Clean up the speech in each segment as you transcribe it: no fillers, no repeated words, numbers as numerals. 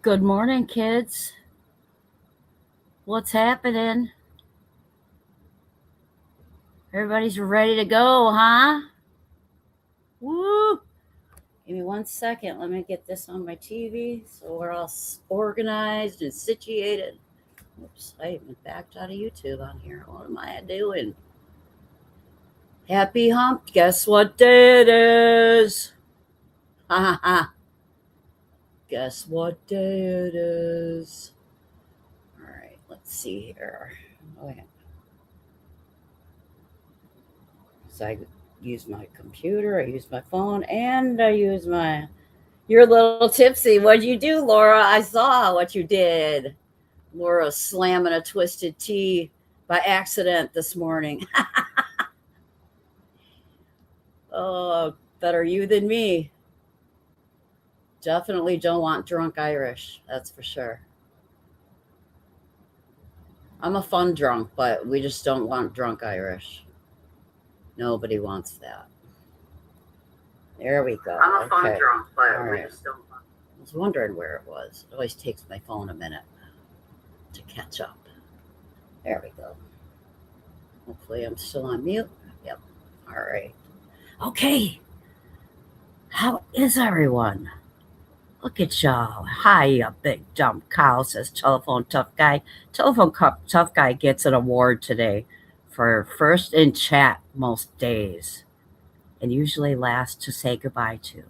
Good morning, kids. What's happening? Everybody's ready to go, huh? Woo! Give me 1 second. Let me get this on my TV so we're all organized and situated. Oops, I even backed out of YouTube on here. What am I doing? Happy hump. Guess what day it is? Ha ha ha. Guess what day it is? All right, let's see here. Oh, yeah. So I use my computer, I use my phone, and I use my. You're a little tipsy. What'd you do, Laura? I saw what you did. Laura slamming a twisted tea by accident this morning. Oh, better you than me. Definitely don't want drunk Irish. That's for sure. I'm a fun drunk, but we just don't want drunk Irish. Nobody wants that. There we go. I'm a fun Okay. drunk, but All we right. just don't. I was wondering where it was. It always takes my phone a minute to catch up. There we go. Hopefully, I'm still on mute. Yep. All right. Okay. How is everyone? Look at y'all. Hi, you big dumb cow, says Telephone Tough Guy. Tough Guy gets an award today for first in chat most days and usually last to say goodbye to.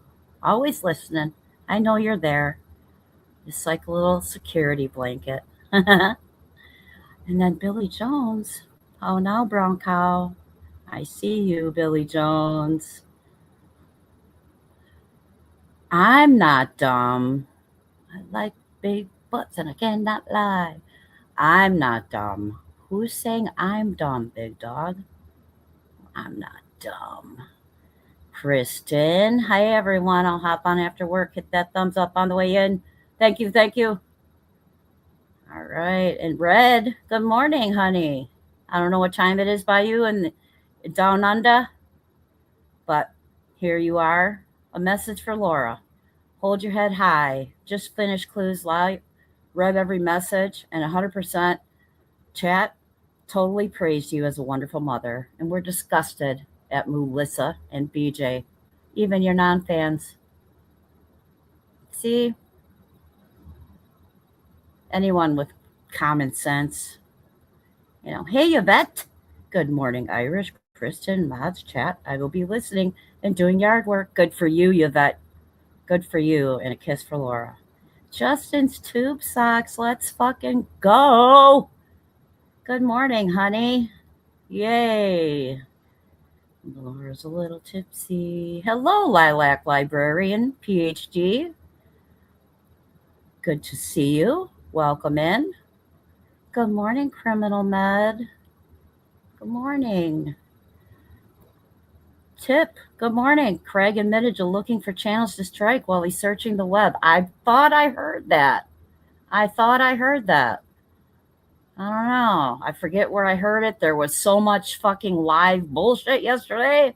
Always listening. I know you're there. It's like a little security blanket. And then Billy Jones. Oh, now, brown cow. I see you, Billy Jones. I'm not dumb. I like big butts and I cannot lie. I'm not dumb. Who's saying I'm dumb, big dog? I'm not dumb. Kristen. Hi, everyone. I'll hop on after work. Hit that thumbs up on the way in. Thank you. Thank you. All right. And Red, good morning, honey. I don't know what time it is by you and down under, but here you are. A message for Laura. Hold your head high. Just finished Clues Live. Read every message and 100% chat totally praised you as a wonderful mother. And we're disgusted at Melissa and BJ, even your non fans. See, anyone with common sense. Hey, Yvette. Good morning, Irish, Kristen, Mods, chat. I will be listening and doing yard work. Good for you, Yvette. Good for you. And a kiss for Laura. Justin's tube socks. Let's fucking go. Good morning, honey. Yay. Laura's a little tipsy. Hello, Lilac Librarian, PhD. Good to see you. Welcome in. Good morning, Criminal Med. Good morning. Tip, good morning. Craig admitted to looking for channels to strike while he's searching the web. I thought I heard that. I don't know. I forget where I heard it. There was so much fucking live bullshit yesterday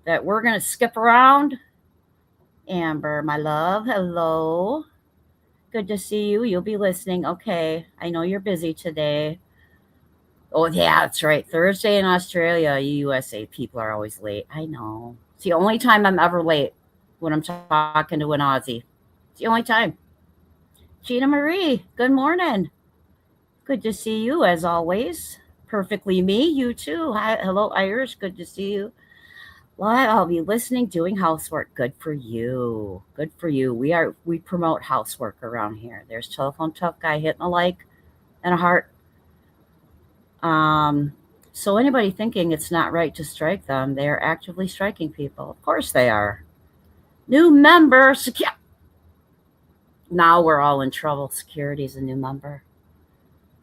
that we're going to skip around. Amber, my love, hello. Good to see you. You'll be listening. Okay. I know you're busy today. Oh, yeah, that's right. Thursday in Australia, USA people are always late. I know. It's the only time I'm ever late when I'm talking to an Aussie. It's the only time. Gina Marie, good morning. Good to see you as always. Perfectly me. You too. Hi, hello, Irish. Good to see you. Well, I'll be listening, doing housework. Good for you. Good for you. We promote housework around here. There's Telephone Tough Guy hitting a like and a heart. So anybody thinking it's not right to strike them, they are actively striking people. Of course they are. New member. Now we're all in trouble. Security's a new member.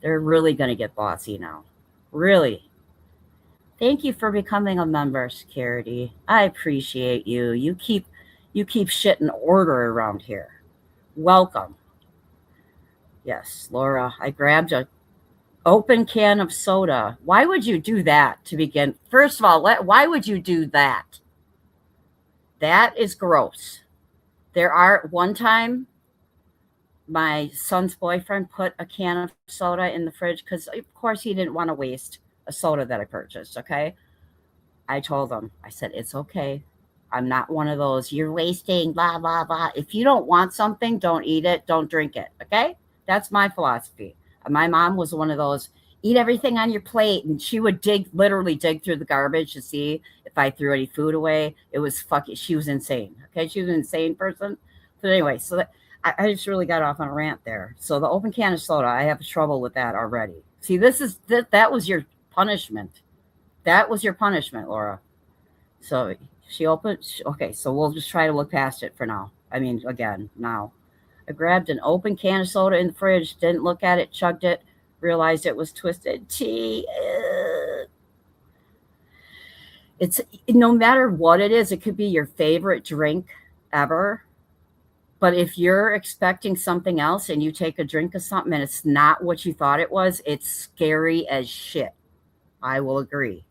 They're really going to get bossy now. Really. Thank you for becoming a member, Security. I appreciate you. You keep shit in order around here. Welcome. Yes, Laura, I grabbed a open can of soda. Why would you do that to begin? First of all, why would you do that? That is gross. One time my son's boyfriend put a can of soda in the fridge because, of course, he didn't want to waste a soda that I purchased. Okay. I told him, I said, it's okay. I'm not one of those, you're wasting, blah, blah, blah. If you don't want something, don't eat it, don't drink it. Okay. That's my philosophy. My mom was one of those, eat everything on your plate. And she would literally dig through the garbage to see if I threw any food away. It was fucking, she was insane. Okay. She was an insane person. But anyway, so I just really got off on a rant there. So the open can of soda, I have trouble with that already. See, that was your punishment. That was your punishment, Laura. So she opened. Okay, so we'll just try to look past it for now. I mean, again, now. I grabbed an open can of soda in the fridge, didn't look at it, chugged it, realized it was twisted tea. It's no matter what it is, it could be your favorite drink ever. But if you're expecting something else and you take a drink of something and it's not what you thought it was, it's scary as shit. I will agree.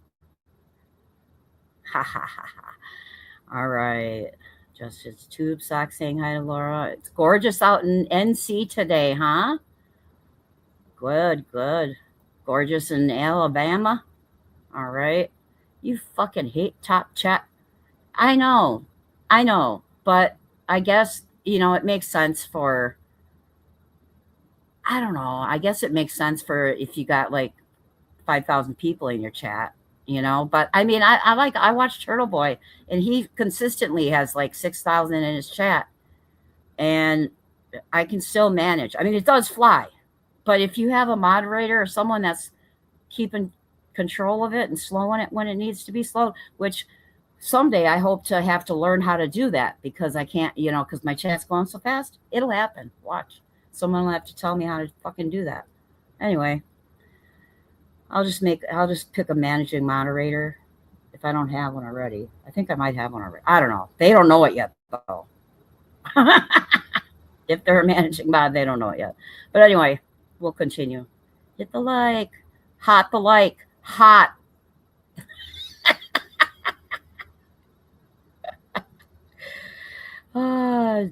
Ha ha ha ha. All right. Justice Tube Sock saying hi to Laura. It's gorgeous out in NC today, huh? Good, good. Gorgeous in Alabama. All right. You fucking hate Top Chat. I know. I know. But I guess, it makes sense for, I don't know. I guess it makes sense for if you got like 5,000 people in your chat. But I mean, I watch Turtle Boy, and he consistently has like 6,000 in his chat, and I can still manage. I mean, it does fly, but if you have a moderator or someone that's keeping control of it and slowing it when it needs to be slowed, which someday I hope to have to learn how to do that, because I can't, because my chat's going so fast. It'll happen. Watch. Someone will have to tell me how to fucking do that. Anyway. I'll just pick a managing moderator if I don't have one already. I think I might have one already. I don't know. They don't know it yet, though. If they're a managing mod, they don't know it yet. But anyway, we'll continue. Hit the like. Hot the like. Hot.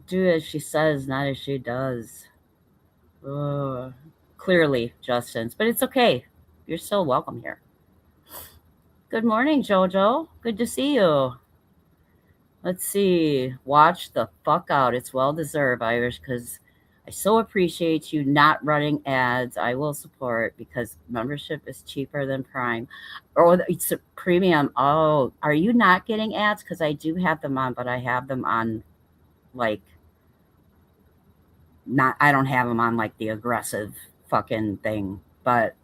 Do as she says, not as she does. Clearly, Justin's. But it's okay. You're still welcome here. Good morning, Jojo. Good to see you. Let's see. Watch the fuck out. It's well deserved, Irish, because I so appreciate you not running ads. I will support, because membership is cheaper than Prime. Or it's a premium. Oh, are you not getting ads? Because I do have them on, but I have them on like not, I don't have them on like the aggressive fucking thing. But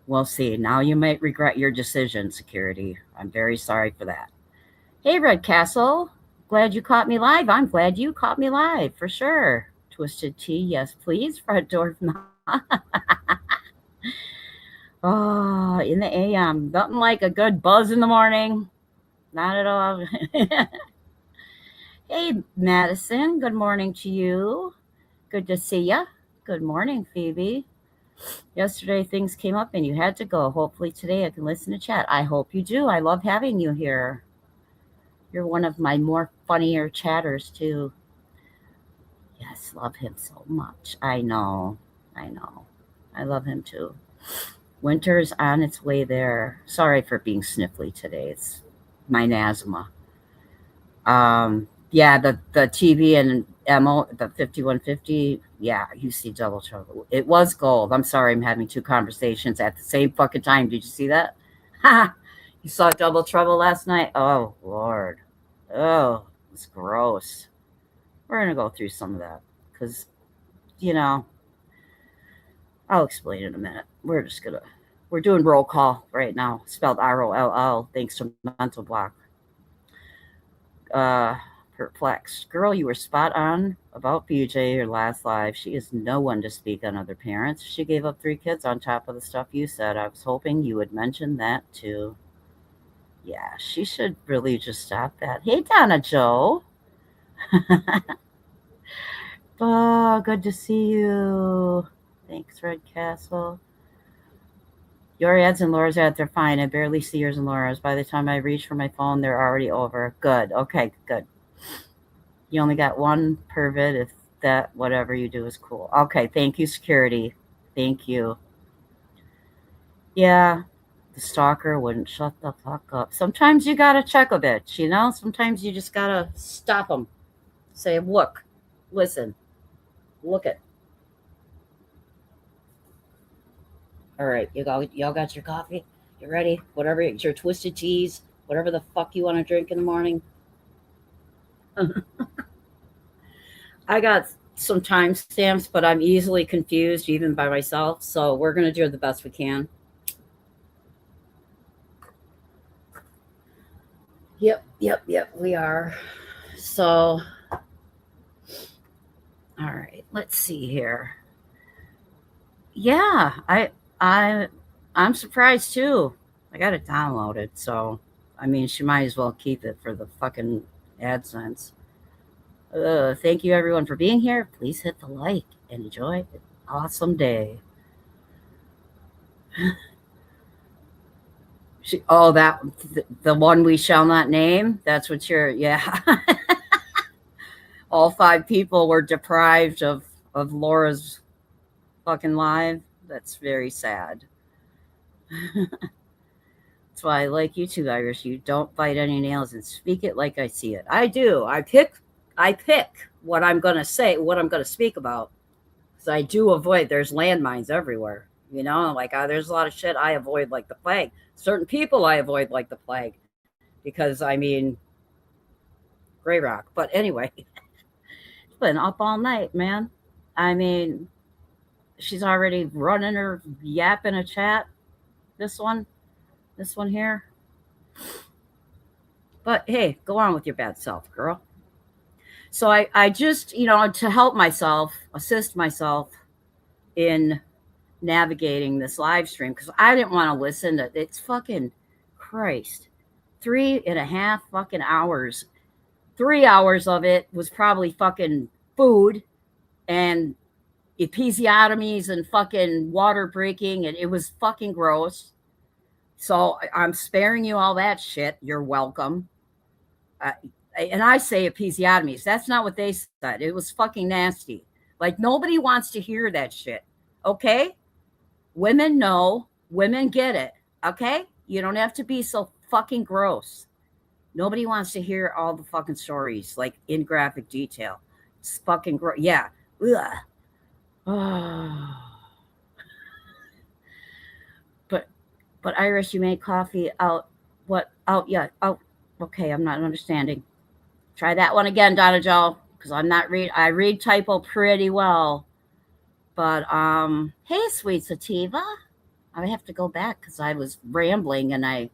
we'll see. Now you might regret your decision, security. I'm very sorry for that. Hey, Red Castle. Glad you caught me live. I'm glad you caught me live, for sure. Twisted tea, yes, please. Fred Dorf. Oh, in the AM. Nothing like a good buzz in the morning. Not at all. Hey, Madison. Good morning to you. Good to see ya. Good morning, Phoebe. Yesterday things came up and you had to go. Hopefully today I can listen to chat. I hope you do. I love having you here. You're one of my more funnier chatters too. Yes, love him so much. I know. I love him too. Winter's on its way there. Sorry for being sniffly today. It's my asthma. Yeah, the TV and MO, the 5150, yeah, you see Double Trouble. It was gold. I'm sorry I'm having two conversations at the same fucking time. Did you see that? Ha! You saw Double Trouble last night? Oh, Lord. Oh, it's gross. We're going to go through some of that because, I'll explain in a minute. We're doing roll call right now, spelled ROLL, thanks to mental block. Perplexed. Girl, you were spot on about BJ, your last live. She is no one to speak on other parents. She gave up 3 kids on top of the stuff you said. I was hoping you would mention that too. Yeah, she should really just stop that. Hey, Donna Joe. Oh, good to see you. Thanks, Red Castle. Your ads and Laura's ads are fine. I barely see yours and Laura's. By the time I reach for my phone, they're already over. Good. Okay, good. You only got one pervert if that whatever you do is cool. Okay, thank you, security. Thank you. Yeah, the stalker wouldn't shut the fuck up. Sometimes you gotta check a bitch, you know? Sometimes you just gotta stop them. Say, look, listen, look it. All right, y'all got your coffee? You ready? Whatever, your twisted teas, whatever the fuck you want to drink in the morning. I got some timestamps, but I'm easily confused even by myself. So we're gonna do the best we can. Yep. We are. So, all right. Let's see here. Yeah, I, I'm surprised too. I got it downloaded, so I mean, she might as well keep it for the fucking AdSense. Thank you everyone for being here. Please hit the like and enjoy an awesome day. Oh, the one we shall not name. That's what yeah. All five people were deprived of Laura's fucking live. That's very sad. That's why I like you too, Irish. You don't bite any nails and speak it like I see it. I do. I pick what I'm gonna say, what I'm gonna speak about. So I do avoid. There's landmines everywhere. You know, like there's a lot of shit I avoid like the plague. Certain people I avoid like the plague because I mean, Gray Rock. But anyway, it's been up all night, man. I mean, she's already running her yap in a chat. This one here. But hey, go on with your bad self, girl. So I just, to help myself, assist myself in navigating this live stream because I didn't want to listen to it's fucking Christ. 3.5 fucking hours. 3 hours of it was probably fucking food and episiotomies and fucking water breaking, and it was fucking gross. So I'm sparing you all that shit. You're welcome. And I say episiotomies. That's not what they said. It was fucking nasty. Like nobody wants to hear that shit. Okay? Women know. Women get it. Okay? You don't have to be so fucking gross. Nobody wants to hear all the fucking stories like in graphic detail. It's fucking gross. Yeah. Ugh. Oh. But Irish, you made coffee out. What? Out? Yeah. Oh, okay. I'm not understanding. Try that one again, Donna Joe, because I'm not read. I read typo pretty well. But hey, sweet sativa. I have to go back because I was rambling and I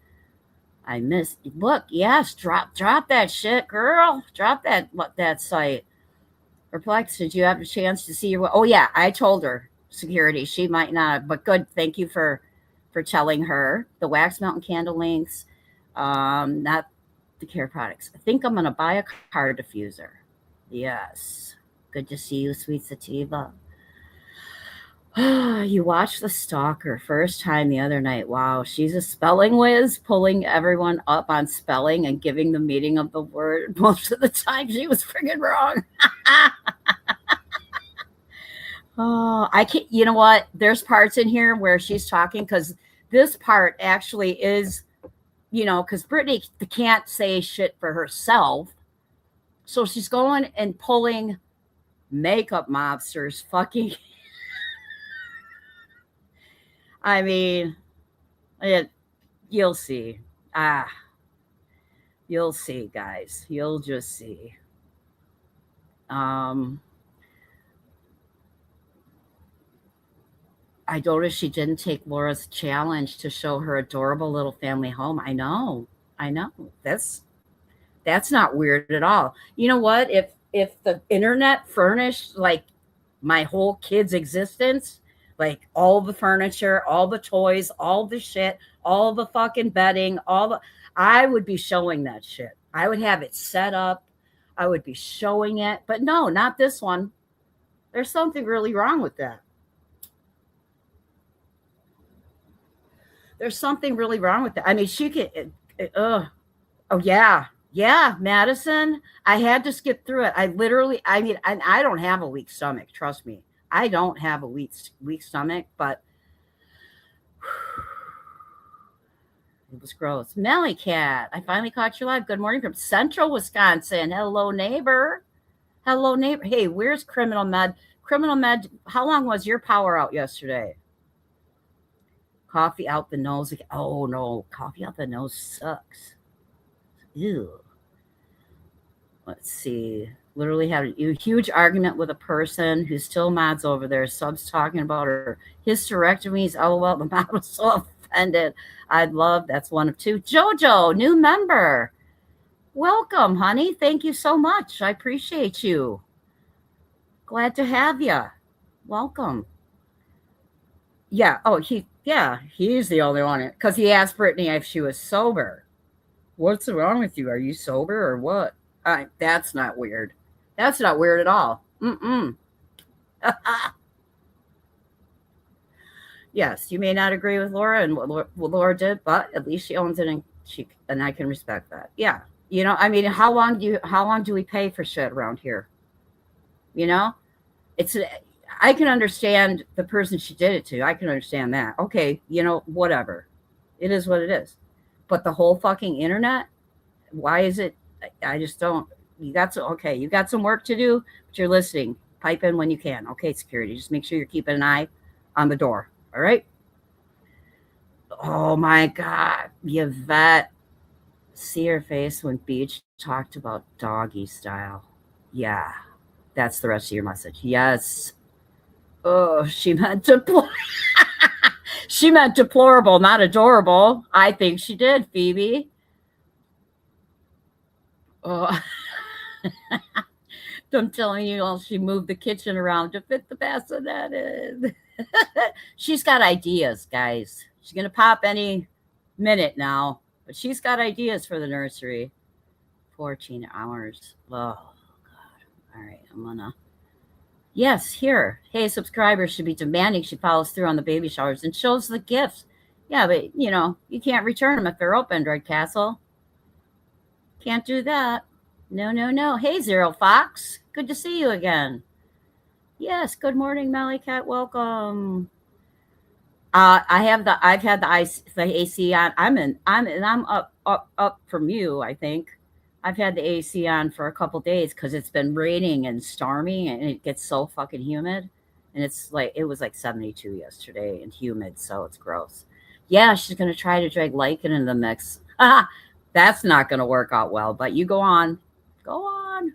missed. Look, yes, drop that shit, girl. Drop that site. Perplex, did you have a chance to see your? Oh yeah, I told her security. She might not, but good. Thank you for telling her the wax mountain candle links. Not the care products. I think I'm gonna buy a car diffuser. Yes. Good to see you, sweet sativa. You watched The Stalker first time the other night. Wow, she's a spelling whiz, pulling everyone up on spelling and giving the meaning of the word. Most of the time, she was friggin' wrong. Oh, I can't. You know what? There's parts in here where she's talking because this part actually is, because Brittany can't say shit for herself, so she's going and pulling makeup mobsters fucking. I mean, you'll see. You'll see, guys. You'll just see. I noticed she didn't take Laura's challenge to show her adorable little family home. I know. That's not weird at all. You know what? If the internet furnished like my whole kid's existence, like all the furniture, all the toys, all the shit, all the fucking bedding, I would be showing that shit. I would have it set up. I would be showing it. But no, not this one. There's something really wrong with that. There's something really wrong with that. I mean, she could. Oh yeah, Yeah, Madison. I had to skip through it. I mean, I don't have a weak stomach. Trust me, I don't have a weak stomach, but it was gross. Melly Cat, I finally caught you live. Good morning from Central Wisconsin. Hello, neighbor. Hello, neighbor. Hey, where's Criminal Med? Criminal Med, how long was your power out yesterday? Coffee out the nose. Oh, no. Coffee out the nose sucks. Ew. Let's see. Literally had a huge argument with a person who still mods over there. Subs talking about her hysterectomies. LOL. The mod was so offended. I'd love. That's one of two. Jojo, new member. Welcome, honey. Thank you so much. I appreciate you. Glad to have you. Welcome. Yeah. Oh, he's the only one because he asked Brittany if she was sober. What's wrong with you? Are you sober or what? That's not weird. That's not weird at all. Yes, you may not agree with Laura and what Laura did, but at least she owns it, and I can respect that. Yeah, I mean, how long do we pay for shit around here? It's I can understand the person she did it to. I can understand that. Okay, whatever. It is what it is. But the whole fucking internet, why is it? I just don't. You got some work to do, but you're listening. Pipe in when you can. Okay, security. Just make sure you're keeping an eye on the door. All right. Oh my God, Yvette. See her face when Beach talked about doggy style. Yeah, that's the rest of your message. Yes. Oh, she meant she meant deplorable, not adorable. I think she did, Phoebe. Oh. I'm telling you, she moved the kitchen around to fit the bassinet. She's got ideas, guys. She's going to pop any minute now, but she's got ideas for the nursery. 14 hours. Oh, God. All right, I'm going to. Yes, here. Hey, subscribers should be demanding she follows through on the baby showers and shows the gifts. Yeah, but, you can't return them if they're open, Droid Castle. Can't do that. No. Hey, Zero Fox. Good to see you again. Yes, good morning, Melly Cat. Welcome. I've had the AC on. I'm up from you, I think. I've had the AC on for a couple days because it's been raining and stormy and it gets so fucking humid. And it was like 72 yesterday and humid, so it's gross. Yeah, she's gonna try to drag Lycan into the mix. That's not gonna work out well, but you go on. Go on.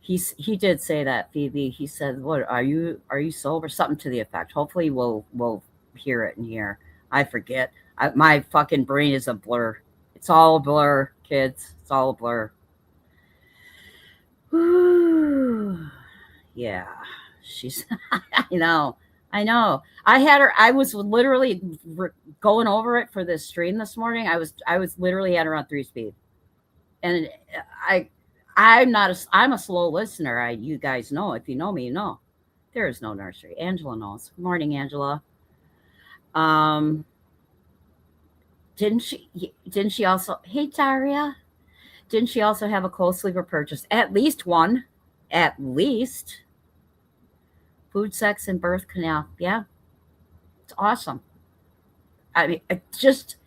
He did say that, Phoebe. He said, "What are you sober?" Something to the effect. Hopefully, we'll hear it in here. I forget. My fucking brain is a blur. It's all a blur, kids. It's all a blur. Whew. Yeah, she's. I know. I had her. I was literally going over it for this stream this morning. I was literally at her on 3-speed, and I'm a slow listener. You guys know. If you know me, you know. There is no nursery. Angela knows. Good morning, Angela. Didn't she also, hey Daria, didn't she also have a co-sleeper purchase? At least one. At least. Food, sex, and birth canal. Yeah. It's awesome. I mean, just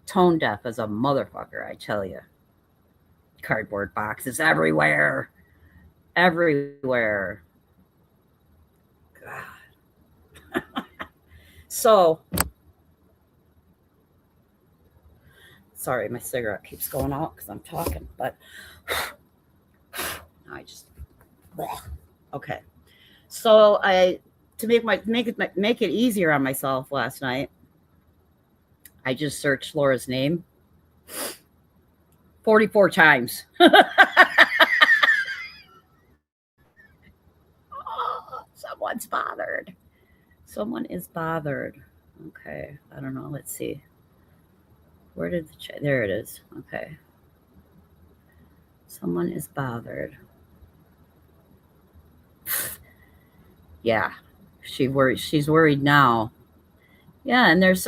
tone deaf as a motherfucker, I tell you. Cardboard boxes everywhere. Everywhere. God. So, sorry, my cigarette keeps going out because I'm talking, but I just, okay. So to make it easier on myself last night, I just searched Laura's name 44 times. Oh, someone's bothered. Someone is bothered. Okay, I don't know. Let's see. Where did there it is. Okay. Someone is bothered. Yeah, she's worried now. Yeah, and we'll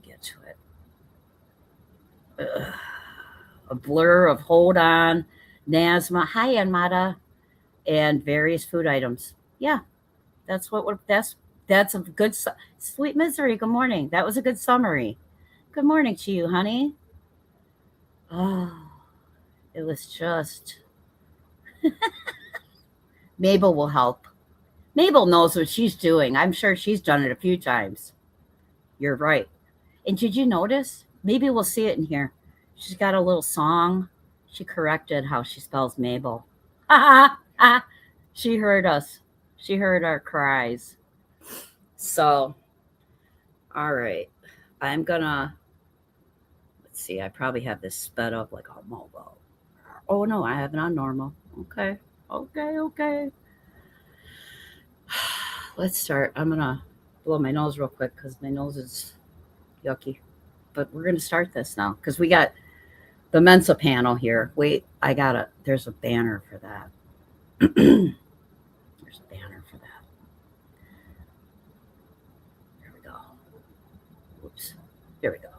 get to it. a blur of hold on, Nasma, hi Anmata, and various food items. Yeah, that's what we're that's a good sweet misery. Good morning. That was a good summary. Good morning to you, honey. Oh, it was just Mabel will help. Mabel knows what she's doing. I'm sure she's done it a few times. You're right. And did you notice? Maybe we'll see it in here. She's got a little song. She corrected how she spells Mabel. She heard us. She heard our cries. So, all right. I'm gonna let's see. I probably have this sped up like a mobile. Oh no, I have it on normal. Okay. Okay. Let's start. I'm gonna blow my nose real quick because my nose is yucky. But we're gonna start this now because we got the Mensa panel here. Wait, there's a banner for that. There's a banner for that. There we go. Whoops. There we go.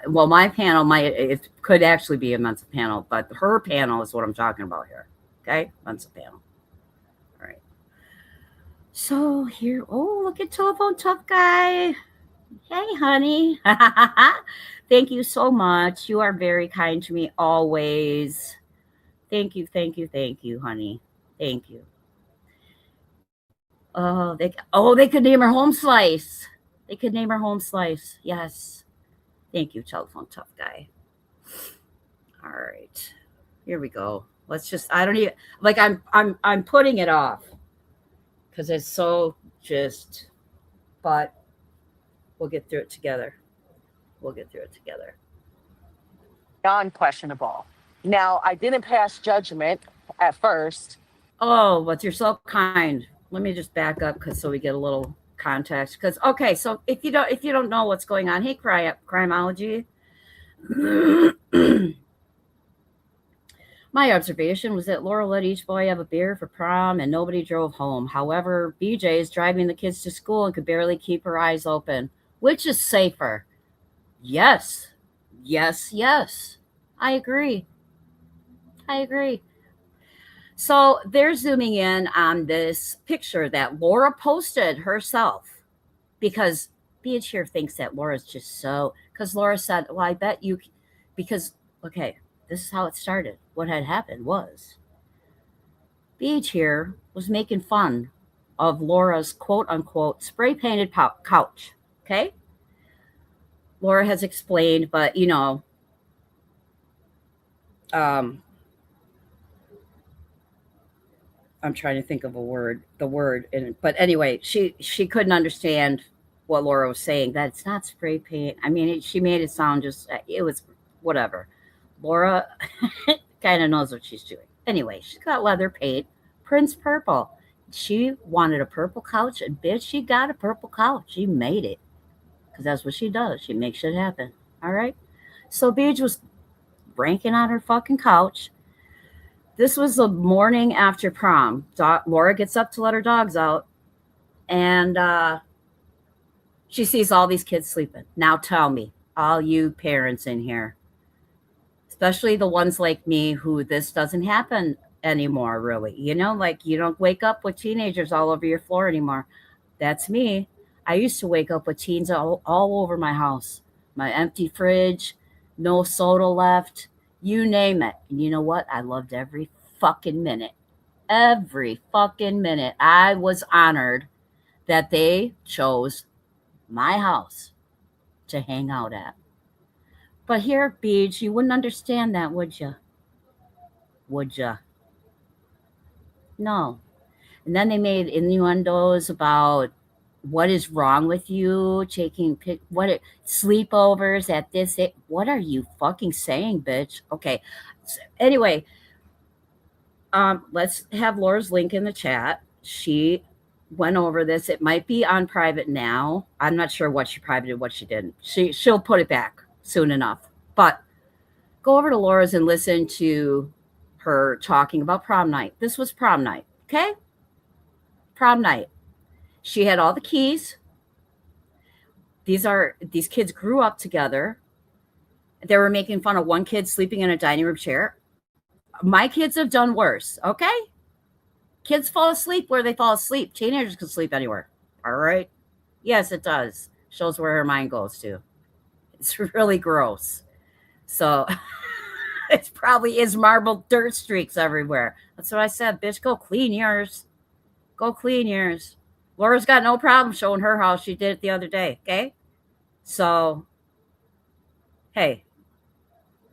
Well, my panel it could actually be a Mensa panel, but her panel is what I'm talking about here. Okay, Mensa panel. All right. So here, oh, look at Telephone Tough Guy. Hey, honey. Thank you so much. You are very kind to me always. Thank you, honey. Thank you. They could name her Home Slice. They could name her Home Slice. Yes. Thank you, Telephone Tough Guy. All right. Here we go. Let's just I don't even like I'm putting it off because it's so just but we'll get through it together. Non-questionable. Now, I didn't pass judgment at first. Oh, but you're so kind. Let me just back up so we get a little context. Because okay, so if you don't know what's going on, hey, Crimeology. My observation was that Laura let each boy have a beer for prom and nobody drove home. However, BJ is driving the kids to school and could barely keep her eyes open. Which is safer? Yes. I agree. So they're zooming in on this picture that Laura posted herself because BH here thinks that Laura's just so. Because Laura said, well, I bet you. Because, okay, this is how it started. What had happened was BH here was making fun of Laura's quote unquote spray painted couch. Okay? Laura has explained, but I'm trying to think of the word, but anyway, she couldn't understand what Laura was saying. That it's not spray paint. I mean, she made it sound it was whatever. Laura kind of knows what she's doing. Anyway, she's got leather paint, Prince purple. She wanted a purple couch, and bitch, she got a purple couch. She made it because that's what she does. She makes shit happen. All right. So Beach was ranking on her fucking couch. This was the morning after prom. Laura gets up to let her dogs out, and she sees all these kids sleeping. Now tell me, all you parents in here, especially the ones like me who this doesn't happen anymore, really. Like you don't wake up with teenagers all over your floor anymore. That's me. I used to wake up with teens all over my house. My empty fridge, no soda left, you name it. And you know what? I loved every fucking minute. Every fucking minute. I was honored that they chose my house to hang out at. But here, Beach, you wouldn't understand that, would you? Would you? No. And then they made innuendos about what is wrong with you taking sleepovers at this. What are you fucking saying, bitch? Okay. So, anyway, let's have Laura's link in the chat. She went over this. It might be on private now. I'm not sure what she privated, what she didn't. She'll put it back soon enough. But go over to Laura's and listen to her talking about prom night. This was prom night, okay? Prom night. She had all the keys. These kids grew up together. They were making fun of one kid sleeping in a dining room chair. My kids have done worse, okay? Kids fall asleep where they fall asleep. Teenagers can sleep anywhere, all right? Yes, it does. Shows where her mind goes to. It's really gross. So it probably is marble dirt streaks everywhere. That's what I said. Bitch, go clean yours. Go clean yours. Laura's got no problem showing her house. She did it the other day, okay? So, hey.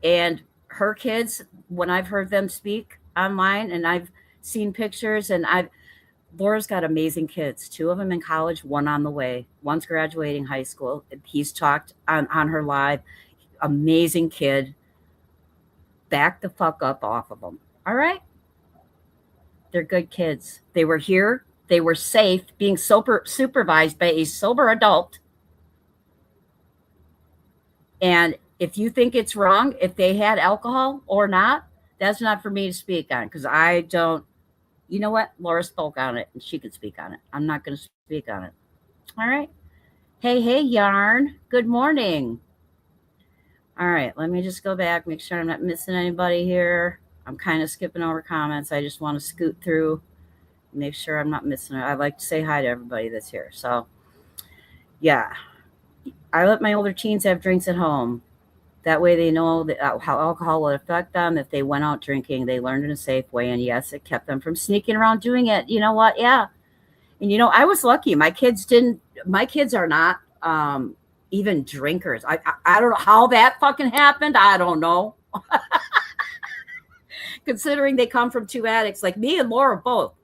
And her kids, when I've heard them speak online and I've seen pictures and Laura's got amazing kids. 2 of them in college, 1 on the way. One's graduating high school. He's talked on her live. Amazing kid. Back the fuck up off of them. All right? They're good kids. They were here. They were safe, being supervised by a sober adult. And if you think it's wrong, if they had alcohol or not, that's not for me to speak on because I don't. You know what? Laura spoke on it and she can speak on it. I'm not going to speak on it. All right. Hey, Yarn. Good morning. All right. Let me just go back, make sure I'm not missing anybody here. I'm kind of skipping over comments. I just want to scoot through, make sure I'm not missing it. I like to say hi to everybody that's here. So, yeah. I let my older teens have drinks at home. That way they know how alcohol will affect them. If they went out drinking, they learned in a safe way. And yes, it kept them from sneaking around doing it. You know what? Yeah. And I was lucky. My kids are not even drinkers. I don't know how that fucking happened. I don't know. Considering they come from 2 addicts, like me and Laura both.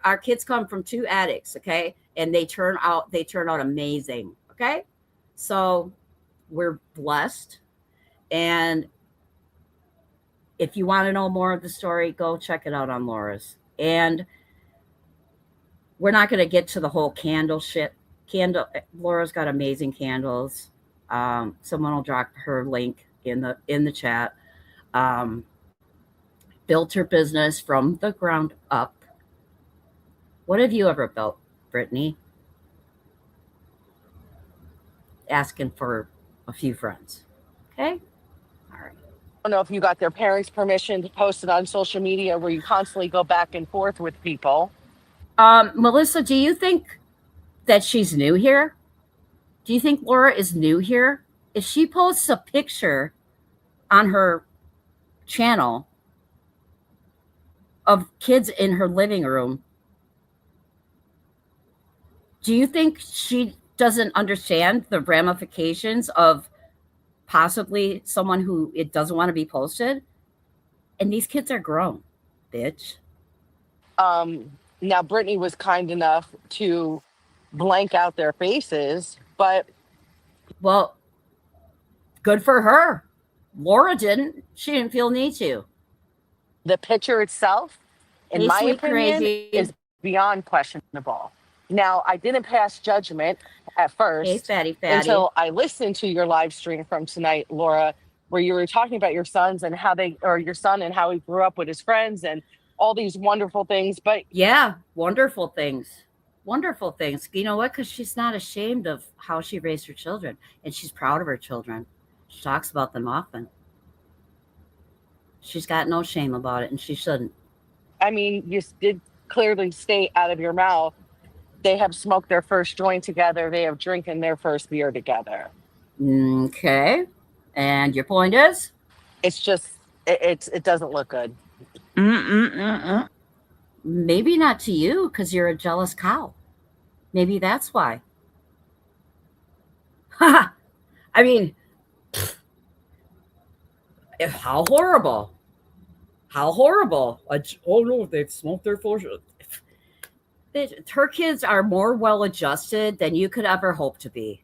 Our kids come from 2 addicts, okay? And they turn out amazing. Okay. So we're blessed. And if you want to know more of the story, go check it out on Laura's. And we're not going to get to the whole candle shit. Laura's got amazing candles. Someone will drop her link in the chat. Built her business from the ground up. What have you ever built, Brittany? Asking for a few friends. Okay? All right. I don't know if you got their parents' permission to post it on social media where you constantly go back and forth with people. Melissa, do you think that she's new here? Do you think Laura is new here? If she posts a picture on her channel of kids in her living room, do you think she doesn't understand the ramifications of possibly someone who it doesn't want to be posted? And these kids are grown, bitch. Now, Brittany was kind enough to blank out their faces, but well, good for her. Laura didn't. She didn't feel need to. The picture itself, in Hey, my sweet opinion, crazy. is beyond questionable. Now, I didn't pass judgment at first Hey, fatty. until I listened to your live stream from tonight, Laura, where you were talking about your sons and your son and how he grew up with his friends and all these wonderful things. But yeah, wonderful things. Wonderful things. You know what? Because she's not ashamed of how she raised her children, and she's proud of her children. She talks about them often. She's got no shame about it, and she shouldn't. I mean, you did clearly state out of your mouth they have smoked their first joint together. They have drinking their first beer together. Okay. And your point is? It's just, it doesn't look good. Maybe not to you because you're a jealous cow. Maybe that's why. I mean, how horrible. How horrible. Oh, no, they've smoked their first. Her kids are more well-adjusted than you could ever hope to be.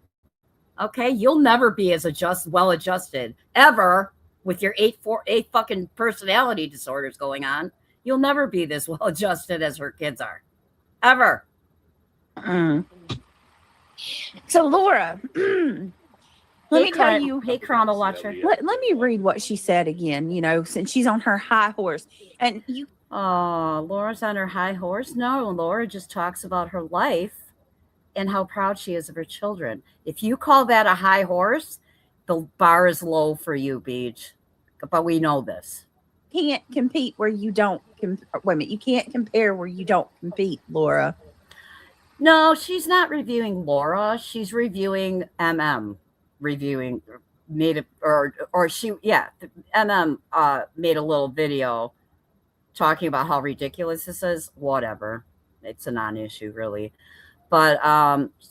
Okay? You'll never be as well-adjusted ever with your eight fucking personality disorders going on. You'll never be this well-adjusted as her kids are. Ever. So, Laura, let me tell you. Hey, Chrono Watcher. Let me read what she said again, since she's on her high horse. And you. Oh, Laura's on her high horse? No, Laura just talks about her life and how proud she is of her children. If you call that a high horse, The bar is low for you, Beach. But we know this. Can't compete where you don't. Wait a minute. You can't compare where you don't compete, Laura. No, she's not reviewing Laura. She's reviewing reviewing made it or she yeah made a little video talking about how ridiculous this is. Whatever, it's a non-issue really, but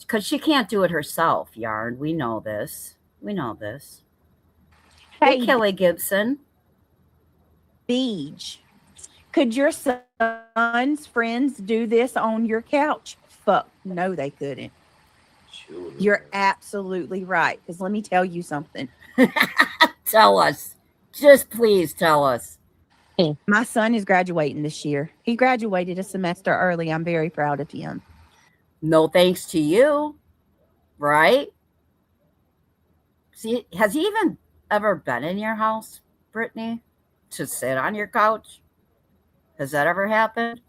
because she can't do it herself. Yarn, we know this. We know this. Hey, Hey, Kelly Gibson. Beach, could your son's friends do this on your couch? Fuck, no, they couldn't. You're absolutely right. Because let me tell you something. Tell us. Just please tell us. My son is graduating this year. He graduated a semester early. I'm very proud of him. No thanks to you, right? See, has he even ever been in your house, Brittany, to sit on your couch? Has that ever happened?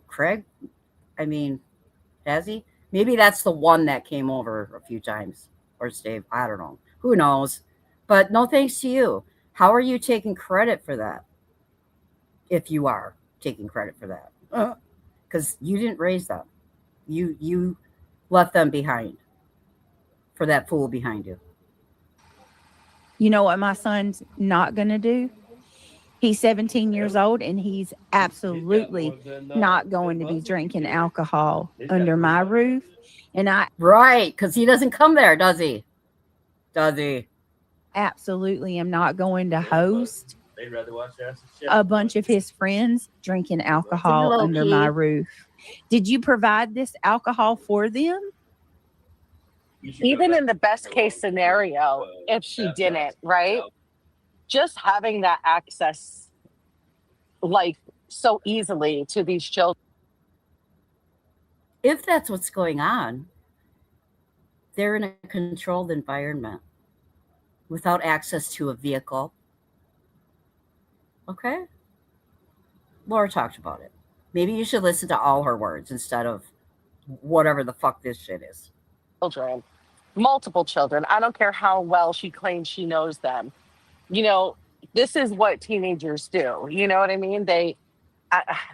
Craig, I mean, has he? Maybe that's the one that came over a few times. Or Steve, I don't know. Who knows? But no thanks to you. How are you taking credit for that? If you are taking credit for that. Because you didn't raise them. You left them behind for that fool behind you. You know what my son's not going to do? He's 17 years old and he's absolutely not going to be drinking alcohol under my roof. And I Right, because he doesn't come there, does he? Does he? absolutely am not going to host They'd rather watch a bunch of his friends drinking alcohol low under key. my roof. Did you provide this alcohol for them? Even in the best case scenario, if she didn't, right? Just having that access like so easily to these children. If that's what's going on, they're in a controlled environment without access to a vehicle. Okay? Laura talked about it. Maybe you should listen to all her words instead of whatever the fuck this shit is. Children, multiple children. I don't care how well she claims she knows them. You know, this is what teenagers do. You know what I mean?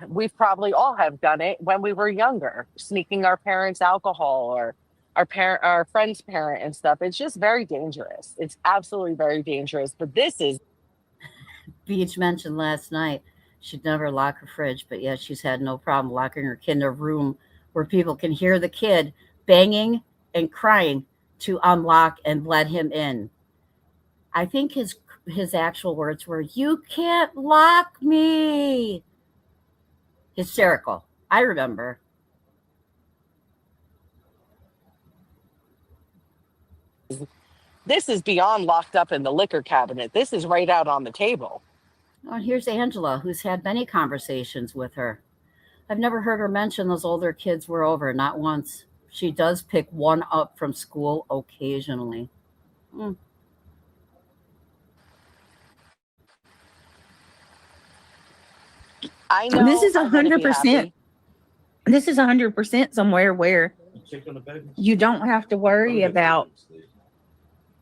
We've probably all have done it when we were younger, sneaking our parents' alcohol or our friend's parent and stuff. It's just very dangerous. It's absolutely very dangerous. But this is Beach mentioned last night she'd never lock her fridge, but yet she's had no problem locking her kid in a room where people can hear the kid banging and crying to unlock and let him in. I think his actual words were, "You can't lock me." Hysterical. I remember. this is beyond locked up in the liquor cabinet. This is right out on the table. Oh, here's Angela, who's had many conversations with her. I've never heard her mention those older kids were over, not once. She does pick one up from school occasionally. I know This is I'm gonna be 100%. happy. This is 100% somewhere where you don't have to worry about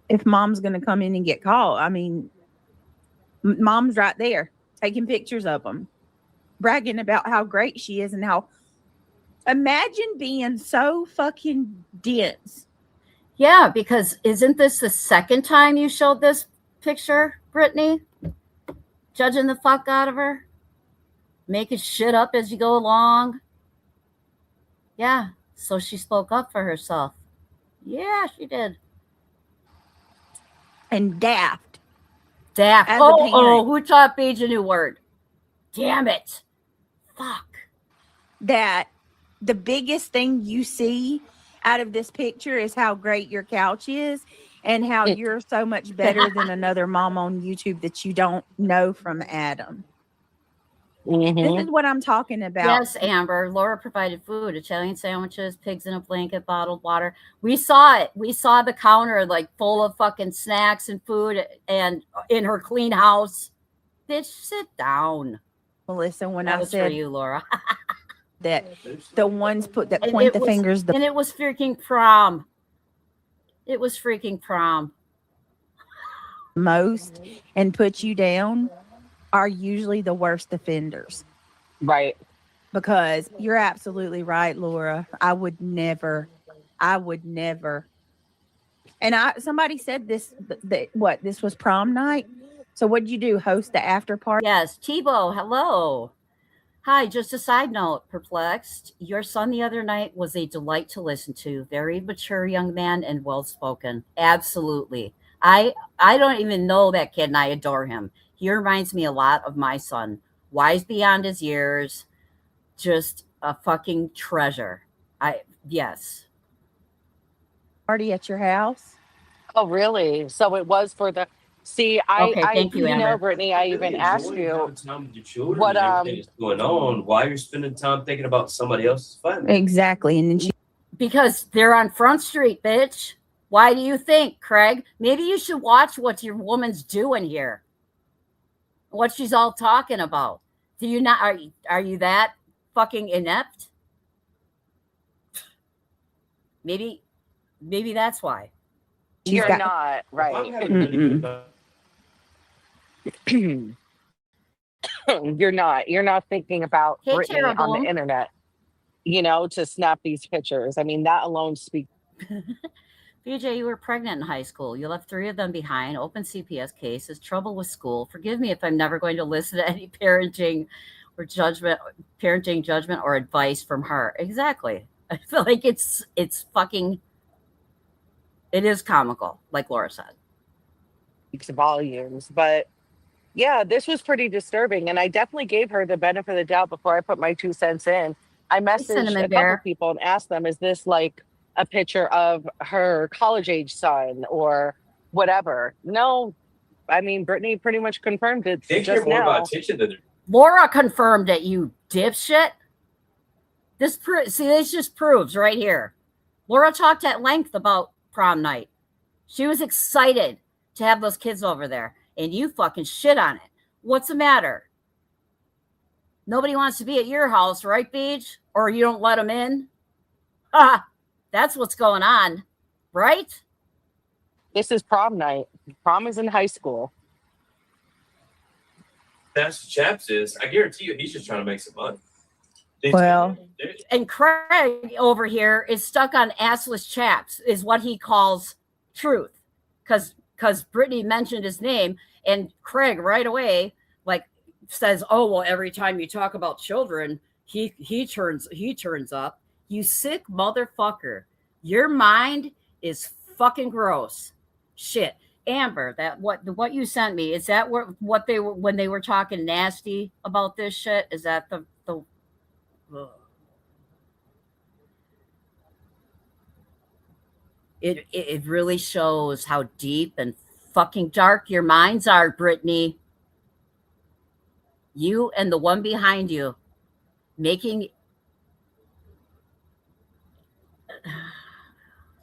if mom's going to come in and get caught. I mean, mom's right there taking pictures of them, bragging about how great she is and how. Imagine being so fucking dense. Yeah, because isn't this the second time you showed this picture, Brittany? Judging the fuck out of her? Making shit up as you go along? Yeah, so she spoke up for herself. Yeah, she did. And daft. Daft. As a Oh, parent. who taught Paige a new word? Damn it. Fuck. That the biggest thing you see out of this picture is how great your couch is and how you're so much better than another mom on YouTube that you don't know from Adam. This is what I'm talking about. Yes, Amber. Laura provided food, Italian sandwiches, pigs in a blanket, bottled water. We saw it. We saw the counter like full of fucking snacks and food and in her clean house. Bitch, sit down. Melissa, when That I was for said you, Laura. that the ones that And point it the was- fingers, And it was freaking prom. It was freaking prom. most and put you down are usually the worst offenders. Right. Because you're absolutely right, Laura. I would never. And somebody said this what this was prom night. So what'd you do? Host the after party? Yes, Tebow, hello. Hi, just a side note, perplexed. Your son the other night was a delight to listen to. Very mature young man and well spoken. Absolutely. I don't even know that kid and I adore him. He reminds me a lot of my son. Wise beyond his years, just a fucking treasure. I yes. Party at your house? Oh, really? So it was for the. See, Okay, thank you, Amber. Brittany, I even Really asked enjoying you having time with your children what, and everything that's going on while you're spending time thinking about somebody else's fun. Exactly. And then she Because they're on Front Street, bitch. Why do you think, Craig? Maybe you should watch what your woman's doing here. What she's all talking about. Do you not are you that fucking inept? Maybe that's why. you're got not, If I'm right? having really good You're not thinking about Hey, Brittany on the terrible. internet, to snap these pictures. I mean, that alone speaks. BJ, you were pregnant in high school. You left 3 of them behind. Open CPS cases. Trouble with school. Forgive me if I'm never going to listen to any parenting judgment or advice from her. Exactly. I feel like it's fucking. It is comical, like Laura said. Volumes. But yeah, this was pretty disturbing. And I definitely gave her the benefit of the doubt before I put my 2 cents in. I Hey, messaged Cinnamon a couple Bear. people and asked them, is this like a picture of her college age son or whatever? No, I mean, Brittany pretty much confirmed it they care just more about now. attention than Laura confirmed it, you dipshit. This just proves right here. Laura talked at length about prom night. She was excited to have those kids over there, and you fucking shit on it. What's the matter? Nobody wants to be at your house, right, Beach? Or you don't let them in? Ah, that's what's going on, right? This is prom night. Prom is in high school. that's what Chaps is. I guarantee you, he's just trying to make some money. Well, And Craig over here is stuck on assless chaps, is what he calls truth. Because Brittany mentioned his name, and Craig right away like says, "Oh well, every time you talk about children, he turns up." You sick motherfucker! Your mind is fucking gross. Shit, Amber, that what you sent me, is that what they were when they were talking nasty about this shit? Is that the it really shows how deep and fucking dark your minds are, Brittany. You and the one behind you making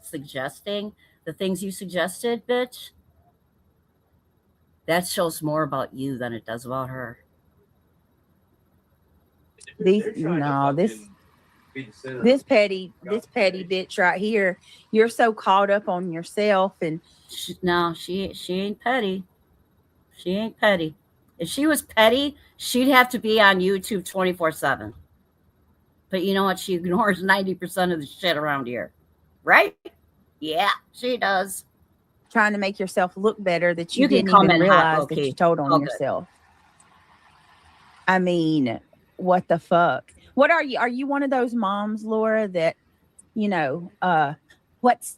suggesting the things you suggested, bitch. That shows more about you than it does about her. this petty bitch right here. You're so caught up on yourself and No, she ain't petty. She ain't petty. If she was petty, she'd have to be on YouTube 24/7. But you know what? She ignores 90% of the shit around here. Right? Yeah, she does. trying to make yourself look better that you You can didn't come even in hot, realize that okay. you told on All good. yourself. I mean, what the fuck? What are you? Are you one of those moms, Laura, that, what's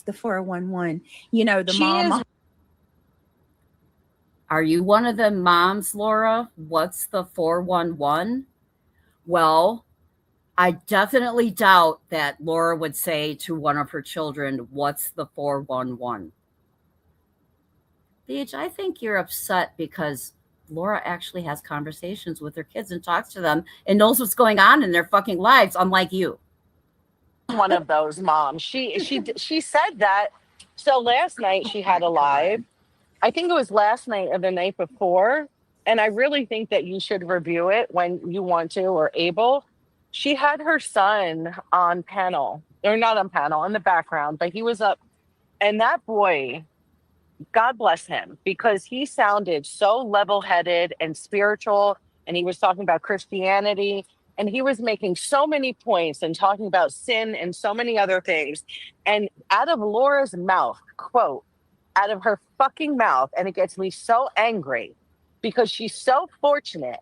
the 411? The She mom. is. Are you one of the moms, Laura? What's the 411? Well, I definitely doubt that Laura would say to one of her children, "What's the 411?" Beach, I think you're upset because Laura actually has conversations with her kids and talks to them and knows what's going on in their fucking lives, unlike you. One of those moms. She said that. So last night she had a live. I think it was last night or the night before, and I really think that you should review it when you want to or able. She had her son on panel, or not on panel, in the background, but he was up, and that boy God bless him, because he sounded so level-headed and spiritual, and he was talking about Christianity, and he was making so many points and talking about sin and so many other things. And out of Laura's mouth, quote, out of her fucking mouth, and it gets me so angry because she's so fortunate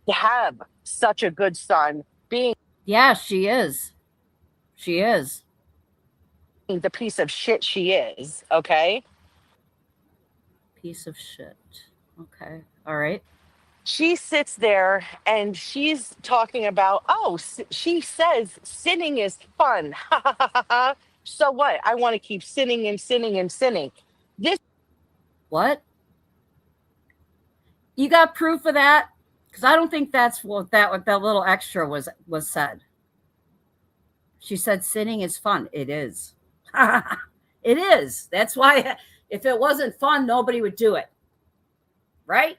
to have such a good son, being Yeah, she is. She is. the piece of shit she is, okay? Piece of shit. Okay. All right. She sits there and she's talking about, she says sinning is fun. So what? I want to keep sinning and sinning and sinning. This What? You got proof of that? Because I don't think that's what that little extra was said. She said sinning is fun. It is. It is. That's why if it wasn't fun, nobody would do it. Right?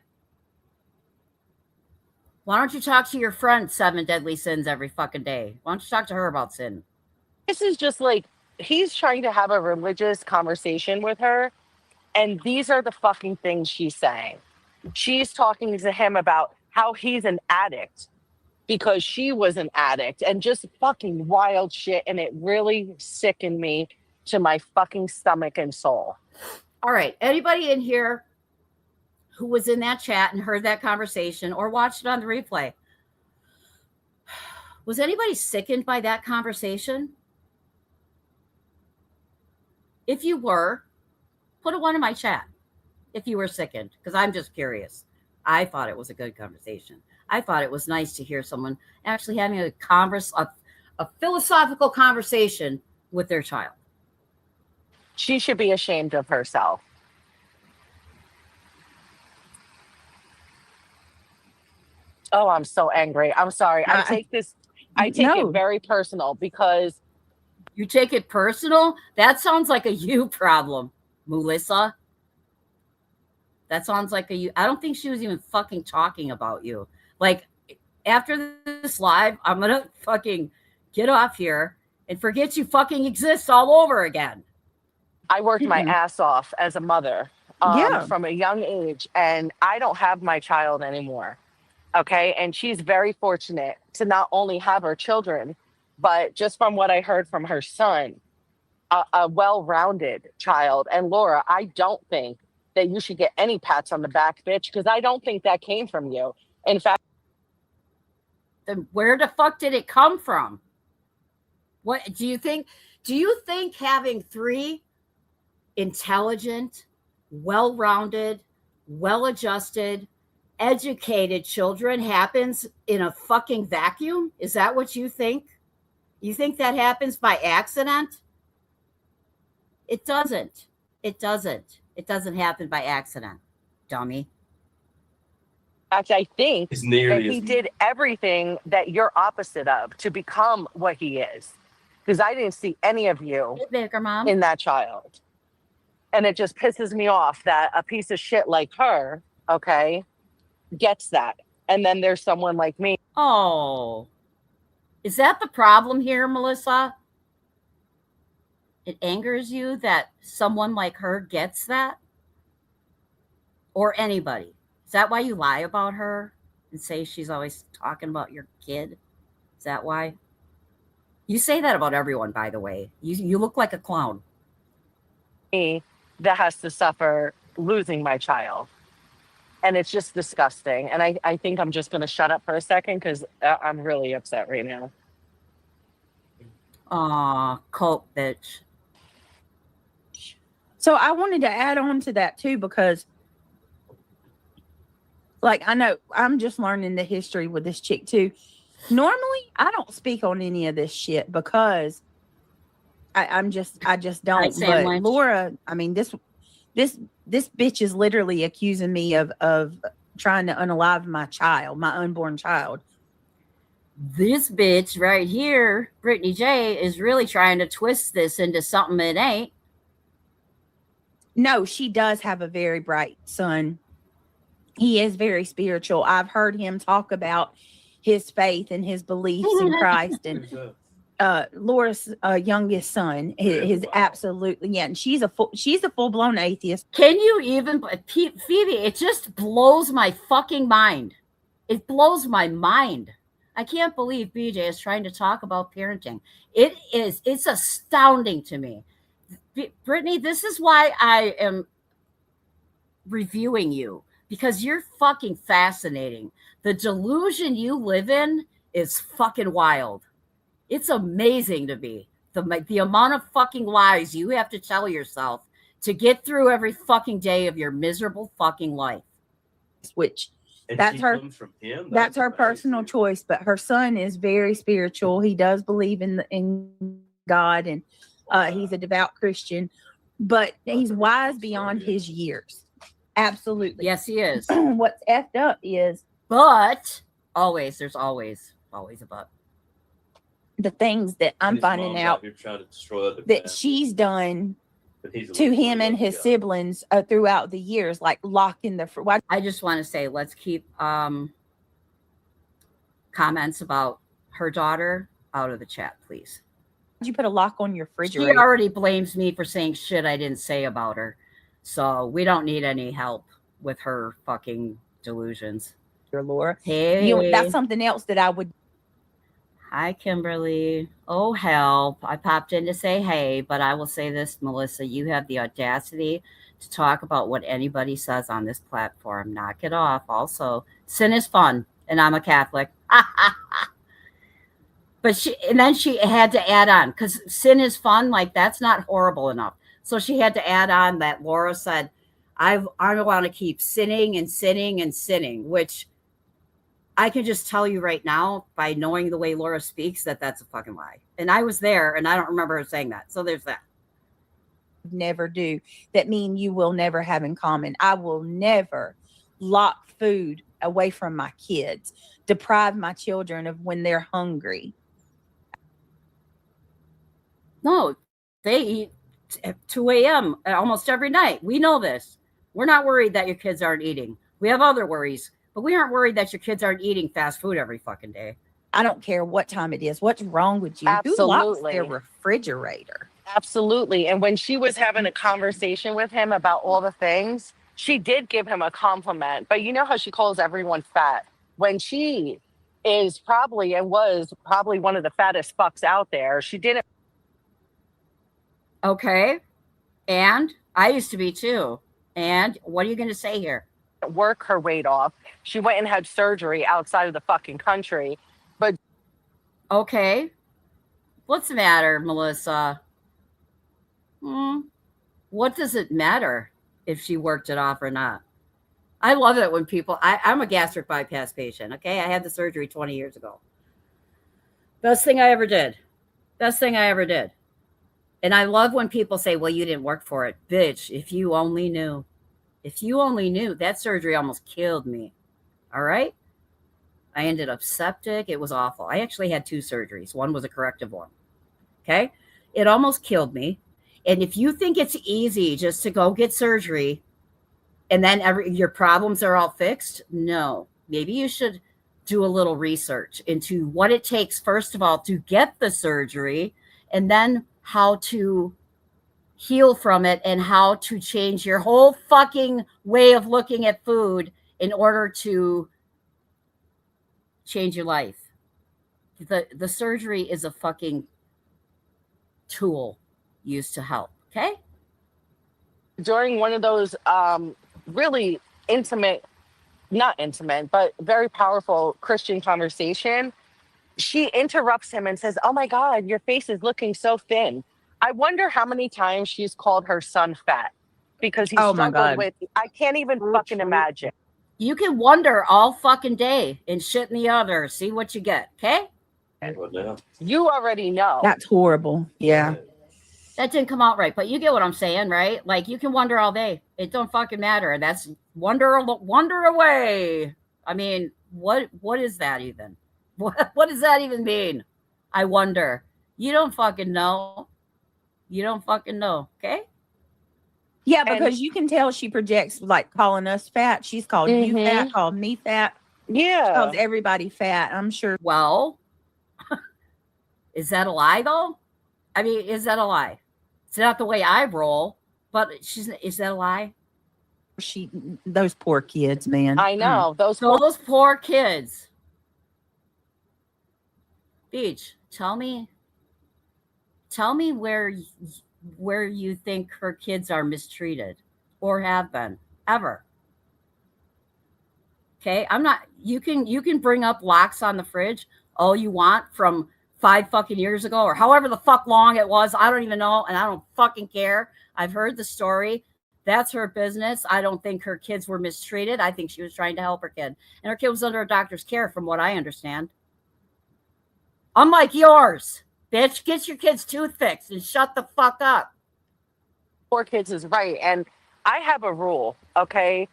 Why don't you talk to your friend 7 deadly sins every fucking day? Why don't you talk to her about sin? is just like, he's trying to have a religious conversation with her, and these are the fucking things she's saying. She's talking to him about how he's an addict because she was an addict, and just fucking wild shit. And it really sickened me to my fucking stomach and soul. All right. Anybody in here who was in that chat and heard that conversation or watched it on the replay, was anybody sickened by that conversation? If you were, put a 1 in my chat if you were sickened, because I'm just curious. I thought it was a good conversation. I thought it was nice to hear someone actually having a philosophical conversation with their child. She should be ashamed of herself. Oh, I'm so angry. I'm sorry. I take it very personal because you take it personal? That sounds like a you problem, Melissa. That sounds like a you. I don't think she was even fucking talking about you. Like, after this live, I'm going to fucking get off here and forget you fucking exist all over again. I worked my ass off as a mother from a young age, and I don't have my child anymore. Okay. And she's very fortunate to not only have her children, but just from what I heard from her son, a well-rounded child. And Laura, I don't think that you should get any pats on the back, bitch, because I don't think that came from you. In fact, then where the fuck did it come from? What do you think? Do you think having 3 intelligent, well-rounded, well-adjusted, educated children happens in a fucking vacuum? Is that what you think? You think that happens by accident? It doesn't. It doesn't. It doesn't happen by accident, dummy. I think that he did everything that you're opposite of to become what he is. Because I didn't see any of you in that child. And it just pisses me off that a piece of shit like her, okay, gets that. And then there's someone like me. Oh, is that the problem here, Melissa? It angers you that someone like her gets that? Or anybody? Is that why you lie about her and say she's always talking about your kid? Is that why? You say that about everyone, by the way. You look like a clown. Me that has to suffer losing my child. And it's just disgusting. And I think I'm just going to shut up for a second because I'm really upset right now. Aw, cope, bitch. So I wanted to add on to that too, because like, I know I'm just learning the history with this chick too. Normally I don't speak on any of this shit because I just don't. But Laura, I mean, this bitch is literally accusing me of trying to unalive my child, my unborn child. This bitch right here, Brittany J, is really trying to twist this into something it ain't. No, she does have a very bright son. He is very spiritual. I've heard him talk about his faith and his beliefs in Christ. And Laura's youngest son is absolutely, yeah, and she's a full blown atheist. Can you even, Phoebe? It just blows my fucking mind. It blows my mind. I can't believe BJ is trying to talk about parenting. It's astounding to me. Brittany, this is why I am reviewing you, because you're fucking fascinating. The delusion you live in is fucking wild. It's amazing to me. The amount of fucking lies you have to tell yourself to get through every fucking day of your miserable fucking life. Which And that's she her comes from him? that's her amazing. personal choice, but her son is very spiritual. He does believe in God, and he's a devout Christian, but he's wise beyond his years. Absolutely. Yes, he is. What's effed up is But there's always a but. the things that I'm His finding mom's out here trying to destroy other that families, she's done but he's a to little him and his guy. siblings throughout the years, like locking the why I just want to say, let's keep comments about her daughter out of the chat, please. did you put a lock on your She refrigerator? already blames me for saying shit I didn't say about her. So we don't need any help with her fucking delusions. Laura. Hey. That's something else that I would. Hi, Kimberly. Oh, help. I popped in to say hey, but I will say this, Melissa. You have the audacity to talk about what anybody says on this platform. Knock it off. Also, sin is fun, and I'm a Catholic. But then she had to add on, because sin is fun, like that's not horrible enough. So she had to add on that Laura said, I want to keep sinning and sinning and sinning, which I can just tell you right now by knowing the way Laura speaks that that's a fucking lie. And I was there and I don't remember her saying that. So there's that. Never do. That mean you will never have in common. I will never lock food away from my kids, deprive my children of when they're hungry. No, they eat at 2 a.m. almost every night. We know this. We're not worried that your kids aren't eating. We have other worries, but we aren't worried that your kids aren't eating fast food every fucking day. I don't care what time it is. What's wrong with you? Absolutely. Who locks their refrigerator? Absolutely. And when she was having a conversation with him about all the things, she did give him a compliment. But you know how she calls everyone fat? When she is probably and was probably one of the fattest fucks out there, she didn't. Okay. And I used to be too. And what are you going to say here? Work her weight off. She went and had surgery outside of the fucking country. But okay. What's the matter, Melissa? What does it matter if she worked it off or not? I love it when people, I'm a gastric bypass patient, okay? I had the surgery 20 years ago. Best thing I ever did. Best thing I ever did. And I love when people say, well, you didn't work for it. Bitch, if you only knew. If you only knew, that surgery almost killed me. All right? I ended up septic. It was awful. I actually had 2 surgeries. One was a corrective one. Okay? It almost killed me. And if you think it's easy just to go get surgery and then your problems are all fixed, no. Maybe you should do a little research into what it takes, first of all, to get the surgery, and then how to heal from it and how to change your whole fucking way of looking at food in order to change your life. The surgery is a fucking tool used to help. Okay. during one of those really intimate, not intimate, but very powerful Christian conversation, she interrupts him and says, "Oh my God, your face is looking so thin." I wonder how many times she's called her son fat because he Oh my struggled God. with, I can't even fucking imagine. You can wonder all fucking day and shit in the other. See what you get. Okay. Well, now. You already know. That's horrible. Yeah. That didn't come out right, but you get what I'm saying, right? Like you can wonder all day. It don't fucking matter. That's wonder away. I mean, what is that even? What does that even mean? I wonder. You don't fucking know. You don't fucking know. Okay. Yeah, And- because you can tell she projects like calling us fat. She's called you fat, called me fat. She Yeah. calls everybody fat. I'm sure. Well, Is that a lie though? I mean, is that a lie? It's not the way I roll, but is that a lie? Those poor kids, man. I know those. Those poor kids. Beach, tell me where you think her kids are mistreated or have been ever. Okay, I'm not. You can bring up locks on the fridge all you want from 5 fucking years ago or however the fuck long it was. I don't even know, and I don't fucking care. I've heard the story. That's her business. I don't think her kids were mistreated. I think she was trying to help her kid, and her kid was under a doctor's care, from what I understand. Unlike yours, bitch, get your kids' tooth fixed and shut the fuck up. Poor kids is right, and I have a rule. Okay.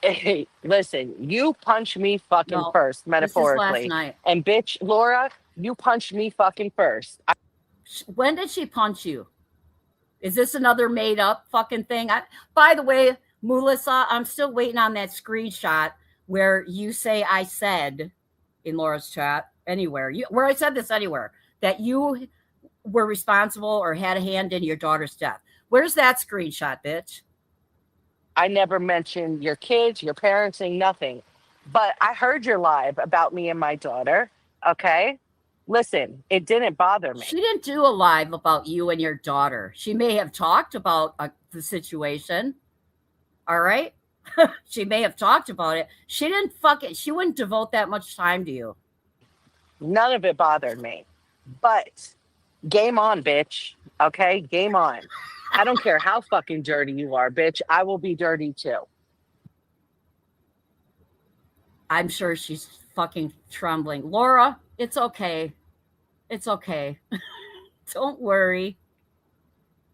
Hey, listen, you punch me fucking No, first, this is last metaphorically. night. And bitch, Laura, you punched me fucking first. When did she punch you? Is this another made up fucking thing? By the way, Melissa, I'm still waiting on that screenshot where you say I said in Laura's chat anywhere, where I said this anywhere, that you were responsible or had a hand in your daughter's death. Where's that screenshot, bitch? I never mentioned your kids, your parenting, nothing. But I heard your live about me and my daughter. Okay. Listen, it didn't bother me. She didn't do a live about you and your daughter. She may have talked about the situation. All right. She may have talked about it. She didn't she wouldn't devote that much time to you. None of it bothered me. But game on, bitch. Okay. Game on. I don't care how fucking dirty you are, bitch. I will be dirty too. I'm sure she's fucking trembling. Laura, it's okay. It's okay. Don't worry.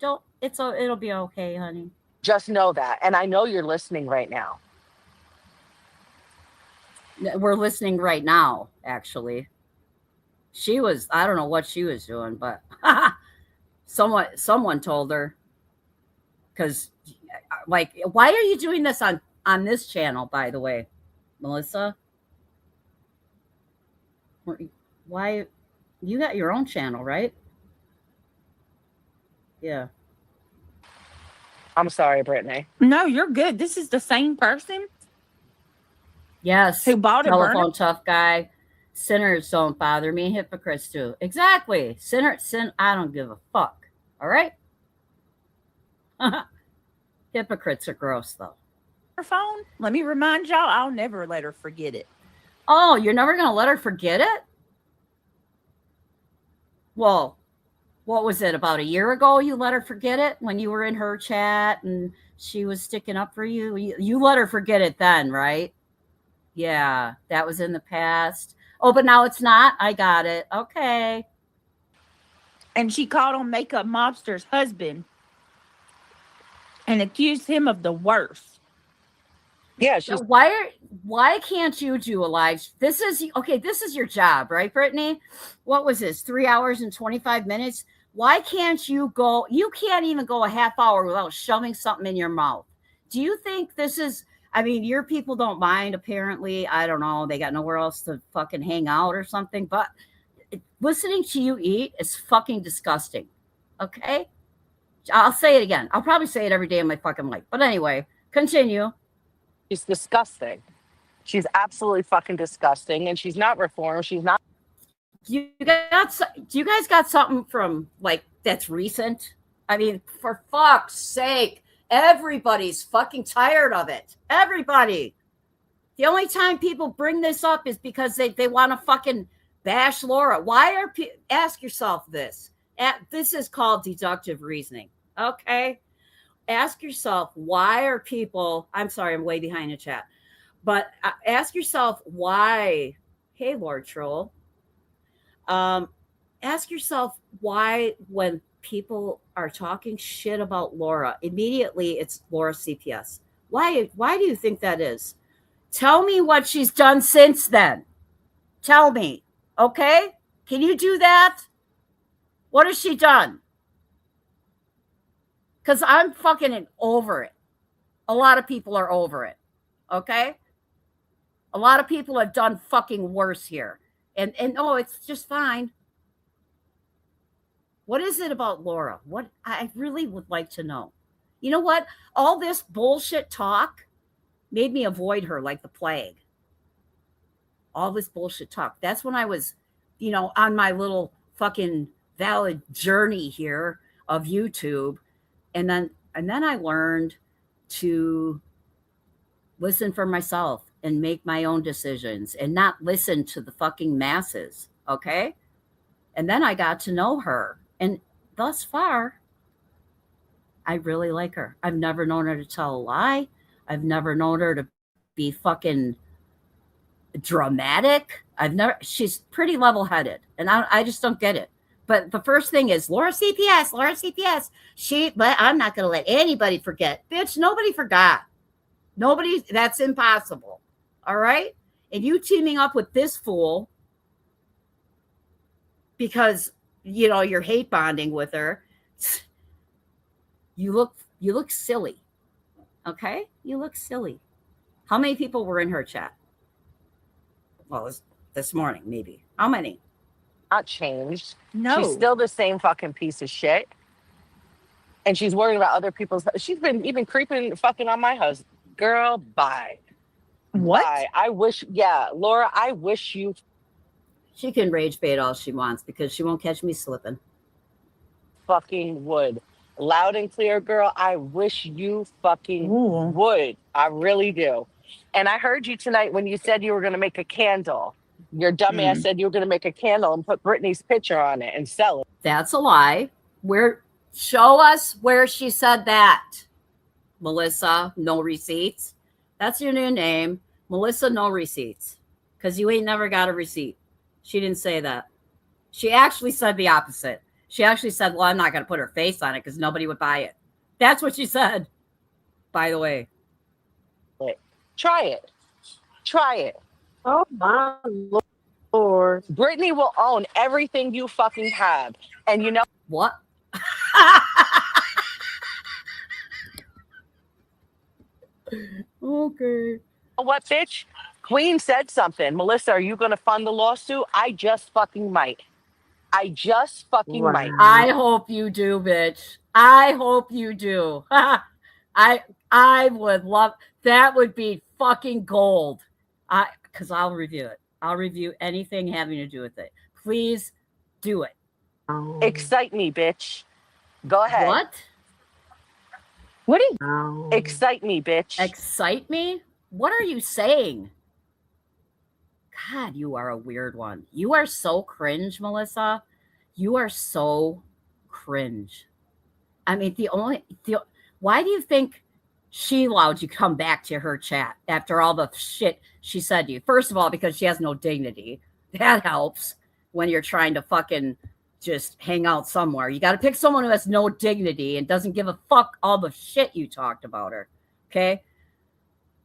It'll be okay, honey. Just know that. And I know you're listening right now. We're listening right now, actually. I don't know what she was doing, but someone told her. Because, like, why are you doing this on this channel, by the way, Melissa? Why? You got your own channel, right? Yeah. I'm sorry, Brittany. No, you're good. This is the same person. Yes. Who bought a telephone burner? tough guy. Sinners don't bother me. Hypocrites do. Exactly. Sin. I don't give a fuck. All right. Hypocrites are gross, though. Her phone. Let me remind y'all. I'll never let her forget it. Oh, you're never gonna let her forget it? Well, what was it, about a year ago you let her forget it when you were in her chat and she was sticking up for you? You let her forget it then, right? Yeah, that was in the past. Oh, but now it's not? I got it. Okay. And she called on Makeup Mobster's husband and accused him of the worst. Yeah, why can't you do a live? This is your job, right, Brittany? What was this? 3 hours and 25 minutes? Why can't you go? You can't even go a half hour without shoving something in your mouth. Do you think this is? I mean, your people don't mind, apparently. I don't know. They got nowhere else to fucking hang out or something. But listening to you eat is fucking disgusting. Okay? I'll say it again. I'll probably say it every day in my fucking life. But anyway, continue. she's disgusting. She's absolutely fucking disgusting. And she's not reformed. She's not. Do you guys got something from, like, that's recent? I mean, for fuck's sake, everybody's fucking tired of it. Everybody. The only time people bring this up is because they want to fucking bash Laura. Ask yourself this. This is called deductive reasoning. Okay? Ask yourself, why are people, I'm sorry, I'm way behind the chat, but ask yourself why, hey, Lord Troll, ask yourself why when people are talking shit about Laura, immediately it's Laura CPS. Why do you think that is? Tell me what she's done since then. Tell me, okay? Can you do that? What has she done? Because I'm fucking over it. A lot of people are over it, okay? A lot of people have done fucking worse here. And oh, it's just fine. What is it about Laura? What I really would like to know. You know what? All this bullshit talk made me avoid her like the plague. All this bullshit talk. That's when I was, on my little fucking valid journey here of YouTube. And then I learned to listen for myself and make my own decisions and not listen to the fucking masses. Okay. And then I got to know her. And thus far, I really like her. I've never known her to tell a lie. I've never known her to be fucking dramatic. She's pretty level headed. And I just don't get it. But the first thing is Laura CPS, Laura CPS. But I'm not going to let anybody forget. Bitch, nobody forgot. That's impossible. All right. And you teaming up with this fool because, you're hate bonding with her. You look silly. Okay. You look silly. How many people were in her chat? Well, this morning, maybe. How many? Not changed. No. She's still the same fucking piece of shit. And she's worried about other people's. She's been even creeping fucking on my husband. Girl, bye. What? Bye. Laura, I wish you She can rage bait all she wants because she won't catch me slipping. fucking would. Loud and clear, girl. I wish you fucking Ooh. would. I really do. And I heard you tonight when you said you were going to make a candle. Your dumbass said you were going to make a candle and put Brittany's picture on it and sell it. That's a lie. Show us where she said that. Melissa, no receipts. That's your new name. Melissa, no receipts. Because you ain't never got a receipt. She didn't say that. She actually said the opposite. She actually said, well, I'm not going to put her face on it because nobody would buy it. That's what she said, by the way. Try it. Try it. Oh my Lord. Brittany will own everything you fucking have. And you know what? Okay. What, bitch? Queen said something. Melissa, are you going to fund the lawsuit? I just fucking might. I just fucking might. I hope you do, bitch. I hope you do. I would love that. Would be fucking gold. Because I'll review it. I'll review anything having to do with it. Please do it. Excite me, bitch. Go ahead. What? What do you excite me, bitch? Excite me? What are you saying? God, you are a weird one. You are so cringe, Melissa. You are so cringe. I mean, why do you think she allowed you to come back to her chat after all the shit she said to you? First of all, because she has no dignity. That helps when you're trying to fucking just hang out somewhere. You got to pick someone who has no dignity and doesn't give a fuck all the shit you talked about her. Okay?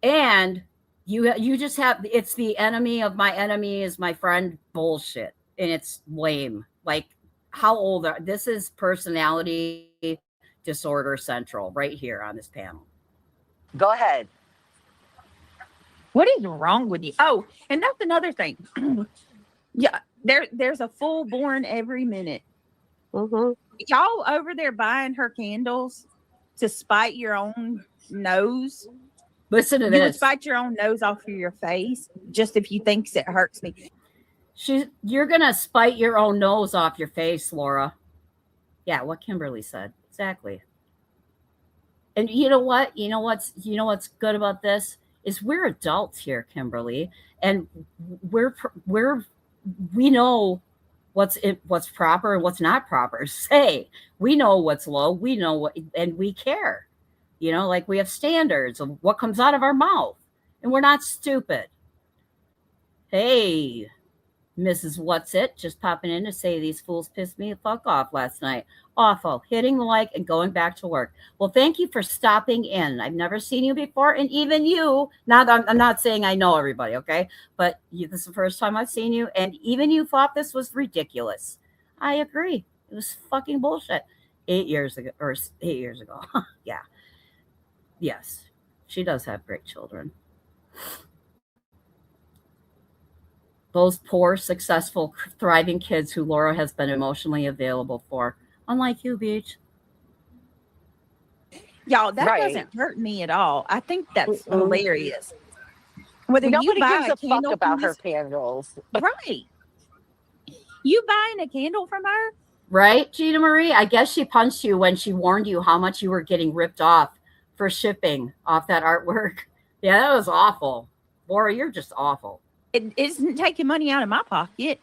And you just have, it's the enemy of my enemy is my friend bullshit. And it's lame. Like, how old are this? Is personality disorder central right here on this panel. Go ahead. What is wrong with you? Oh, and that's another thing. Yeah, there's a full born every minute. Mm-hmm. Y'all over there buying her candles to spite your own nose. Listen to You this. would spite your own nose off of your face just if you think it hurts me. You're gonna spite your own nose off your face, Laura. Yeah, what Kimberly said. Exactly. And you know what? You know what's good about this is we're adults here, Kimberly, and we know what's proper and what's not proper. Say we know what's low, we know what, and we care. Like we have standards of what comes out of our mouth, and we're not stupid. Hey, Mrs. What's It, just popping in to say these fools pissed me the fuck off last night. Awful. Hitting the like and going back to work. Well, thank you for stopping in. I've never seen you before, and even you. I'm not saying I know everybody, okay? But this is the first time I've seen you, and even you thought this was ridiculous. I agree. It was fucking bullshit. 8 years ago, or 8 years ago. Yeah. Yes, she does have great children. Those poor, successful, thriving kids who Laura has been emotionally available for. Unlike you, Beach. Y'all, that Right. doesn't hurt me at all. I think that's Mm-mm. hilarious. Whether Nobody you buy gives a a fuck candle about from her this, candles. right? You buying a candle from her? Right, Gina Marie? I guess she punched you when she warned you how much you were getting ripped off for shipping off that artwork. Yeah, that was awful. Laura, you're just awful. It isn't taking money out of my pocket.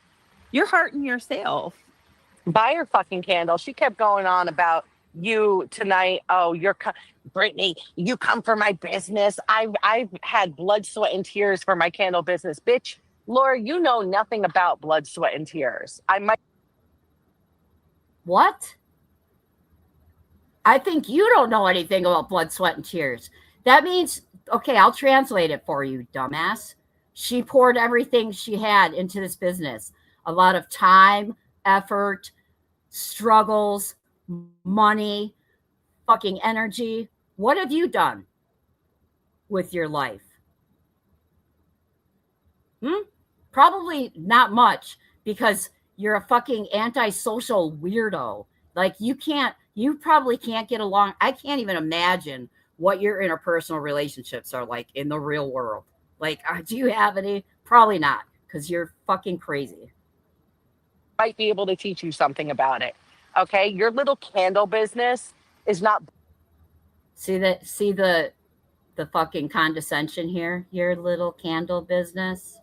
You're hurting yourself. Buy her fucking candle. She kept going on about you tonight. Oh, Brittany, you come for my business. I've had blood, sweat, and tears for my candle business. Bitch, Laura, you know nothing about blood, sweat, and tears. I might What? I think you don't know anything about blood, sweat, and tears. That means, okay, I'll translate it for you, dumbass. She poured everything she had into this business, a lot of time, effort, struggles, money, fucking energy. What have you done with your life? Probably not much, because you're a fucking antisocial weirdo. Like, you probably can't get along. I can't even imagine what your interpersonal relationships are like in the real world. Like, do you have any? Probably not, because you're fucking crazy. be able to teach you something about it. Okay? Your little candle business is not See the fucking condescension here? Your little candle business.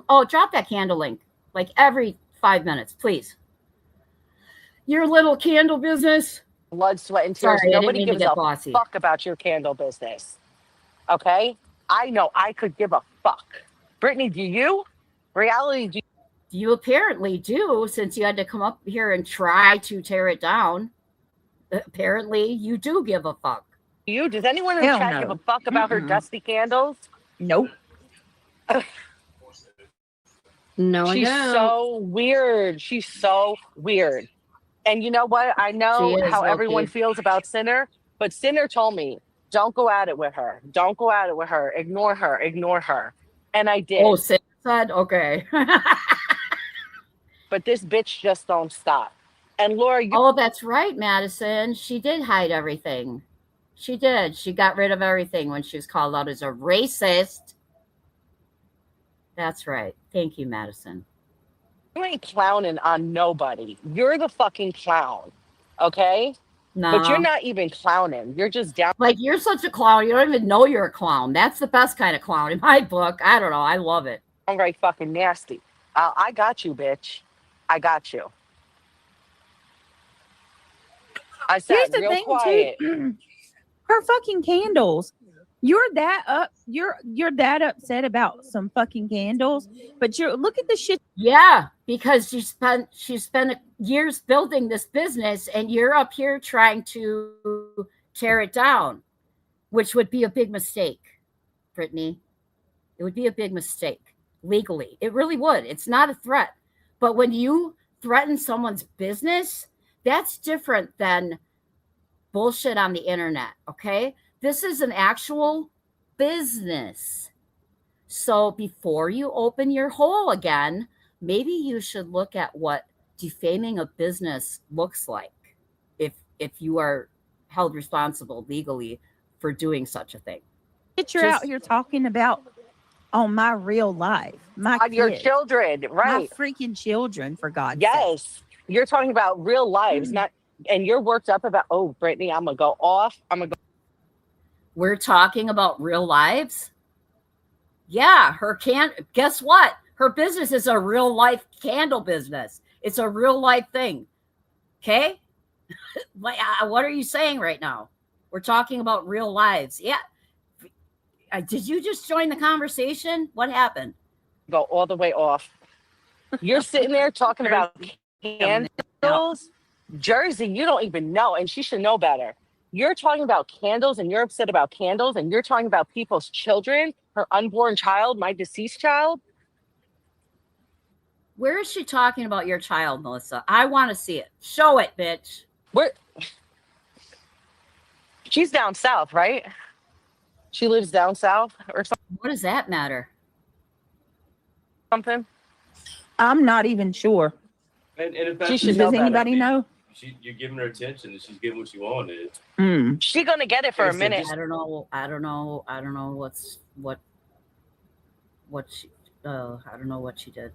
Oh, drop that candle link like every 5 minutes, please. Your little candle business. blood, sweat, and tears. Sorry, I didn't Nobody mean to gives get a bossy. fuck about your candle business. Okay? I know I could give a fuck. Brittany, do you? Reality, do You apparently do, since you had to come up here and try to tear it down. Apparently, you do give a fuck. you? Does anyone in the Hell chat give no. a fuck about her Mm-mm. dusty candles? Nope. No, I She's don't. so weird. She's so weird. And you know what? I She know is how everyone low-key. feels about Sinner, but Sinner told me, don't go at it with her. Don't go at it with her. Ignore her. Ignore her. And I did. Oh, Sam said, okay. But this bitch just don't stop. And Laura, you Oh, that's right, Madison. She did hide everything. She did. She got rid of everything when she was called out as a racist. That's right. Thank you, Madison. ain't clowning on nobody. You're the fucking clown. Okay? But you're No. not even clowning. You're just Like, you're such a clown. You don't even know you're a clown. That's the best kind of clown in my book. I don't know. I love it. downright fucking nasty. I got you, bitch. I got you. I Here's sat the real thing, quiet. too. Her fucking candles. You're that upset about some fucking candles, but look at the shit. Yeah, because she spent years building this business, and you're up here trying to tear it down, which would be a big mistake, Brittany. It would be a big mistake legally. It really would. It's not a threat. But when you threaten someone's business, that's different than bullshit on the internet, okay? This is an actual business. So before you open your hole again, maybe you should look at what defaming a business looks like if you are held responsible legally for doing such a thing. You're out here talking about on my real life, my On your kids, children, my right? freaking children, for God's sake. Yes. You're talking about real lives, not, and you're worked up about, oh, Brittany, I'm going to go off. We're talking about real lives? Yeah, guess what? Her business is a real life candle business. It's a real life thing. Okay? What are you saying right now? We're talking about real lives. Yeah. Did you just join the conversation? What happened? Go all the way off. You're sitting there talking about candles. Jersey, you don't even know, and she should know better. You're talking about candles, and you're upset about candles, and you're talking about people's children, her unborn child, my deceased child. Where is she talking about your child, Melissa? I want to see it. Show it, bitch. She's down south, right? She lives down south or What does that matter? something. I'm not even sure. And if that's She should Does know anybody know? you're giving her attention, and she's getting what she wanted. She gonna get it for a Like I said, minute. just- I don't know. I don't know what she did.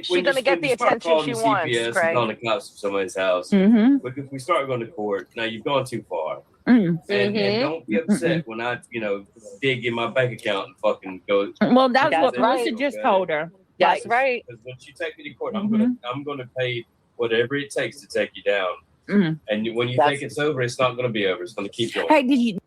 She gonna get the attention she wants, CPS Craig. and calling the cops from somebody's house. Mm-hmm. But if we start going to court, now you've gone too far. Mm. And don't be upset when I, dig in my bank account and fucking go. Well, that's That's what right. Melissa just Okay. told her. That's right. Because when you take me to court, Mhm. I'm gonna pay whatever it takes to take you down. Mm. And when you That's- think it's over, it's not gonna be over. It's gonna keep going. Hey, did you?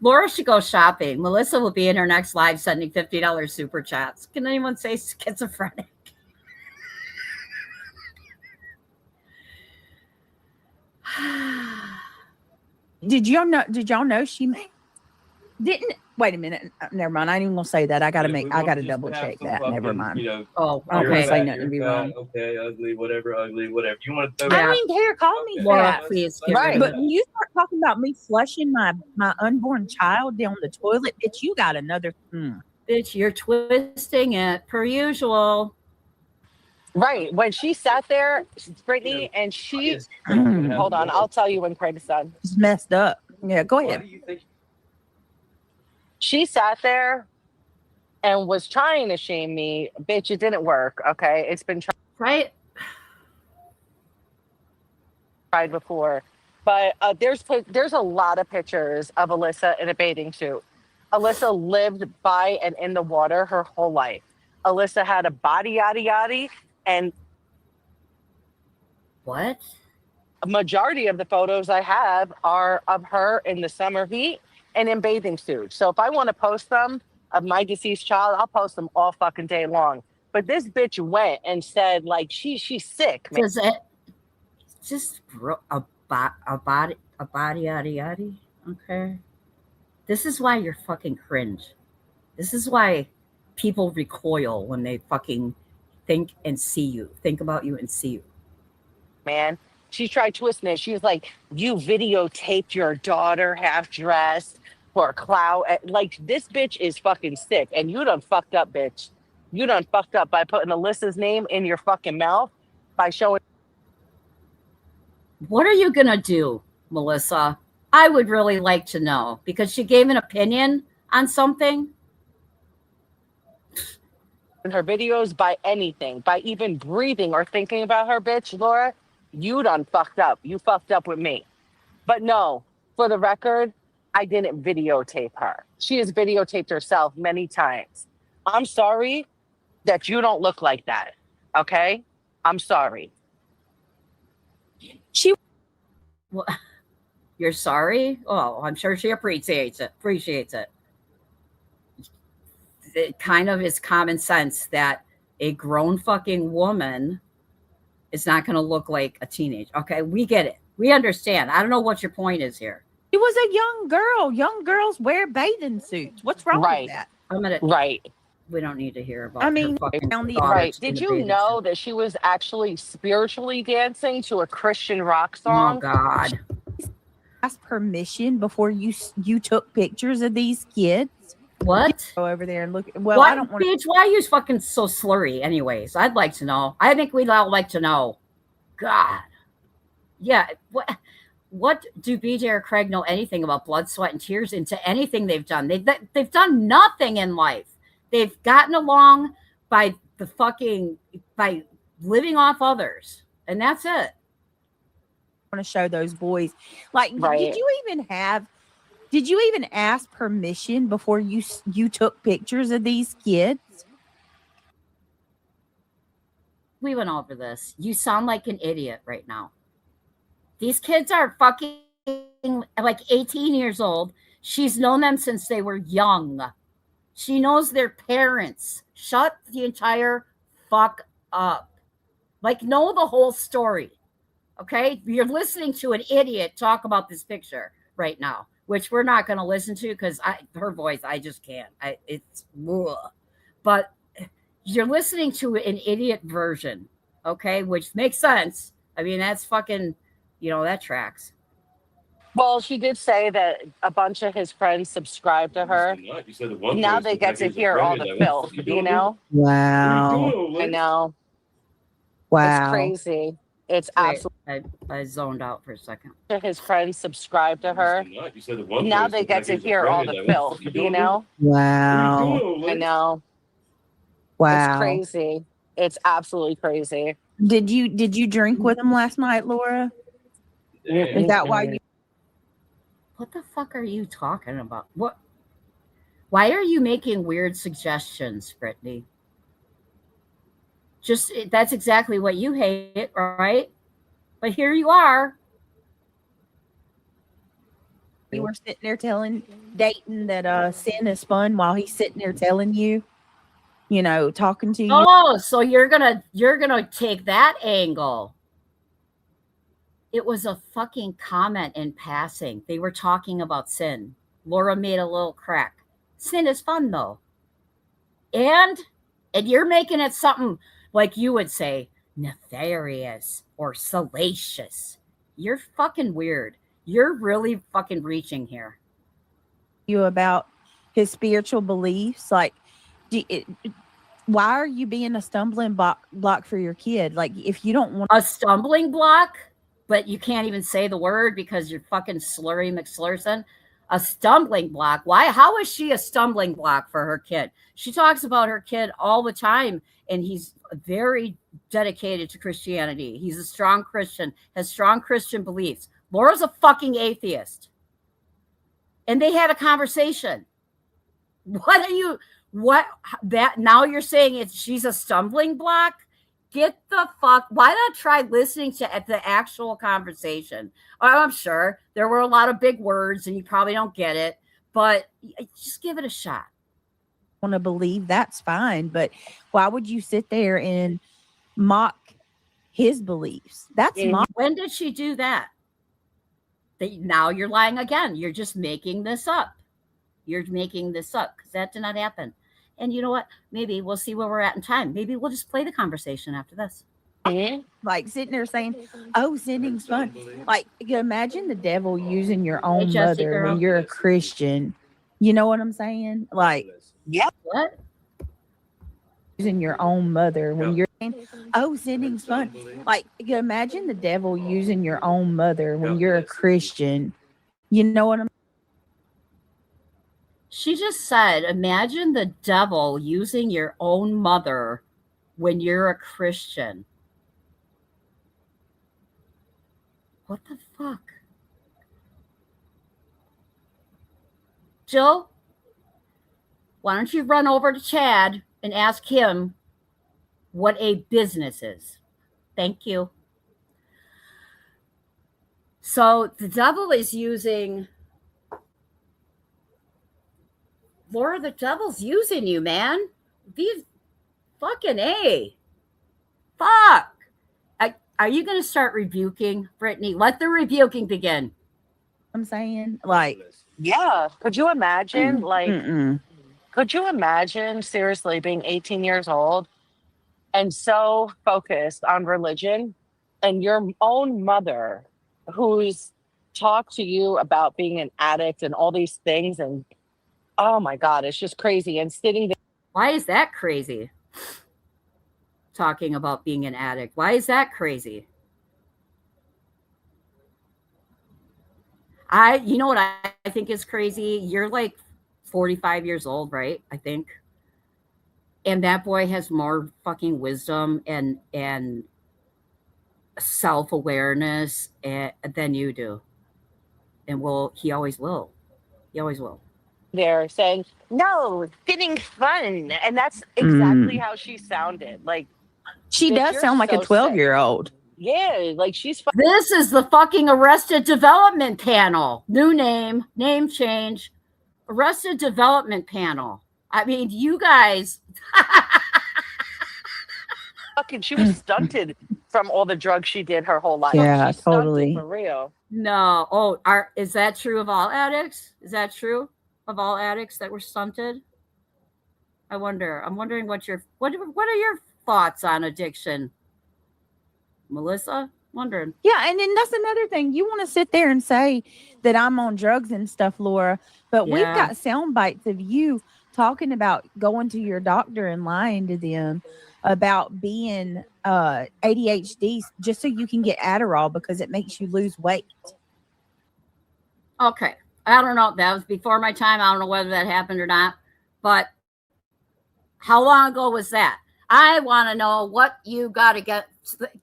Laura should go shopping. Melissa will be in her next live sending $50 super chats. Can anyone say schizophrenic? Did y'all know she didn't? Wait a minute. Never mind. I ain't even gonna say that. I gotta We I want gotta just double to have check some that. fucking, Never mind. Oh, I'm not okay. gonna say nothing to be you're wrong. fat, okay, ugly, whatever. You want to throw I Yeah. don't even care. Call me Okay. Laura, fat. please get Right. rid of But it. when you start talking about me flushing my unborn child down the toilet, bitch, you got another. Bitch, you're twisting it per usual. Right. When she sat there, Brittany, and she Yes, you're gonna have hold on, more. I'll tell you when Craig's done. It's messed up. Yeah, go Why ahead. do you think? She sat there and was trying to shame me. Bitch, it didn't work. Okay. It's been Right? tried before. But there's a lot of pictures of Alyssa in a bathing suit. Alyssa lived by and in the water her whole life. Alyssa had a body yada yada, and What? a majority of the photos I have are of her in the summer heat and in bathing suits. So if I want to post them of my deceased child, I'll post them all fucking day long. But this bitch went and said like she's sick, man. Does it just a body yada yada? Okay. This is why you're fucking cringe. This is why people recoil when they fucking think about you and see you. Man. She tried twisting it. She was like, you videotaped your daughter half dressed for clout. Like, this bitch is fucking sick. And you done fucked up, bitch. You done fucked up by putting Alyssa's name in your fucking mouth by showing. What are you going to do, Melissa? I would really like to know because she gave an opinion on something. In her videos by anything, by even breathing or thinking about her, bitch, Laura, you done fucked up. You fucked up with me. But no, for the record, I didn't videotape her. She has videotaped herself many times. I'm sorry that you don't look like that. Okay? I'm sorry. Well, you're sorry? Oh, I'm sure she appreciates it. It kind of is common sense that a grown fucking woman is not going to look like a teenage. Okay, we get it. We understand. I don't know what your point is here. She was a young girl. Young girls wear bathing suits. What's wrong Right. with that? Right. We don't need to hear about. I mean, her fucking down the- daughter Right. in Did a you bathing know suit. that she was actually spiritually dancing to a Christian rock Oh song? God! Ask permission before you took pictures of these kids. What? Go over there and look. Well, What? I don't want to. Bitch, why are you fucking so slurry? Anyways, I'd like to know. I think we'd all like to know. God. Yeah. What do BJ or Craig know anything about blood, sweat, and tears into anything they've done? They've done nothing in life. They've gotten along by living off others, and that's it. Want to show those boys. Like, Right. did you even ask permission before you took pictures of these kids? We went over this. You sound like an idiot right now. These kids are fucking like 18 years old. She's known them since they were young. She knows their parents. Shut the entire fuck up. Like, know the whole story. Okay? You're listening to an idiot talk about this picture right now, which we're not going to listen to because her voice, I just can't. It's ugh. But you're listening to an idiot version, okay? Which makes sense. I mean, that's fucking, that tracks. Well, she did say that a bunch of his friends subscribed to her. You said the one Now post they looked get like to he was hear all afraid. the Like, filth, what the fuck you doing? know? What are Wow. you doing, I Liz? know. Wow. crazy. It's Wait, absolutely. I zoned out for a second. His friends subscribe to her. You said at one Now place they looked get like to he was a hear all the predator. filth, You you doing, know? Wow. What are you doing, I Liz? know. It's Wow. crazy. It's absolutely crazy. Did you drink with him last night, Laura? Damn. Is that why you What the fuck are you talking about? What? Why are you making weird suggestions, Brittany? Just that's exactly what you hate, right? But here you are. were sitting there telling Dayton that sin is fun while he's sitting there telling you, talking to you? Oh, so you're gonna take that angle. It was a fucking comment in passing. They were talking about sin. Laura made a little crack. Sin is fun though. And you're making it something like you would say nefarious or salacious. You're fucking weird. You're really fucking reaching here. You about his spiritual beliefs, like why are you being a stumbling block for your kid? Like, if you don't want A stumbling block, but you can't even say the word because you're fucking slurry McSlurson. A stumbling block. Why? How is she a stumbling block for her kid? She talks about her kid all the time, and he's very dedicated to Christianity. He's a strong Christian, has strong Christian beliefs. Laura's a fucking atheist. And they had a conversation. Now you're saying she's a stumbling block? Get the fuck. Why not try listening to the actual conversation? I'm sure there were a lot of big words and you probably don't get it, but just give it a shot. to believe, that's fine, but why would you sit there and mock his beliefs? That's mock. When did she do that? Now you're lying again. You're just making this up. You're making this up because that did not happen. And you know what? Maybe we'll see where we're at in time. Maybe we'll just play the conversation after this. Like sitting there saying, "Oh, sinning's fun." Like, you imagine the devil using your own mother when you're a Christian. You know what I'm saying? Like, yeah, what? Using your own mother when you're saying, "Oh, sinning's fun." Like, you imagine the devil using your own mother when you're a Christian. You know what I'm? She just said, imagine the devil using your own mother when you're a Christian. What the fuck? Jill, why don't you run over to Chad and ask him what a business is? Thank you. So the devil is using... Laura, the devil's using you, man. These fucking A. Fuck. Are you going to start rebuking, Brittany? Let the rebuking begin. I'm saying, like, yeah. Could you imagine? Could you imagine seriously being 18 years old and so focused on religion, and your own mother who's talked to you about being an addict and all these things, and oh my God, it's just crazy. And sitting there. Why is that crazy? Talking about being an addict. Why is that crazy? You know what I think is crazy? You're like 45 years old, right? I think. And that boy has more fucking wisdom and self-awareness than you do. And he always will. He always will. They're saying, no, fitting fun. And that's exactly how she sounded. Like, she does sound like a 12-year-old. Yeah, like she's... This is the fucking Arrested Development panel. New name change. Arrested Development panel. I mean, you guys... Fucking, she was stunted from all the drugs she did her whole life. Yeah, She's totally. For real. No. Oh, is that true of all addicts? Is that true of all addicts that were stunted? I'm wondering what are your thoughts on addiction, Melissa? Wondering. Yeah, and then that's another thing. You want to sit there and say that I'm on drugs and stuff, Laura, but we've got sound bites of you talking about going to your doctor and lying to them about being ADHD just so you can get Adderall because it makes you lose weight. Okay. I don't know. That was before my time. I don't know whether that happened or not. But how long ago was that? I want to know what you got to get.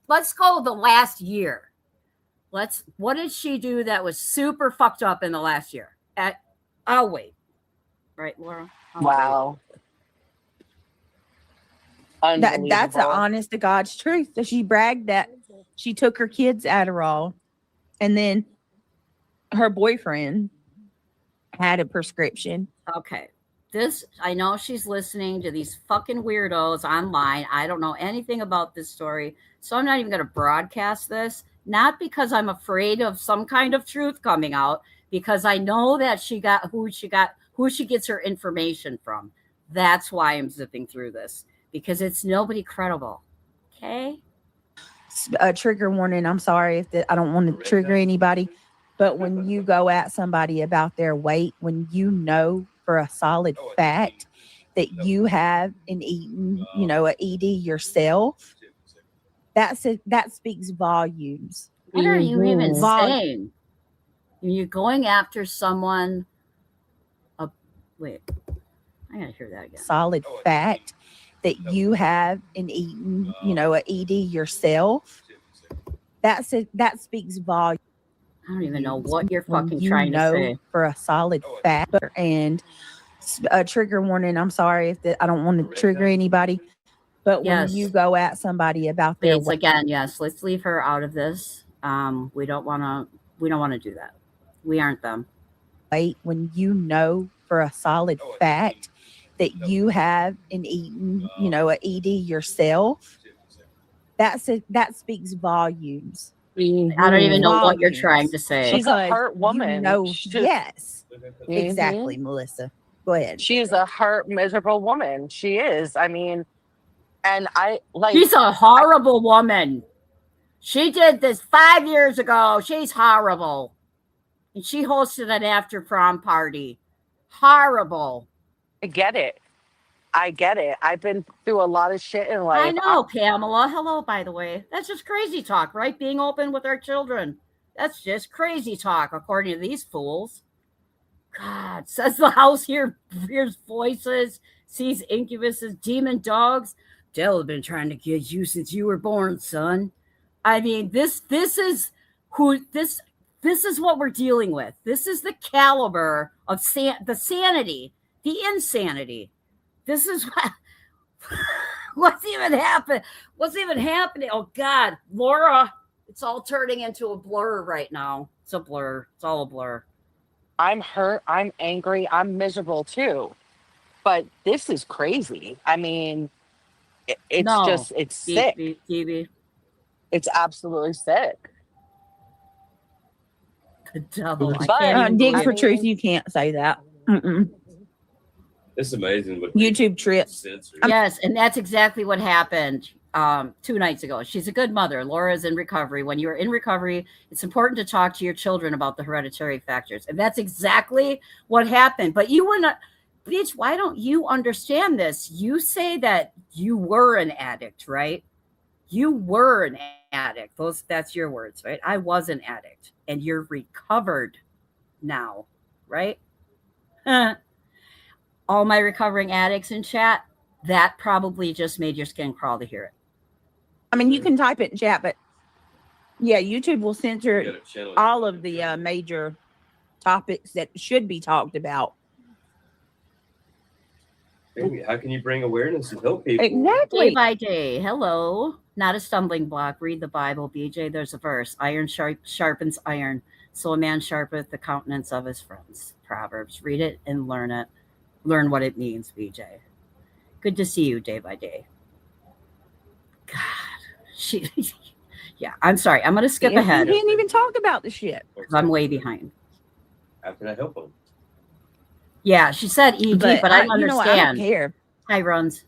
Let's go the last year. What did she do that was super fucked up in the last year? I'll wait. Right, Laura? Wow. That's the Unbelievable. honest to God's truth. So she bragged that she took her kids Adderall, and then her boyfriend had a prescription. Okay. I know she's listening to these fucking weirdos online. I don't know anything about this story, so I'm not even going to broadcast this. Not because I'm afraid of some kind of truth coming out, because I know that who she gets her information from. That's why I'm zipping through this, because it's nobody credible. Okay. A trigger warning. I'm sorry I don't want to trigger anybody, but when you go at somebody about their weight, when you know for a solid fact that you have an eaten, an ED yourself, that speaks volumes. What are you even Vol- saying? You're going after someone. Wait, I gotta hear that again. Solid fact that you have an eaten, an ED yourself. That speaks volumes. I don't even know what you're When fucking you trying to know say. for a solid fact. And a trigger warning. I'm sorry I don't want to trigger anybody, but Yes. when you go at somebody about their Please, again, yes, let's leave her out of this. We don't want to do that. We aren't them. weight, when you know for a solid fact that you have an eaten, an ED yourself, that speaks volumes. I don't even know what you're trying to say. She's a Because hurt woman. Yes, exactly, Melissa. Go ahead. She is a hurt, miserable woman. She is. I mean, and I like. She's a horrible woman. She did this 5 years ago. She's horrible. And she hosted an after prom party. Horrible. I get it. I've been through a lot of shit in life. I know, Pamela. Hello, by the way. That's just crazy talk, right? Being open with our children. That's just crazy talk, according to these fools. God, says the house here hears voices, sees incubuses, demon dogs. They'll have been trying to get you since you were born, son. I mean, this is what we're dealing with. This is the caliber of the sanity, the insanity. This is what's even happening. Oh God, Laura, it's all turning into a blur right now. It's a blur. It's all a blur. I'm hurt. I'm angry. I'm miserable too. But this is crazy. I mean, it's sick. Phoebe. It's absolutely sick. The devil. Dig for truth. You can't say that. It's amazing what YouTube trips. Yes, and that's exactly what happened 2 nights ago. She's a good mother. Laura's in recovery. When you're in recovery, it's important to talk to your children about the hereditary factors. And that's exactly what happened. But you wouldn't, bitch, why don't you understand this? You say that you were an addict, right? You were an addict. That's your words, right? I was an addict. And you're recovered now, right? All my recovering addicts in chat, that probably just made your skin crawl to hear it. I mean, you can type it in chat, but yeah, YouTube will censor all of the major topics that should be talked about. Baby, how can you bring awareness and help people? Exactly. Day by day. Hello. Not a stumbling block. Read the Bible, BJ. There's a verse. Iron sharpens iron. So a man sharpeneth the countenance of his friends. Proverbs. Read it and learn it. Learn what it means, BJ. Good to see you day by day. God. Yeah, I'm sorry. I'm going to skip ahead. You can't even talk about the shit. I'm way behind. How can I help them? Yeah, she said ED, but I understand. I don't care. Hi, Runs.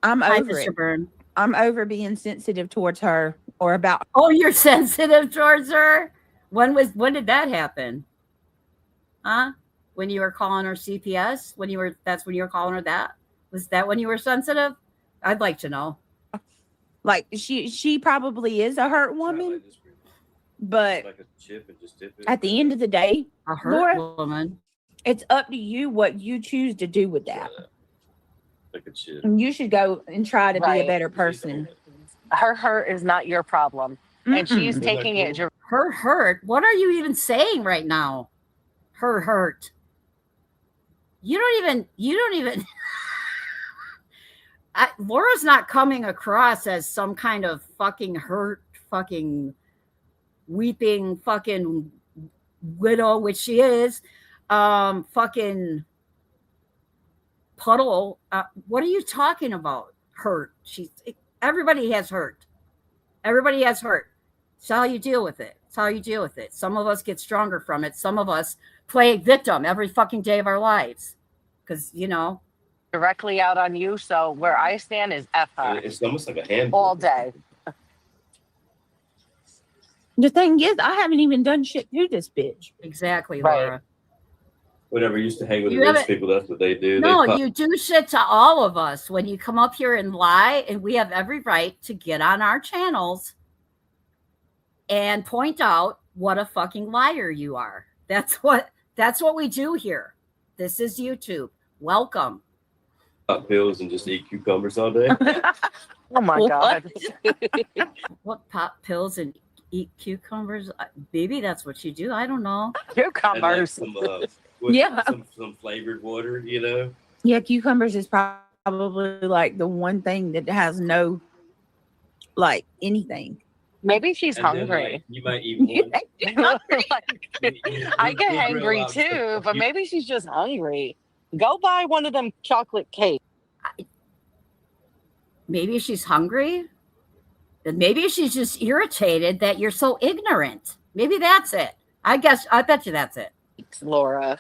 I'm Hi, over Mr. it. Byrne. I'm over being sensitive towards her or about. Oh, you're sensitive towards her? When did that happen? Huh? When you were calling her CPS? That's when you were calling her that? Was that when you were sensitive? I'd like to know. Like she probably is a hurt woman, but Like a chip and just dip it. at the end of the day, A hurt Laura, woman. it's up to you what you choose to do with that. Like a chip. And you should go and try to be a Right. better person. Her hurt is not your problem. And she's Mm-mm. taking it Her hurt. What are you even saying right now? Her hurt. You don't even Laura's not coming across as some kind of fucking hurt, fucking weeping, fucking widow, which she is. Fucking puddle. What are you talking about? Hurt. Everybody has hurt. Everybody has hurt. It's how you deal with it. It's how you deal with it. Some of us get stronger from it. Some of us play victim every fucking day of our lives. Because, directly out on you. So where I stand is F her It's almost like a hand all day. The thing is, I haven't even done shit to this bitch. exactly, Right. Laura. Whenever I used to hang with You the rich haven't- people, that's what they do. No, they you do shit to all of us when you come up here and lie, and we have every right to get on our channels and point out what a fucking liar you are. That's what we do here. This is YouTube. Welcome. pop pills and just eat cucumbers all day. Oh my What? God. What, pop pills and eat cucumbers? Baby, that's what you do. I don't know. And like Cucumbers. some, Yeah. some flavored water. Yeah, cucumbers is probably like the one thing that has no, like, anything. Maybe she's And then, hungry. like, you might eat one. I get You'll grill hangry out stuff. too, but maybe she's just hungry. Go buy one of them chocolate cakes. Maybe she's hungry. And maybe she's just irritated that you're so ignorant. Maybe that's it. I bet you that's it. Laura,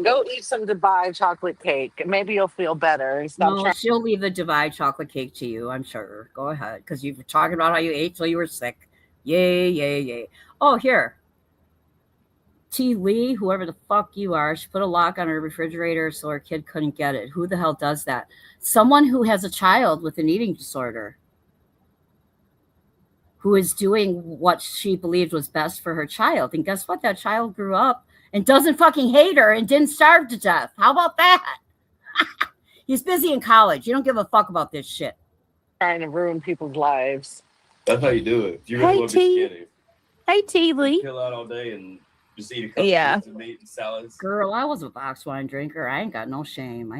go eat some Dubai chocolate cake. Maybe you'll feel better. And stop No, trying. she'll leave the Dubai chocolate cake to you, I'm sure. Go ahead, because you were talking about how you ate till you were sick. Yay, yay, yay. Oh, here. T. Lee, whoever the fuck you are, she put a lock on her refrigerator so her kid couldn't get it. Who the hell does that? Someone who has a child with an eating disorder, who is doing what she believed was best for her child. And guess what? That child grew up and doesn't fucking hate her and didn't starve to death. How about that? He's busy in college. You don't give a fuck about this shit. Trying to ruin people's lives. That's how you do it. If you really Hey, want to be T. skinny, Hey, T. Lee. chill out all day and just eat a couple Yeah. of meat and salads. Girl, I was a box wine drinker. I ain't got no shame.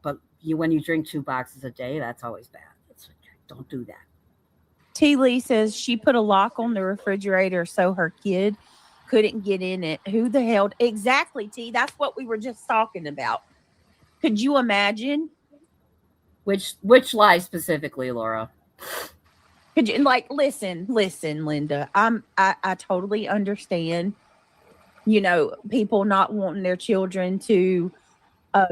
But when you drink 2 boxes a day, that's always bad. Don't do that. T. Lee says she put a lock on the refrigerator so her kid couldn't get in it. Who the hell? Exactly, T. That's what we were just talking about. Could you imagine? Which lie specifically, Laura? Could you, like, listen, Linda. I totally understand. People not wanting their children to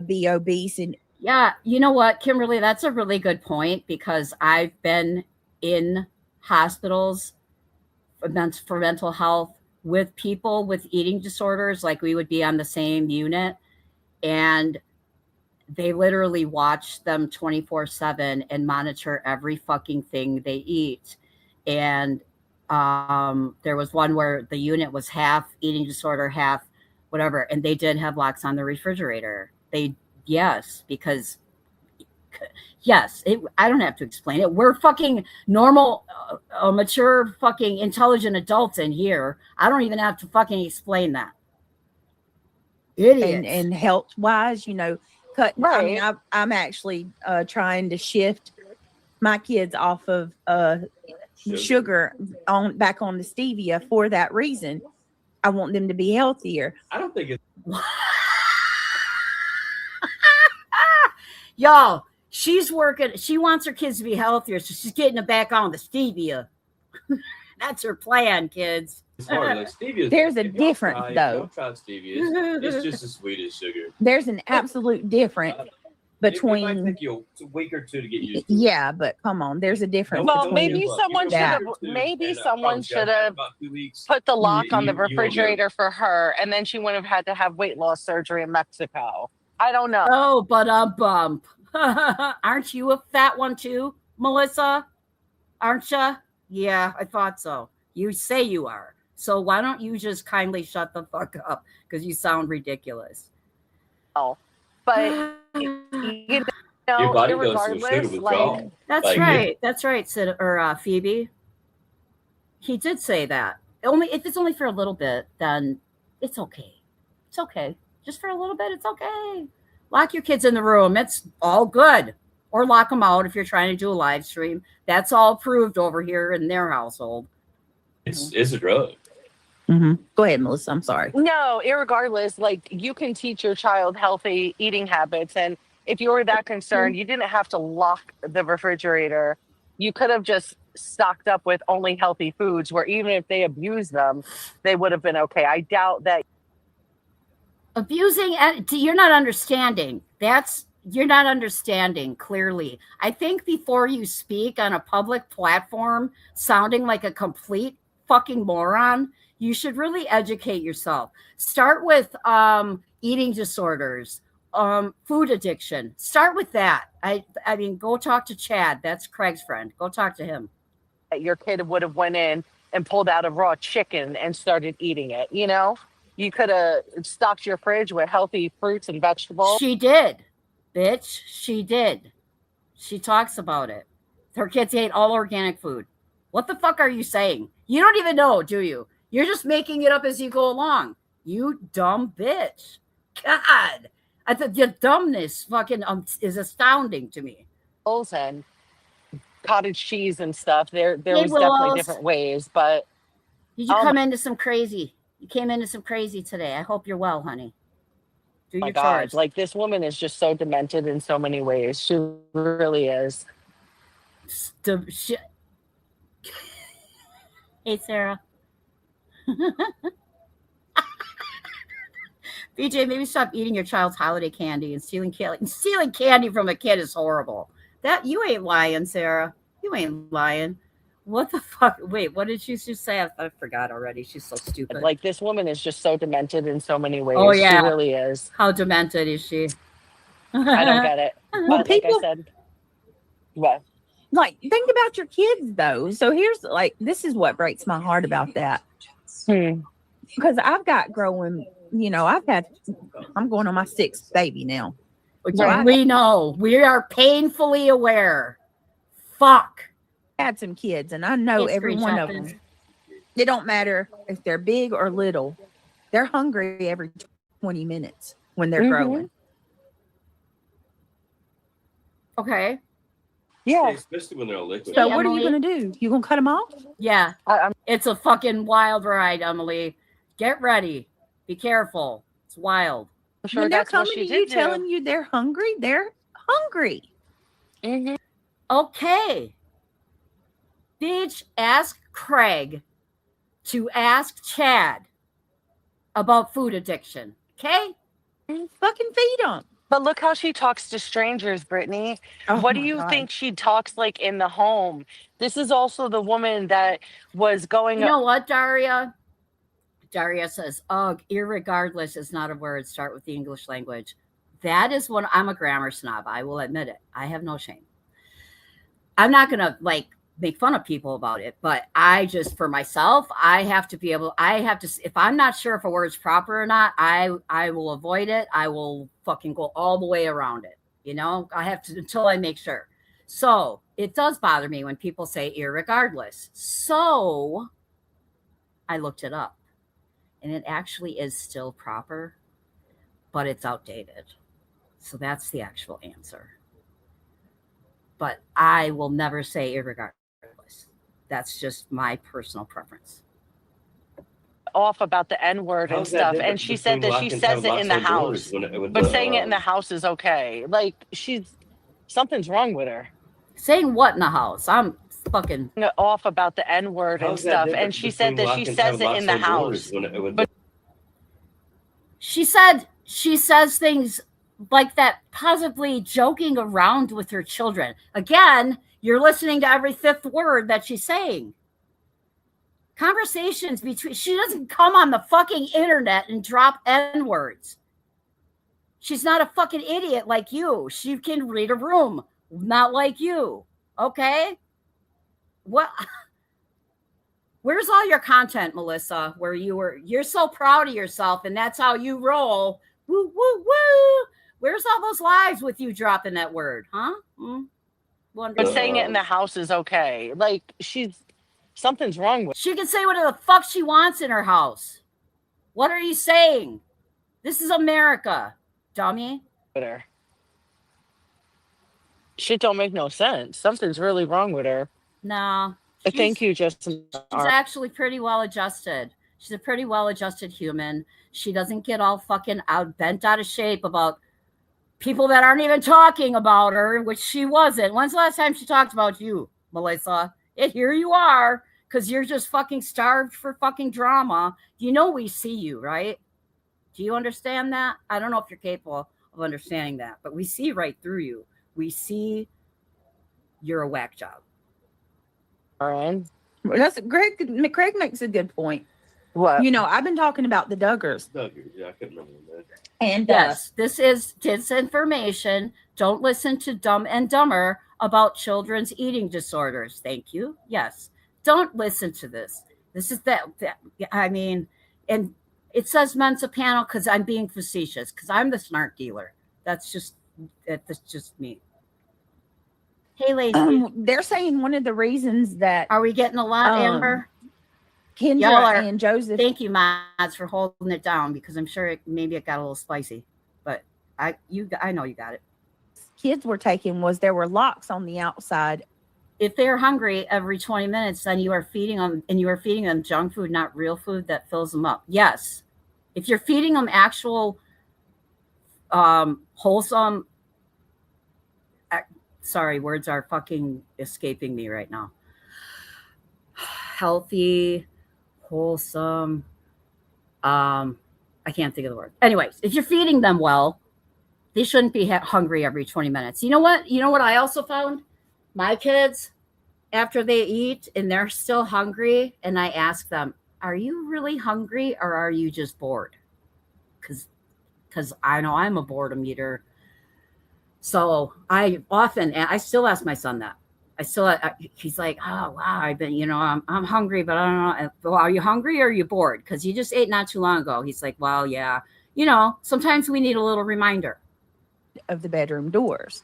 be obese, and Yeah, you know what, Kimberly, that's a really good point, because I've been in hospitals for mental health with people with eating disorders. Like, we would be on the same unit, and they literally watch them 24/7 and monitor every fucking thing they eat. And there was one where the unit was half eating disorder, half whatever, and they did have locks on the refrigerator. Because I don't have to explain it. We're fucking normal, mature, fucking intelligent adults in here. I don't even have to fucking explain that. Idiots. and health wise, cut. I mean, Right. I'm actually trying to shift my kids off of sugar back on the stevia for that reason. I want them to be healthier. I don't think it's Yo, she's working. She wants her kids to be healthier, so she's getting them back on the stevia. That's her plan, kids. hard. Like stevia. There's a difference, though. Don't try stevia. It's just as sweet as sugar. There's an absolute difference It might between. take you a week or two to get used to. Yeah, but come on, there's a difference. Well, between, maybe someone should have. Two, Maybe and I someone promise you, should after have about 2 weeks. put the lock on the you won't be able- refrigerator for her, and then she wouldn't have had to have weight loss surgery in Mexico. I don't know. Oh, but a bump. Aren't you a fat one too, Melissa? Aren't you? Yeah, I thought so. You say you are. So why don't you just kindly shut the fuck up? Because you sound ridiculous. But Your body goes through a irregardless, suitable like job. That's Like, right. That's right, Sid, or Phoebe. He did say that. Only if it's only for a little bit, then it's okay. It's okay. Just for a little bit, it's okay. Lock your kids in the room. It's all good. Or lock them out if you're trying to do a live stream. That's all approved over here in their household. it's a drug. Go ahead, Melissa. I'm sorry. no, irregardless, like you can teach your child healthy eating habits. And if you were that concerned, you didn't have to lock the refrigerator. You could have just stocked up with only healthy foods where even if they abused them, they would have been okay. I doubt that. Abusing, you're not understanding. You're not understanding clearly. I think before you speak on a public platform sounding like a complete fucking moron, you should really educate yourself. Start with eating disorders, food addiction. Start with that. I mean, go talk to Chad. That's Craig's friend. Go talk to him. Your kid would have went in and pulled out a raw chicken and started eating it. You could have stocked your fridge with healthy fruits and vegetables. She did, bitch. She did. She talks about it. Her kids ate all organic food. What the fuck are you saying? You don't even know, do you? You're just making it up as you go along. You dumb bitch. God. The dumbness fucking is astounding to me. And cottage cheese and stuff. There Hey, was definitely Willows. different ways, but Did you come into some crazy? You came into some crazy today. I hope you're well, honey. Do my your God, chores. like this woman is just so demented in so many ways. She really is. Hey, Sarah. BJ, maybe stop eating your child's holiday candy and stealing candy. Stealing candy from a kid is horrible. That you ain't lying, Sarah. You ain't lying. What the fuck? Wait, what did she just say? I forgot already. She's so stupid. Like this woman is just so demented in so many ways. Oh, yeah. She really is. How demented is she? I don't get it. Well, But like I people- said, what? Like, think about your kids, though. So here's this is what breaks my heart about that. Because I've got growing, I'm going on my 6th baby now. Right. We know. We are painfully aware. Fuck. I had some kids, and I know Hey, every screen one of shopping. them. It don't matter if they're big or little. They're hungry every 20 minutes when they're growing. Okay. Yeah. Especially when they're liquid. So Hey, what are you Emily. going to do? You going to cut them off? Yeah. I'm It's a fucking wild ride, Emily. Get ready. Be careful. It's wild. sure When they're that's what coming she to you did telling you they're hungry, they're hungry. do. Okay. Bitch, ask Craig to ask Chad about food addiction. Okay? Fucking feed them. But look how she talks to strangers, Brittany. Oh What do my you God. think she talks like in the home? This is also the woman that was going You know what, Daria? Daria says, ugh, irregardless is not a word. Start with the English language. That is when I'm a grammar snob. I will admit it. I have no shame. I'm not going to make fun of people about it, but I just, for myself, I have to, if I'm not sure if a word's proper or not, I will avoid it. I will fucking go all the way around it. I have to, until I make sure. So it does bother me when people say irregardless. So I looked it up and it actually is still proper, but it's outdated. So that's the actual answer. But I will never say irregardless. That's just my personal preference. off about the N word and How's that stuff. And different she said between that she locking- says it having in the locks on doors house, when but saying it in the house is okay. Like something's wrong with her. Saying what in the house? I'm fucking. Off about the N word and How's that stuff. different And she said between that she locking- says having it locks in the on doors house. when She says things like that, possibly joking around with her children. Again, you're listening to every fifth word that she's saying. Conversations between, she doesn't come on the fucking internet and drop N words. She's not a fucking idiot like you. She can read a room, not like you. Okay? what? Where's all your content, Melissa? Where you're so proud of yourself, and that's how you roll. Woo, woo, woo. Where's all those lives with you dropping that word, huh? But Wonderful. saying it in the house is okay. Like something's wrong with She can say whatever the fuck she wants in her house. What are you saying? This is America, dummy. her. Shit don't make no sense. Something's really wrong with her. No. Thank you, Justin. She's actually pretty well adjusted. She's a pretty well adjusted human. She doesn't get all fucking bent out of shape about people that aren't even talking about her, which she wasn't. When's the last time she talked about you, Melissa? Here you are, because you're just fucking starved for fucking drama. You know we see you, right? Do you understand that? I don't know if you're capable of understanding that, but we see right through you. We see you're a whack job. That's Craig makes a good point. What? You know, I've been talking about the Duggars. Yeah, I couldn't remember that. And yes, this is disinformation. Don't listen to Dumb and Dumber about children's eating disorders. Thank you. Yes. Don't listen to this. This is that I mean, and it says Mensa panel because I'm being facetious, because I'm the snark dealer. That's just me. Hey, lady. They're saying one of the reasons that Are we getting a lot, Amber? Kendra and Joseph. Thank you, Mods, for holding it down, because I'm sure maybe it got a little spicy, but I know you got it. Kids were taking was there were locks on the outside. If they're hungry every 20 minutes, then you are feeding them, and you are feeding them junk food, not real food that fills them up. Yes. If you're feeding them actual wholesome, sorry, words are fucking escaping me right now. Healthy, wholesome. I can't think of the word. Anyways, if you're feeding them well, they shouldn't be hungry every 20 minutes. You know what? You know what I also found? My kids, after they eat and they're still hungry, and I ask them, are you really hungry or are you just bored? Because I know I'm a boredom eater. So I still ask my son that. He's like, oh, wow, I've been, I'm hungry, but I don't know. Well, are you hungry or are you bored? Because you just ate not too long ago. He's like, well, yeah. Sometimes we need a little reminder. Of the bedroom doors.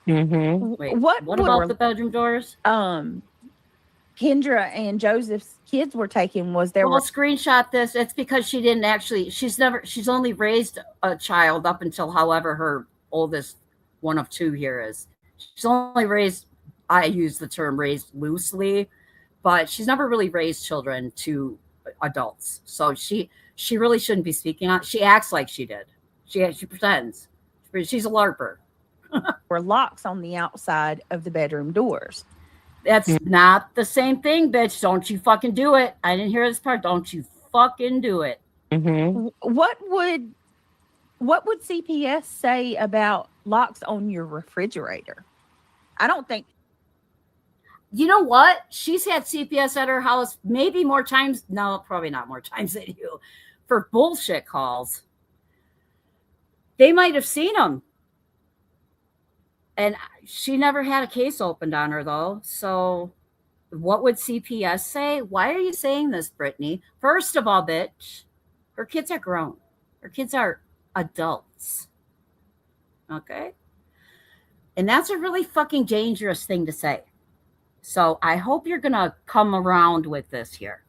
Mm-hmm. Wait, what about the bedroom doors? Kendra and Joseph's kids were taking was there. Well, screenshot this. It's because she didn't actually, she's only raised a child up until however her oldest one of two here is. She's only raised, I use the term raised loosely, but she's never really raised children to adults. So she really shouldn't be speaking on. She acts like she did. She pretends. She's a LARPer. Were locks on the outside of the bedroom doors. That's not the same thing, bitch. Don't you fucking do it. I didn't hear this part. Don't you fucking do it. Mm-hmm. What would CPS say about locks on your refrigerator? I don't think. You know what? She's had CPS at her house maybe more times. No, probably not more times than you. For bullshit calls. They might have seen them. And she never had a case opened on her, though. So what would CPS say? Why are you saying this, Brittany? First of all, bitch, her kids are grown. Her kids are adults. Okay? And that's a really fucking dangerous thing to say. So I hope you're going to come around with this here.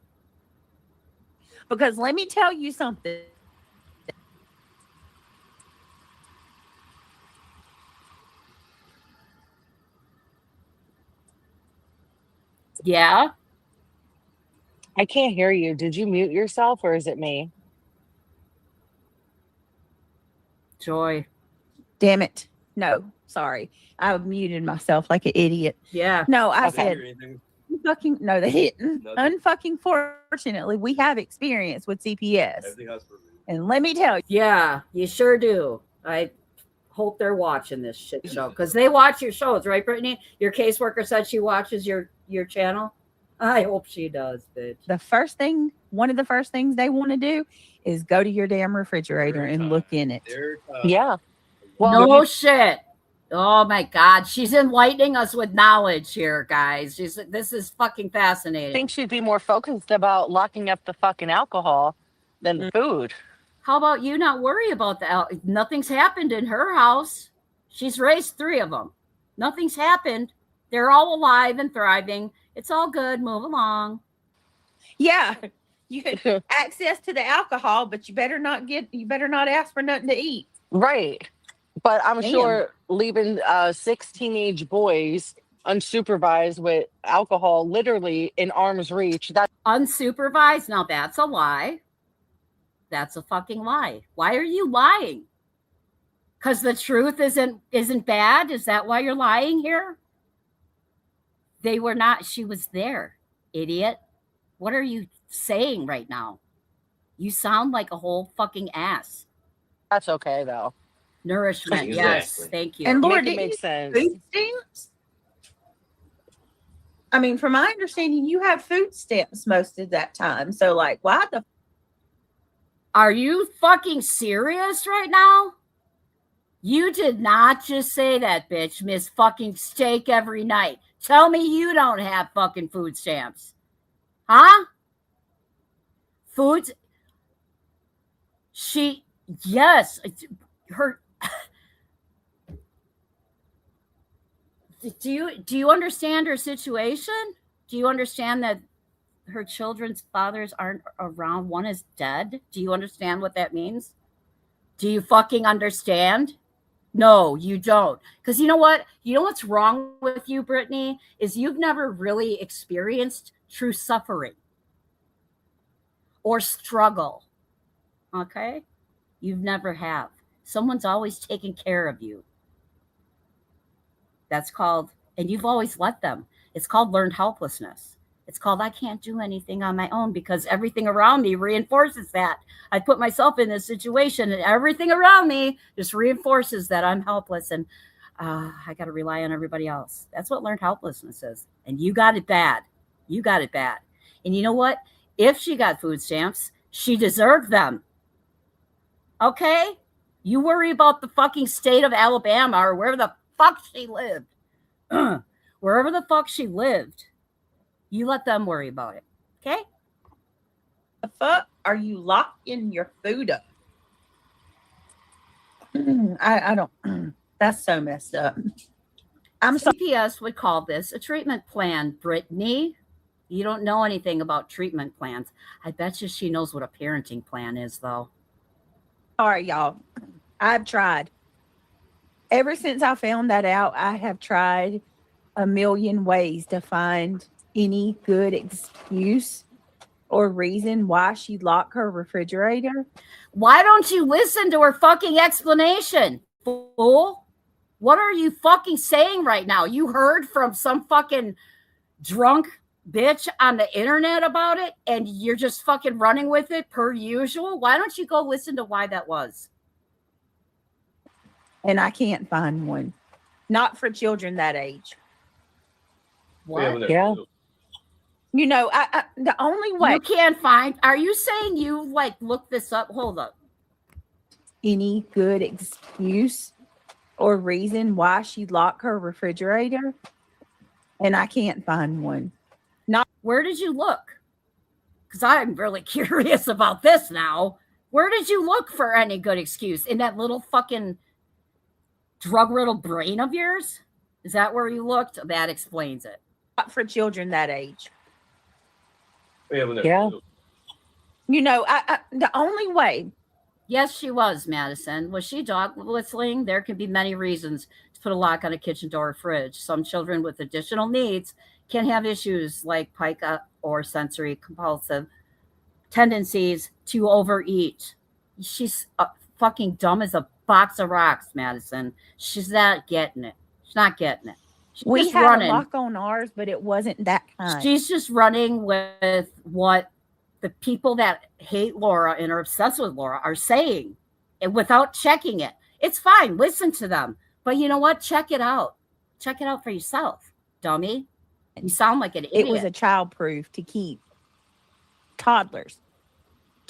Because let me tell you something. Yeah? I can't hear you. Did you mute yourself or is it me? Joy. Damn it. No, sorry. I muted myself like an idiot. Yeah. No, I I said, didn't hear anything. no, they didn't. Nothing. Unfucking fortunately, we have experience with CPS. Everything else was And let me tell you, Yeah, you sure do. I hope they're watching this shit show because they watch your shows, right, Brittany? Your caseworker said she watches your channel. I hope she does, bitch. one of the first things they want to do is go to your damn refrigerator and look in it. They're tough. Yeah. Well, No shit. Oh my God. She's enlightening us with knowledge here, guys. This is fucking I fascinating. think she'd be more focused about locking up the fucking alcohol than the food. How about you not worry about nothing's happened in her house. She's raised 3 of them. Nothing's happened. They're all alive and thriving. It's all good. Move along. Yeah. You can access to the alcohol, but you better not ask for nothing to eat. Right. But I'm Damn. sure leaving 6 teenage boys unsupervised with alcohol literally in arm's reach, that's Unsupervised? Now that's a lie. That's a fucking lie. Why are you lying? Because the truth isn't bad? Is that why you're lying here? They were not. She was there, idiot. What are you saying right now? You sound like a whole fucking ass. okay though. Nourishment, Exactly. yes, thank you. And Lord, Make it didn't make you sense. food stamps? I mean, from my understanding, you have food stamps most of that time. So, like, why the Are you fucking serious right now? You did not just say that, bitch. Miss fucking steak every night. Tell me you don't have fucking food stamps. Huh? Foods? Yes. Her. Do you understand her situation? Do you understand that her children's fathers aren't around? One is dead. Do you understand what that means? Do you fucking understand? No, you don't. Because you know what? You know what's wrong with you, Brittany, is you've never really experienced true suffering or struggle. Okay? You've never have. Someone's always taken care of you. That's called, and you've always let them. It's called learned helplessness. It's called I can't do anything on my own because everything around me reinforces that. I put myself in this situation and everything around me just reinforces that I'm helpless and I got to rely on everybody else. That's what learned helplessness is. And you got it bad. You got it bad. And you know what? If she got food stamps, she deserved them. Okay? You worry about the fucking state of Alabama or wherever the fuck she lived. Wherever the fuck she lived. You let them worry about it. Okay? the fuck are you locking your food up? I don't. That's so messed up. I'm sorry. CPS would call this a treatment plan, Brittany. You don't know anything about treatment plans. I bet you she knows what a parenting plan is, though. Sorry, y'all. I've tried. Ever since I found that out, I have tried a million ways to find any good excuse or reason why she'd lock her refrigerator. Why don't you listen to her fucking explanation, fool? What are you fucking saying right now? You heard from some fucking drunk bitch on the internet about it and you're just fucking running with it per usual? Why don't you go listen to why that was? And I can't find one. Not for children that age. What? Yeah. You know, I the only way You can't find. Are you saying you like look this up? Hold up. any good excuse or reason why she'd lock her refrigerator, and I can't find one. Where did you look? Because I'm really curious about this now. Where did you look for any good excuse? In that little fucking drug-riddled brain of yours? Is that where you looked? That explains it. Not for children that age. Yeah. You know, I the only way. Yes, she was, Madison. Was she dog whistling? There can be many reasons to put a lock on a kitchen door or fridge. Some children with additional needs can have issues like pica or sensory compulsive tendencies to overeat. She's fucking dumb as a box of rocks, Madison. She's not getting it. She's not getting it. She's We just had running. a lock on ours, but it wasn't that kind. She's just running with what the people that hate Laura and are obsessed with Laura are saying and without checking it. It's fine. Listen to them. But you know what? Check it out. Check it out for yourself, dummy. You sound like an idiot. It was a child proof to keep toddlers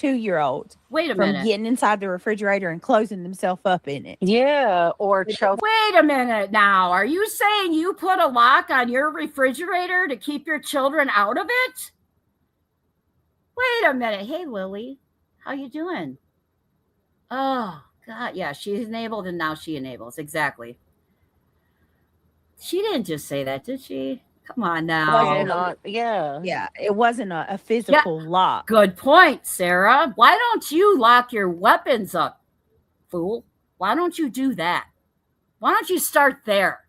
2-year-olds Wait a from minute. getting inside the refrigerator and closing themselves up in it. Yeah, or choke. Wait a minute now. Are you saying you put a lock on your refrigerator to keep your children out of it? Wait a minute. Hey, Lily, how you doing? Oh, God. Yeah, she's enabled and now she enables. Exactly. She didn't just say that, did she? Come on now. Not, yeah. Yeah, it wasn't a physical lock. Good point, Sarah. Why don't you lock your weapons up, fool? Why don't you do that? Why don't you start there?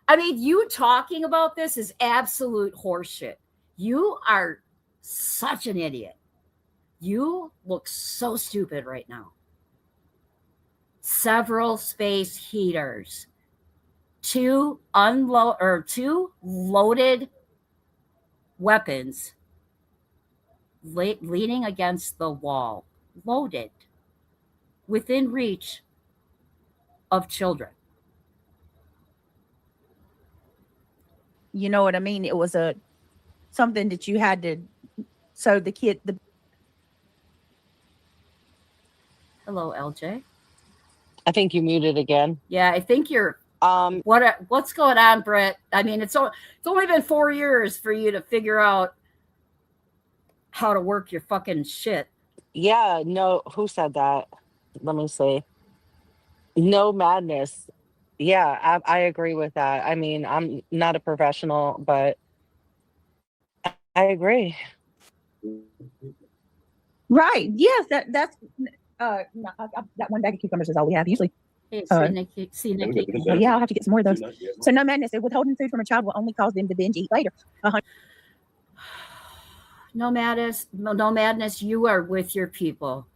I mean, you talking about this is absolute horseshit. You are such an idiot. You look so stupid right now. Several space heaters. Two loaded weapons leaning against the wall, loaded, within reach of children. You know what I mean? It was something that you had to. So the kid, Hello, LJ. I think you muted again. Yeah, I think you're. What's going on, Brett? I mean, it's only been 4 years for you to figure out how to work your fucking shit. Yeah, no, who said that? Let me see. No madness. Yeah, I agree with that. I mean, I'm not a professional, but I agree. right? Yes, that's no, that one bag of cucumbers is all we have usually. Hey, Nikki. Yeah, I'll have to get some more of those. So no madness. Withholding food from a child will only cause them to binge eat later. No madness. You are with your people.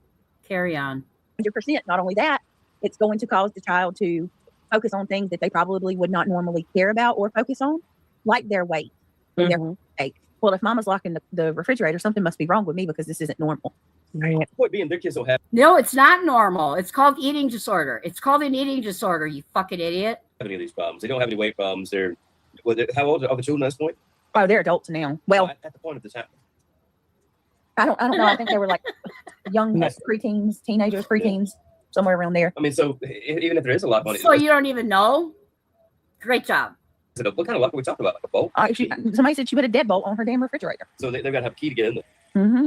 Carry on. 100%. Not only that, it's going to cause the child to focus on things that they probably would not normally care about or focus on, like their weight. Their weight. Well, if mama's locking the refrigerator, something must be wrong with me because this isn't normal. Right. Point being, their kids don't have No, it's not normal. It's called eating disorder. It's called an eating disorder, you fucking idiot. any of these problems. They don't have any weight problems. How old are the children at this point? Oh, they're adults now. Well, at the point of this happening. I don't know. I think they were like young preteens, teenagers, preteens, somewhere around there. I mean, so even if there is a lock on it, So you don't even know? Great job. What kind of lock are we talking about? Like a bolt? Somebody said she put a deadbolt on her damn refrigerator. So they've got to have a key to get in there. Mm-hmm.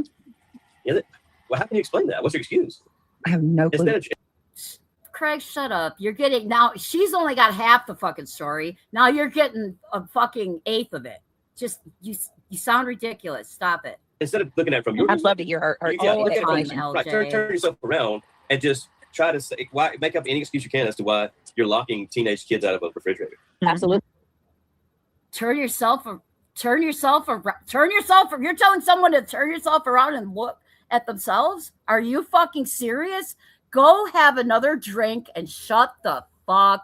Is it? Well, how can you explain that? What's your excuse? I have no clue. Craig, shut up. You're getting now. She's only got half the fucking story. Now you're getting a fucking eighth of it. Just you sound ridiculous. Stop it. Instead of looking at it from your I'd love to hear her. look at it from, right, turn yourself around and just try to say make up any excuse you can as to why you're locking teenage kids out of a refrigerator. Absolutely. Turn yourself around. You're telling someone to turn yourself around and look at themselves? Are you fucking serious? Go have another drink and shut the fuck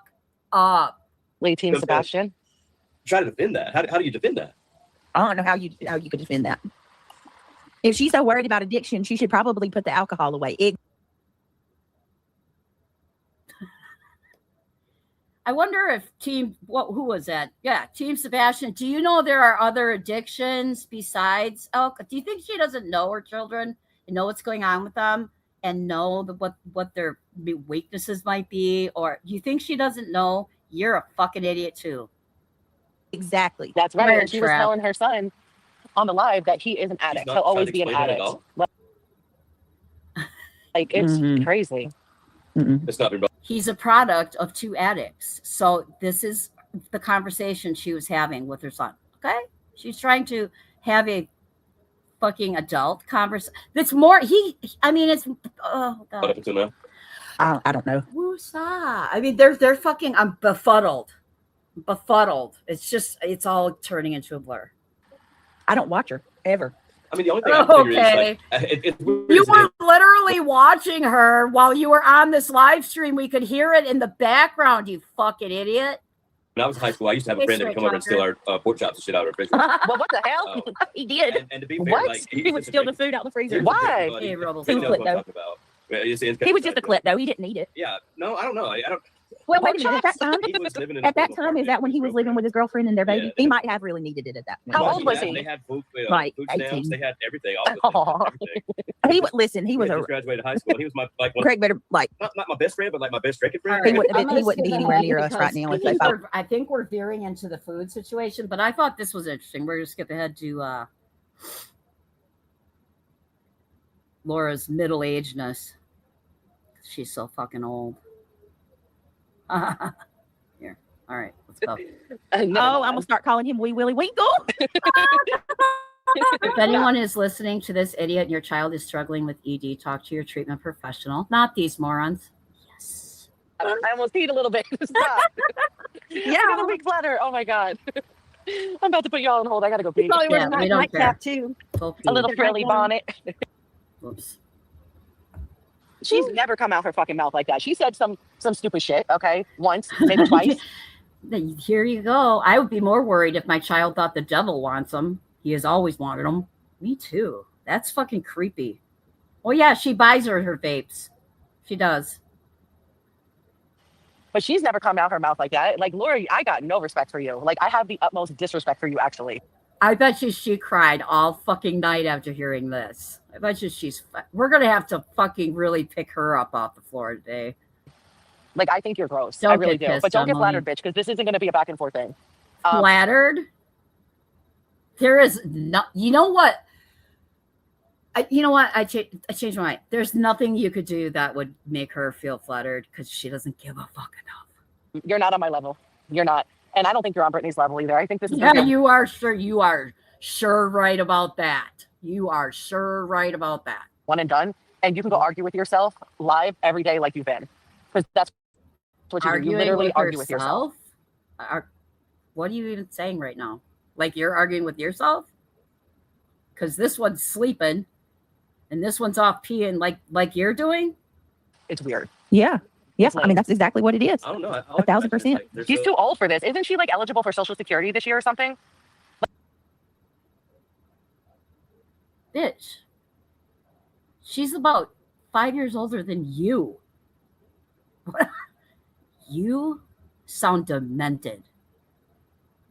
up. Lead Team Sebastian. Try to defend that. How do you defend that? I don't know how you could defend that. If she's so worried about addiction, she should probably put the alcohol away. I wonder if who was that? Yeah, Team Sebastian. Do you know there are other addictions besides alcohol? Do you think she doesn't know her children and know what's going on with them and know what their weaknesses might be? Or do you think she doesn't know? You're a fucking idiot too. Exactly. That's right. And she was telling her son on the live that he is an addict. He'll always be an addict. Like it's crazy. It's not been. He's a product of two addicts. So this is the conversation she was having with her son. Okay? She's trying to have a fucking adult conversation. That's more it's oh god. What up until now? I don't know. Woosah. I mean, they're fucking. I'm befuddled. It's all turning into a blur. I don't watch her ever. I mean, the only thing I figure is it's weird. You were literally watching her while you were on this live stream. We could hear it in the background, you fucking idiot. When I was in high school, I used to have a friend that would come over and steal our pork chops and shit out of our fridge. Well, what the hell? He did. And to be fair, What? like, He would steal the food out the freezer. Why? Hey, Rebels. He was just a clip, though. He didn't eat it. Yeah, no, I don't know. I don't. Well, wait a minute. At that time, He was living in at a that home time, is that when he was living with his girlfriend and their baby? Yeah, He might have really needed it at that point. How Well, old was had- he? They had food, Like food stamps. 18. They had everything. All the things, everything. He would listen. He He was had a just graduated high school. He was my like one, Craig better like not my best friend, but like my best second friend. All right, wouldn't have I'm been- he gonna wouldn't be skip anywhere ahead near us right because now I if they think felt- I think we're veering into the food situation, but I thought this was interesting. We're gonna skip ahead to Laura's middle-agedness. She's so fucking old. Here. All right, let's go. Never Oh, I'm mind. gonna start calling him Wee Willie Winkle. If anyone is listening to this idiot and your child is struggling with ED, talk to your treatment professional, not these morons. Yes. I almost peed a little bit. Stop. Yeah. I got a weak bladder. Oh my god. I'm about to put y'all on hold. I gotta go pee. Probably wearing Yeah, a we don't nightcap too. Go pee. A little frilly bonnet. Whoops. She's never come out her fucking mouth like that. She said some stupid shit, okay? Once, maybe twice. Here you go. I would be more worried if my child thought the devil wants them. He has always wanted them. Me too. That's fucking creepy. Oh yeah, she buys her vapes. She does. But she's never come out her mouth like that. Like, Lori, I got no respect for you. Like, I have the utmost disrespect for you, actually. I bet you she cried all fucking night after hearing this. I bet you we're going to have to fucking really pick her up off the floor today. Like, I think you're gross. Don't I really get do. pissed, But don't get Emily. flattered, bitch, because this isn't going to be a back and forth thing. Flattered? There is not, you know what? I changed my mind. There's nothing you could do that would make her feel flattered because she doesn't give a fuck enough. You're not on my level. You're not. And I don't think you're on Brittany's level either. I think this is Yeah, you are sure right about that. You are sure right about that. one and done. And you can go argue with yourself live every day like you've been. Because that's what you do. You Arguing literally with argue with yourself. What are you even saying right now? Like you're arguing with yourself? Because this one's sleeping and this one's off peeing like you're doing? It's weird. Yeah. Yeah. It's I mean, that's exactly what it is. I don't know. 1,000%. She's too old for this. Isn't she like eligible for Social Security this year or something? Bitch. She's about 5 years older than you. You sound demented.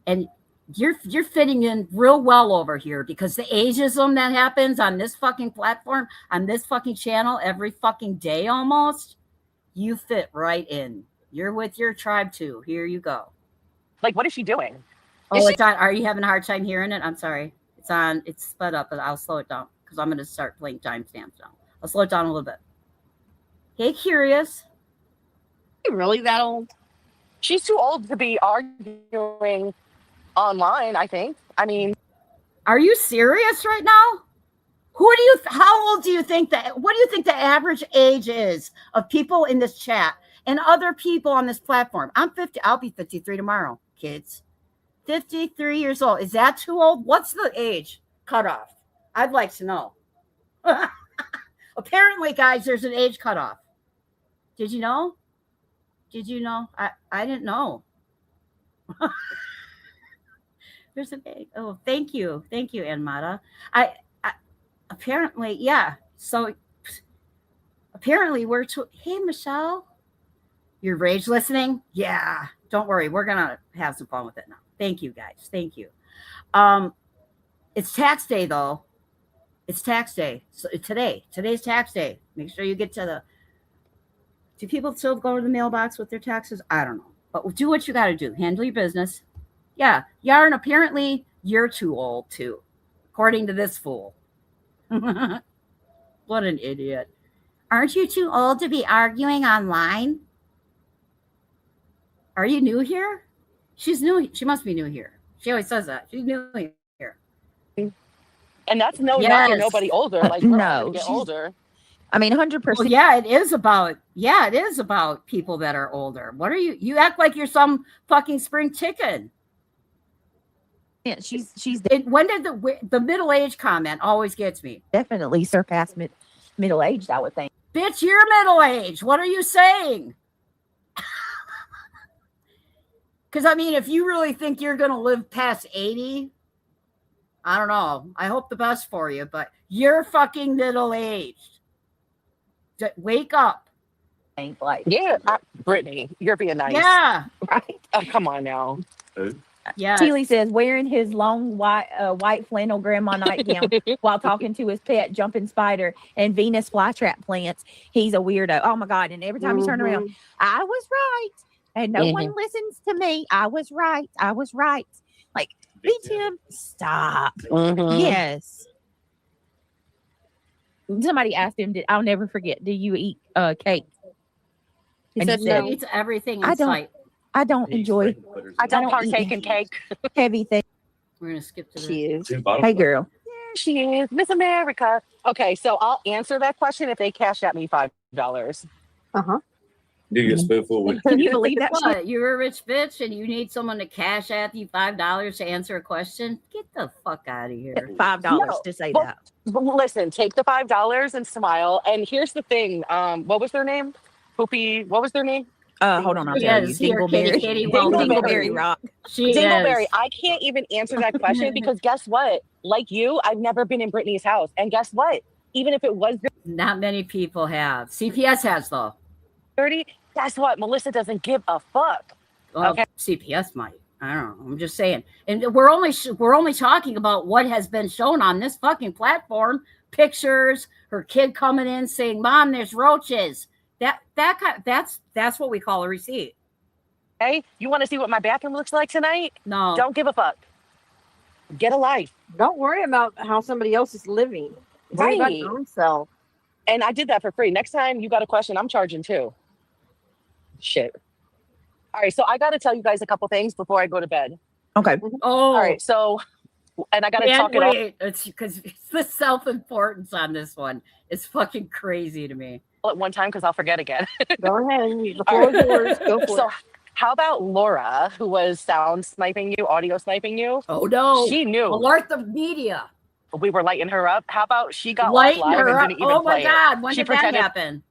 And you're fitting in real well over here because the ageism that happens on this fucking platform, on this fucking channel every fucking day almost, you fit right in. You're with your tribe too. Here you go. Like, what is she doing? Oh, it's on. Are you having a hard time hearing it? I'm sorry. It's on. It's sped up, but I'll slow it down because I'm going to start playing timestamps now. I'll slow it down a little bit. Hey, Curious. You really that old? She's too old to be arguing online, I think. I mean, Are you serious right now? How old do you think what do you think the average age is of people in this chat and other people on this platform? I'm 50. I'll be 53 tomorrow, kids. 53 years old. Is that too old? What's the age cutoff? I'd like to know. Apparently, guys, there's an age cutoff. Did you know? Did you know? I didn't know. There's an age. Oh, thank you. Thank you, Anmata. I apparently, yeah. So apparently we're hey, Michelle, you're rage listening. Yeah. Don't worry. We're going to have some fun with it now. Thank you, guys. Thank you. It's tax day though. It's tax day. So today's tax day. Make sure you get to do people still go to the mailbox with their taxes? I don't know, but do what you got to do. Handle your business. Yeah. Yarn, apparently you're too old too, according to this fool. What an idiot. Aren't you too old to be arguing online? Are you new here? She's new. She must be new here. She always says that. She's new here. and that's not Yes. nobody older. Like, we're all No, gonna get she's- older. I mean, 100%. Well, yeah, it is about people that are older. What are you act like you're some fucking spring chicken. Yeah, she's When did the middle-aged comment always gets me? definitely surpassed middle-aged, I would think. Bitch, you're middle-aged. What are you saying? Because, I mean, if you really think you're going to live past 80, I don't know. I hope the best for you, but you're fucking middle-aged. Wake up. Like, Yeah, Brittany, you're being nice. Yeah. right? Oh, come on now. Yeah. Teely says wearing his long white flannel grandma nightgown while talking to his pet jumping spider and Venus flytrap plants. He's a weirdo. Oh my God. And every time you turn around, I was right. And no one listens to me. I was right. I was right. Like, Tim, stop. Yes. Somebody asked him, I'll never forget, do you eat cake? He And said He no. eats everything in I don't- sight. I don't enjoy I don't don't partake eat- in cake. heavy things. We're gonna skip to She the is. Hey, girl. There she is, Miss America. Okay, so I'll answer that question if they cash at me $5. Do your spoonful with. Can you believe that shit? what? You're a rich bitch and you need someone to cash at you $5 to answer a question? Get the fuck out of here. $5 No, to say well, that. But listen, take the $5 and smile. And here's the thing. What was their name? Poopy. What was their name? Hold on, I'll She tell you. is here, Kitty, Kitty, well, Dingleberry Rock. She Dingleberry. is. I can't even answer that question because guess what? Like you, I've never been in Brittany's house. And guess what? Even if it was Not many people have. CPS has though. dirty, guess what? Melissa doesn't give a fuck. Well, Okay. CPS might. I don't know. I'm just saying. And we're only talking about what has been shown on this fucking platform. Pictures, her kid coming in saying, "Mom, there's roaches." That's what we call a receipt. Hey, you want to see what my bathroom looks like tonight? No. Don't give a fuck. Get a life. Don't worry about how somebody else is living. Worry about your own self. And I did that for free. Next time you got a question, I'm charging too. Shit. All right, so I got to tell you guys a couple things before I go to bed. Okay. Oh, All right, so, and I got to talk it off. It's because the self-importance on this one is fucking crazy to me. At one time because I'll forget again. Go ahead. The floor is yours. Go for So it. how about Laura, who was sound sniping you, audio sniping you? Oh no. She knew Alert the media. we were lighting her up. How about she got Lighten live her and up. didn't even Oh my play it? God. When She did that pretended- happen?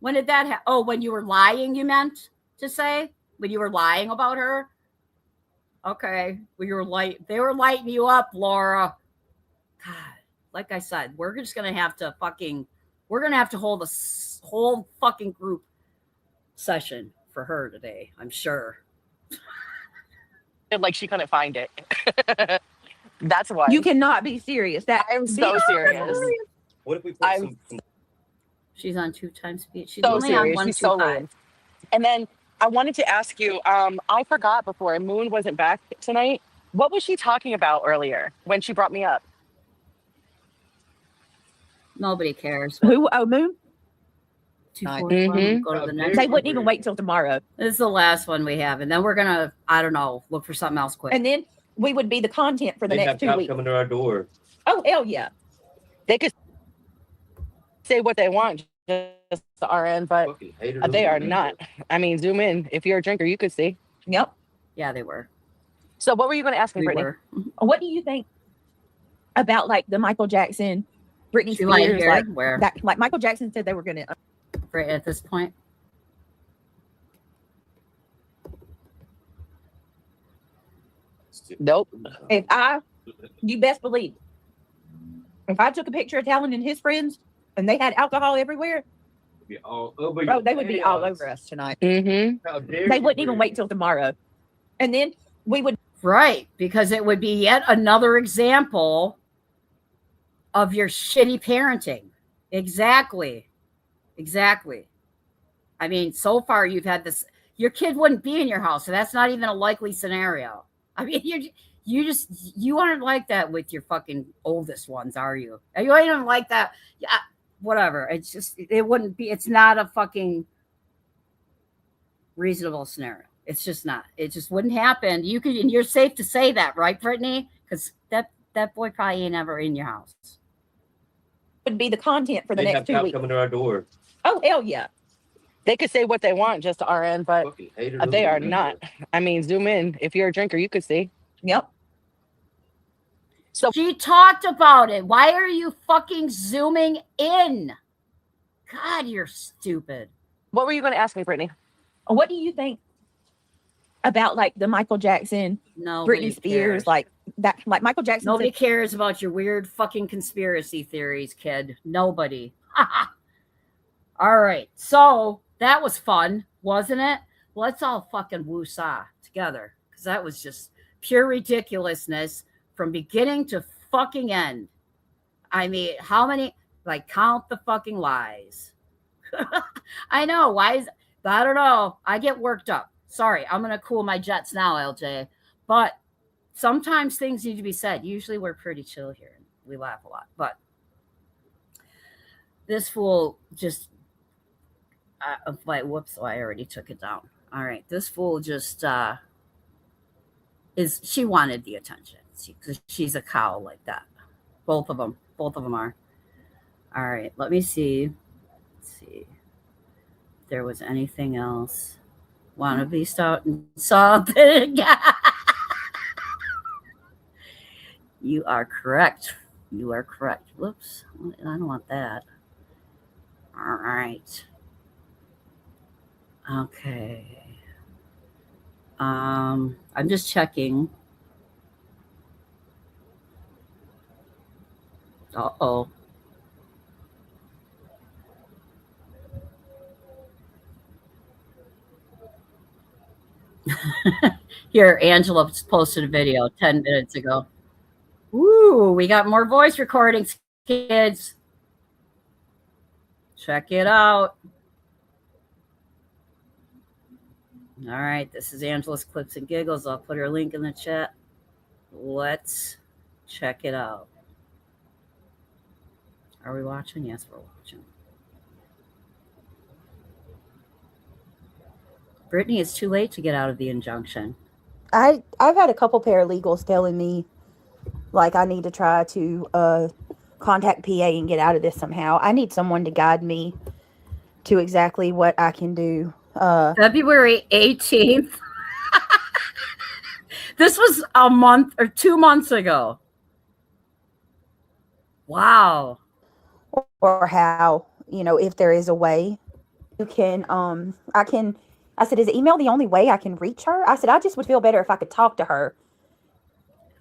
When did that happen? Oh, when you were lying, you meant to say? When you were lying about her? Okay. When you were they were lighting you up, Laura. God, like I said, we're just gonna have to hold a whole fucking group session for her today, I'm sure. Like she couldn't find it. That's why. You cannot be serious. That I'm so serious. What if we put I'm- some? She's on 2 times speed. She's So only serious. on She's so 125. lame. And then I wanted to ask you, I forgot before Moon wasn't back tonight. What was she talking about earlier when she brought me up? Nobody cares. who? Oh, Moon. 241. Go to the next They one. wouldn't even wait till tomorrow. This is the last one we have, and then we're gonna, I don't know, look for something else quick. And then we would be the content for the They next have 2 cops weeks. coming to our door. Oh, hell yeah. They could say what they want, just the RN, but Fucking haters they over are there. not. I mean, zoom in. If you're a drinker, you could see. Yep. Yeah, they were. So what were you going to ask me, We Brittany? were. What do you think about like the Michael Jackson, Britney She might Spears, hear like where that? Like Michael Jackson said they were going to. right at this point. Nope. You best believe, if I took a picture of Talon and his friends and they had alcohol everywhere, Be all over bro, your they would be all chaos. over us tonight. Mm-hmm. How dare They you, wouldn't even Brittany? wait till tomorrow. And then we would. Right, because it would be yet another example of your shitty parenting. Exactly. I mean, so far you've had this. Your kid wouldn't be in your house, so that's not even a likely scenario. I mean, you aren't like that with your fucking oldest ones, are you? You ain't even like that. Yeah, whatever. It's just it wouldn't be. It's not a fucking reasonable scenario. It's just not. It just wouldn't happen. You could, and you're safe to say that, right, Brittany? Because that boy probably ain't ever in your house. Would be the content for the They next have 2 cops weeks. coming to our door. Oh, hell yeah. They could say what they want, just the RN, but Fucking haters they over are there. not. I mean, zoom in. If you're a drinker, you could see. Yep. So She talked about it. Why are you fucking zooming in? God, you're stupid. what were you going to ask me, Brittany? What do you think about like the Michael Jackson, Nobody Britney Spears, cares. like that? Like Michael Jackson. Nobody said, cares about your weird fucking conspiracy theories, kid. Nobody. All right. So That was fun, wasn't it? Let's all fucking woo-saw together because that was just pure ridiculousness from beginning to fucking end. I mean, how many, like, count the fucking lies. I know, lies. I don't know. I get worked up. Sorry, I'm going to cool my jets now, LJ. But sometimes things need to be said. Usually we're pretty chill here. We laugh a lot. But this fool just, whoops, I already took it down. All right, this fool just she wanted the attention because she's a cow like that. Both of them are. All right, let me see. Let's see if there was anything else. Want to be starting something? You are correct. Whoops, I don't want that. All right. Okay. I'm just checking. Uh-oh. Here, Angela posted a video 10 minutes ago. Ooh, we got more voice recordings, kids. Check it out. All right, this is Angela's Clips and Giggles. I'll put her link in the chat. Let's check it out. Are we watching? Yes, we're watching. Brittany, it's too late to get out of the injunction. I've had a couple paralegals telling me, like, I need to try to contact PA and get out of this somehow. I need someone to guide me to exactly what I can do. February 18th. This was a month or 2 months ago. Wow. Or how, if there is a way you can, I said, is email the only way I can reach her? I said, I just would feel better if I could talk to her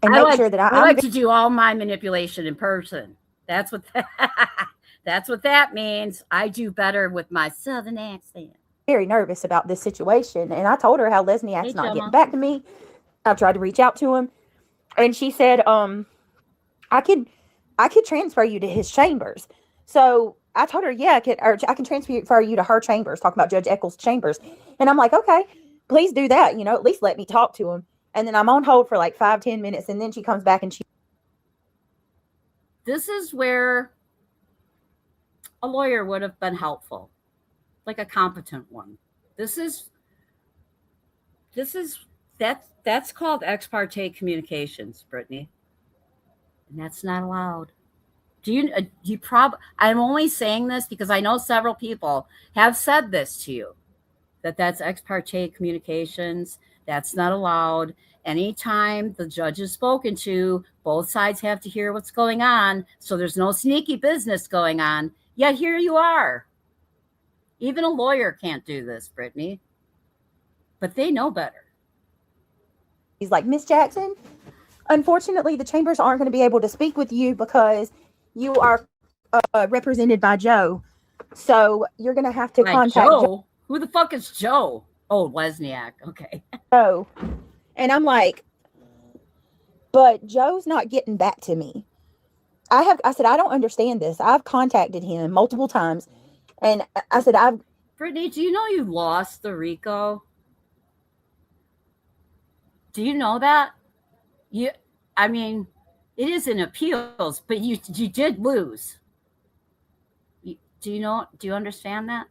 and make sure that I like to do all my manipulation in person. That's what that means. I do better with my Southern accent. Very nervous about this situation. And I told her how Lesniak's not getting back to me. I've tried to reach out to him. And she said, I could transfer you to his chambers. So I told her, yeah, I can transfer you to her chambers, talking about Judge Eccles' chambers. And I'm like, okay, please do that. At least let me talk to him. And then I'm on hold for like 5-10 minutes. And then she comes back and this is where a lawyer would have been helpful, like a competent one. That's called ex parte communications, Brittany. And that's not allowed. I'm only saying this because I know several people have said this to you, that's ex parte communications. That's not allowed. Anytime the judge is spoken to, both sides have to hear what's going on. So there's no sneaky business going on. Yet here you are. Even a lawyer can't do this, Brittany. But they know better. He's like, Miss Jackson, unfortunately, the chambers aren't going to be able to speak with you because you are represented by Joe. So you're going to have to contact Joe. Who the fuck is Joe? Oh, Lesniak. Okay. Joe. And I'm like, but Joe's not getting back to me. I said, I don't understand this. I've contacted him multiple times. And I said, Brittany, do you know you lost the RICO? Do you know that? It is in appeals, but you did lose. Do you understand that?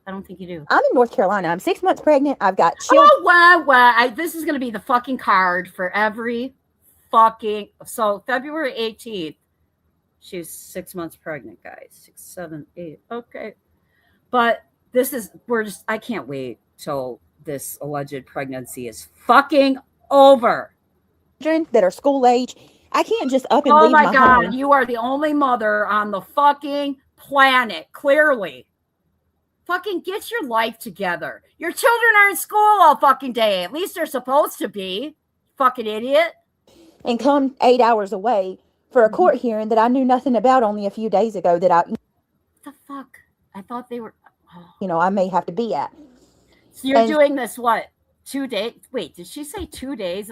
I don't think you do. I'm in North Carolina. I'm 6 months pregnant. I've got children. Oh, wow. This is going to be the fucking card for every fucking... So February 18th, she was 6 months pregnant, guys. 6, 7, 8. Okay. But I can't wait till this alleged pregnancy is fucking over. That are school age. I can't just up and leave my home. Oh my God, you are the only mother on the fucking planet, clearly. Fucking get your life together. Your children are in school all fucking day. At least they're supposed to be. Fucking idiot. And come 8 hours away for a court hearing that I knew nothing about only a few days ago. What the fuck? I thought they were... I may have to be at. So you're doing this, what, 2 days? Wait, did she say 2 days?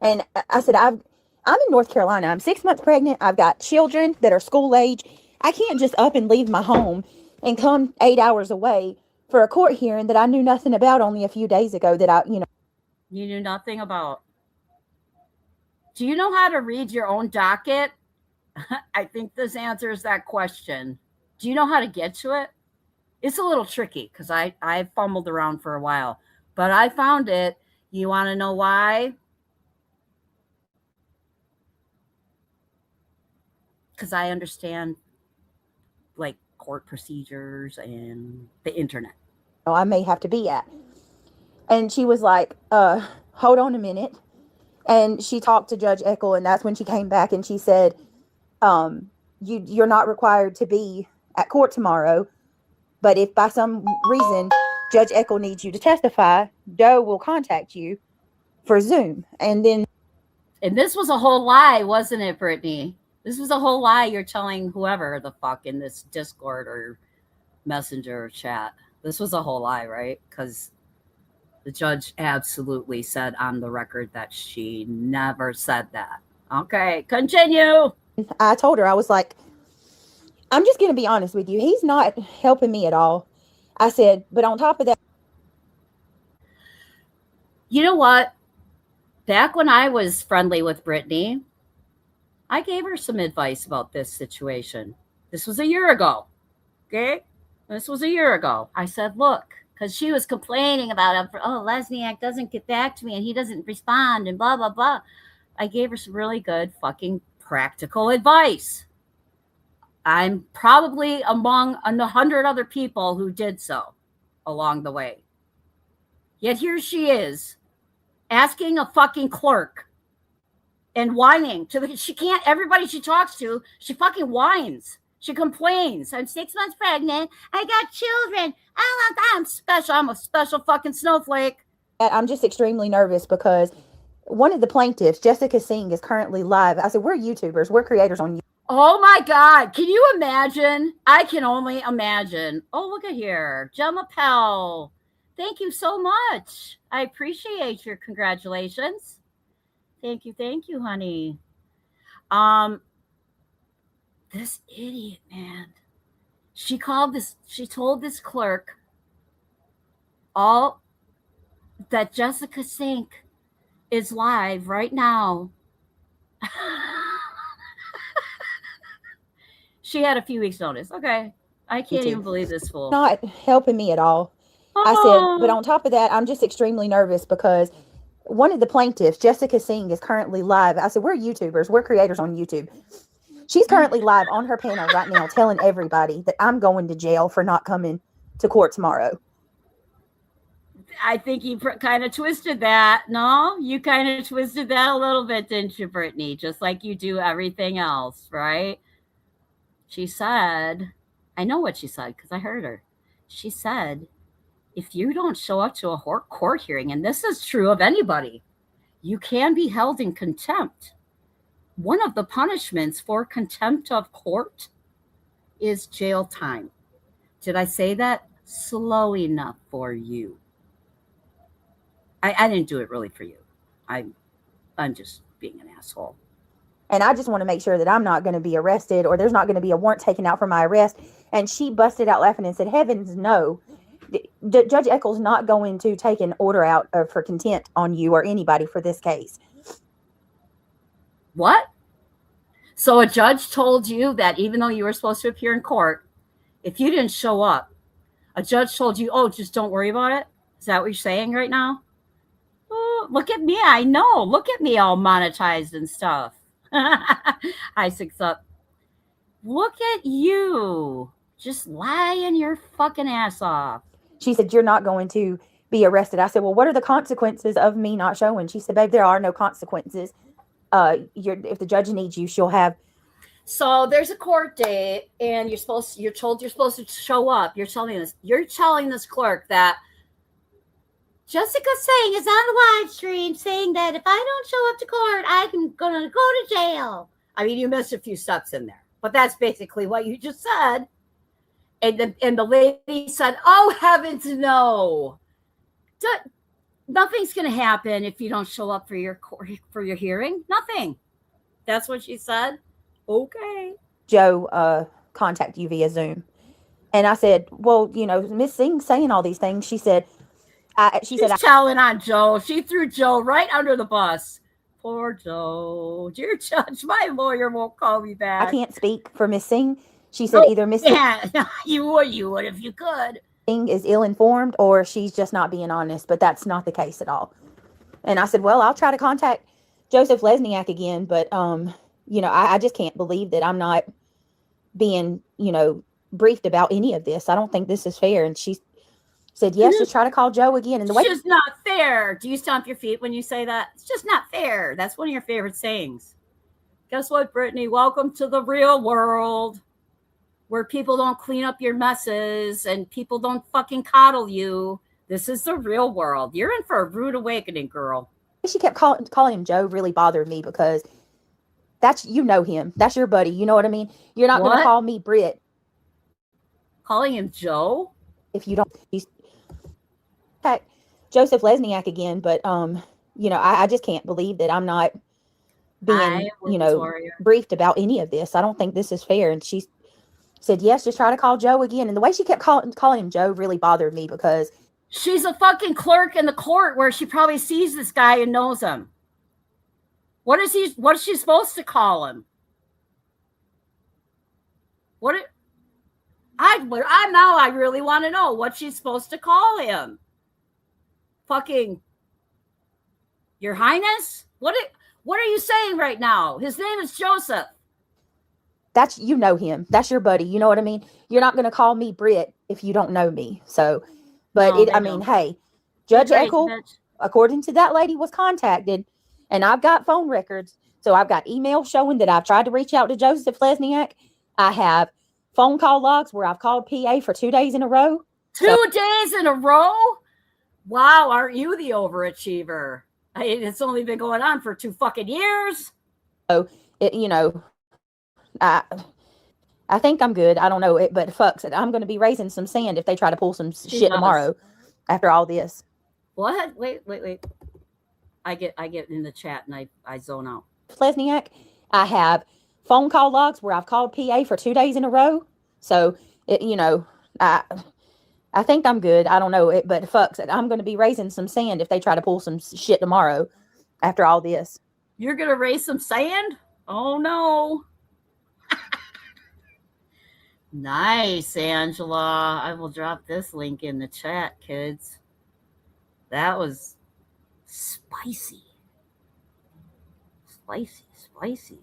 And I said, I'm in North Carolina. I'm 6 months pregnant. I've got children that are school age. I can't just up and leave my home and come 8 hours away for a court hearing that I knew nothing about only a few days ago that You knew nothing about. Do you know how to read your own docket? I think this answers that question. Do you know how to get to it? It's a little tricky because I fumbled around for a while, but I found it. You want to know why? Because I understand like court procedures and the internet. I may have to be at. And she was like, hold on a minute. And she talked to Judge Eckel, and that's when she came back and she said, you're not required to be at court tomorrow, but if by some reason Judge Eckel needs you to testify, Doe will contact you for Zoom. And this was a whole lie, wasn't it, Brittany? This was a whole lie you're telling whoever the fuck in this Discord or Messenger chat. This was a whole lie, right? Because the judge absolutely said on the record that she never said that. Okay, continue. I told her, I was like, I'm just going to be honest with you. He's not helping me at all. I said, but on top of that. You know what? Back when I was friendly with Brittany, I gave her some advice about this situation. This was a year ago. Okay? This was a year ago. I said, look, because she was complaining about him. Lesniak doesn't get back to me and he doesn't respond and blah, blah, blah. I gave her some really good fucking practical advice. I'm probably among 100 other people who did so along the way. Yet here she is asking a fucking clerk and whining she can't, everybody she talks to, she fucking whines. She complains. I'm 6 months pregnant. I got children. I'm special. I'm a special fucking snowflake. I'm just extremely nervous because one of the plaintiffs, Jessica Singh, is currently live. I said, we're YouTubers. We're creators on YouTube. Oh my God. Can you imagine? I can only imagine. Oh, look at here. Gemma Pell. Thank you so much. I appreciate your congratulations. Thank you, honey. This idiot, man. She told this clerk all that Jessica Singh is live right now. She had a few weeks notice. Okay. I can't even believe this fool. Not helping me at all. I said, but on top of that, I'm just extremely nervous because one of the plaintiffs, Jessica Singh, is currently live. I said, we're YouTubers. We're creators on YouTube. She's currently live on her panel right now telling everybody that I'm going to jail for not coming to court tomorrow. I think you kind of twisted that. No, you kind of twisted that a little bit, didn't you, Brittany? Just like you do everything else, right? She said, I know what she said because I heard her. She said, if you don't show up to a court hearing, and this is true of anybody, you can be held in contempt. One of the punishments for contempt of court is jail time. Did I say that slow enough for you? I didn't do it really for you. I'm just being an asshole. And I just want to make sure that I'm not going to be arrested or there's not going to be a warrant taken out for my arrest. And she busted out laughing and said, heavens no. Judge Eckel's not going to take an order out for contempt on you or anybody for this case. What? So a judge told you that even though you were supposed to appear in court, if you didn't show up, a judge told you, oh, just don't worry about it? Is that what you're saying right now? Oh, look at me. I know. Look at me all monetized and stuff. Hi, 6 up. Look at you. Just lying your fucking ass off. She said, you're not going to be arrested. I said, well, what are the consequences of me not showing? She said, babe, there are no consequences. If the judge needs you, she'll have. So there's a court date and you're told you're supposed to show up. You're telling this clerk that Jessica Singh is on the live stream saying that if I don't show up to court, I'm going to go to jail. I mean, you missed a few steps in there, but that's basically what you just said. And the lady said, "Oh heavens, no! Nothing's going to happen if you don't show up for your hearing. Nothing." That's what she said. Okay. Joe contact you via Zoom. And I said, well, Miss Singh's saying all these things. She said, she's telling on Joe. She threw Joe right under the bus. Poor Joe. Dear Judge, my lawyer won't call me back. I can't speak for Miss Singh. She said either Miss Singh, you would if you could. Singh is ill-informed or she's just not being honest, but that's not the case at all. And I said, well, I'll try to contact Joseph Lesniak again, but I just can't believe that I'm not being, briefed about any of this. I don't think this is fair. And she said, yes, just try to call Joe again. And the way it's just not fair. Do you stomp your feet when you say that? It's just not fair. That's one of your favorite sayings. Guess what, Brittany? Welcome to the real world where people don't clean up your messes and people don't fucking coddle you. This is the real world. You're in for a rude awakening, girl. She kept calling him Joe really bothered me because that's, him. That's your buddy. You know what I mean? You're not going to call me Britt. Calling him Joe? If you don't, he's Joseph Lesniak again, but I just can't believe that I'm not being briefed about any of this. I don't think this is fair. And she said, yes, just try to call Joe again. And the way she kept calling him Joe really bothered me because she's a fucking clerk in the court where she probably sees this guy and knows him. What is she supposed to call him? I really want to know what she's supposed to call him. Fucking Your Highness? What are you saying right now? His name is Joseph. That's, him. That's your buddy. You know what I mean? You're not going to call me Britt if you don't know me. So, but hey, Judge Eckel, according to that lady, was contacted, and I've got phone records. So I've got emails showing that I've tried to reach out to Joseph Lesniak. I have phone call logs where I've called PA for 2 days in a row. 2 days in a row? Wow, aren't you the overachiever? It's only been going on for 2 fucking years. So, I think I'm good. I don't know it, but fucks it. I'm going to be raising some sand if they try to pull some shit tomorrow after all this. What? Wait. I get in the chat and I zone out. Lesniak, I have phone call logs where I've called PA for 2 days in a row. So, I think I'm good. I don't know it, but fucks it. I'm going to be raising some sand if they try to pull some shit tomorrow after all this. You're going to raise some sand? Oh, no. Nice, Angela. I will drop this link in the chat, kids. That was spicy. Spicy.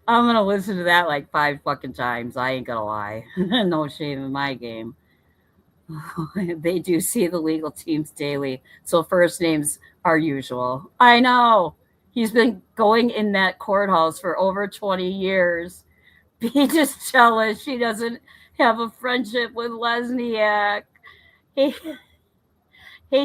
I'm going to listen to that like 5 fucking times. I ain't going to lie. No shame in my game. They do see the legal teams daily. So first names are usual. I know. He's been going in that courthouse for over 20 years. Be just jealous she doesn't have a friendship with Lesniak. Hey,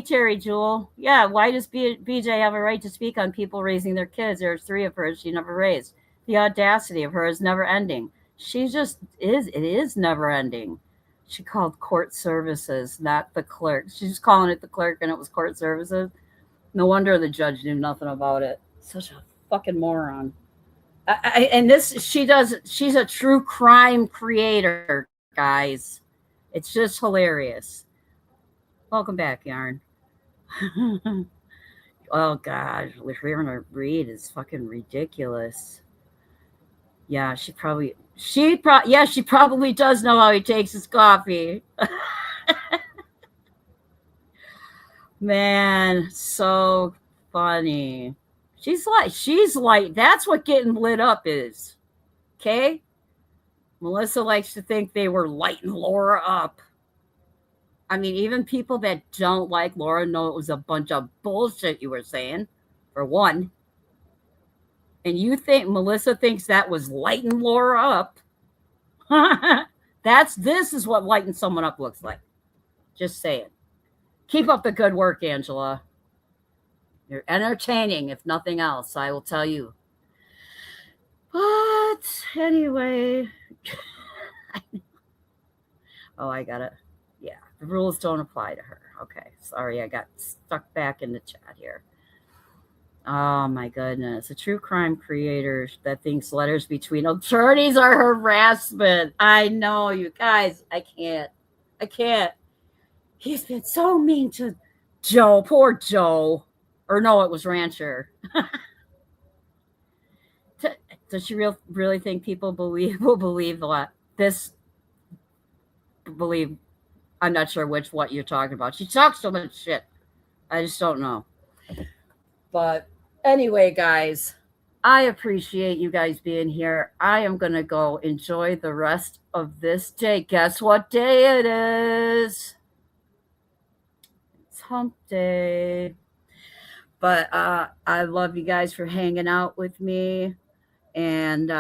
Terry Jewel. Yeah, why does BJ have a right to speak on people raising their kids? There's 3 of her she never raised. The audacity of her is never ending. She just is. It is never ending. She called court services, not the clerk. She's calling it the clerk and it was court services. No wonder the judge knew nothing about it. Such a fucking moron. She's a true crime creator, guys. It's just hilarious. Welcome back, Yarn. Oh, God. What we're going to read is fucking ridiculous. Yeah, she probably does know how he takes his coffee. Man, so funny. She's like, that's what getting lit up is. Okay? Melissa likes to think they were lighting Laura up. I mean, even people that don't like Laura know it was a bunch of bullshit you were saying, for one. And you think Melissa thinks that was lighting Laura up. This is what lighting someone up looks like. Just saying. Keep up the good work, Angela. You're entertaining, if nothing else, I will tell you. But anyway, oh, I got it. Yeah, the rules don't apply to her. Okay, sorry, I got stuck back in the chat here. Oh my goodness, a true crime creator that thinks letters between attorneys are harassment. I know, you guys. I can't. He's been so mean to Joe. Poor Joe. Or no, it was Rancher. Does she really think people will believe this? Believe? I'm not sure what you're talking about. She talks so much shit. I just don't know. But anyway, guys, I appreciate you guys being here. I am going to go enjoy the rest of this day. Guess what day it is? It's hump day. But I love you guys for hanging out with me. And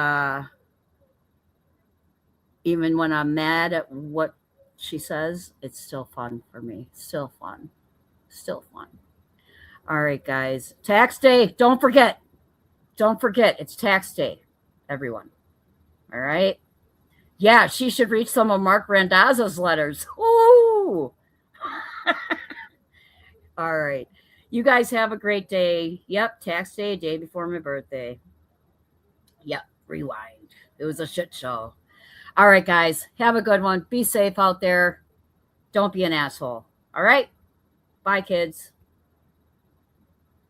even when I'm mad at what she says, it's still fun for me. Still fun. All right, guys. Tax day. Don't forget. It's tax day, everyone. All right. Yeah, she should read some of Mark Randazzo's letters. Ooh. All right. You guys have a great day. Yep, tax day, day before my birthday. Yep, rewind. It was a shit show. All right, guys. Have a good one. Be safe out there. Don't be an asshole. All right. Bye, kids.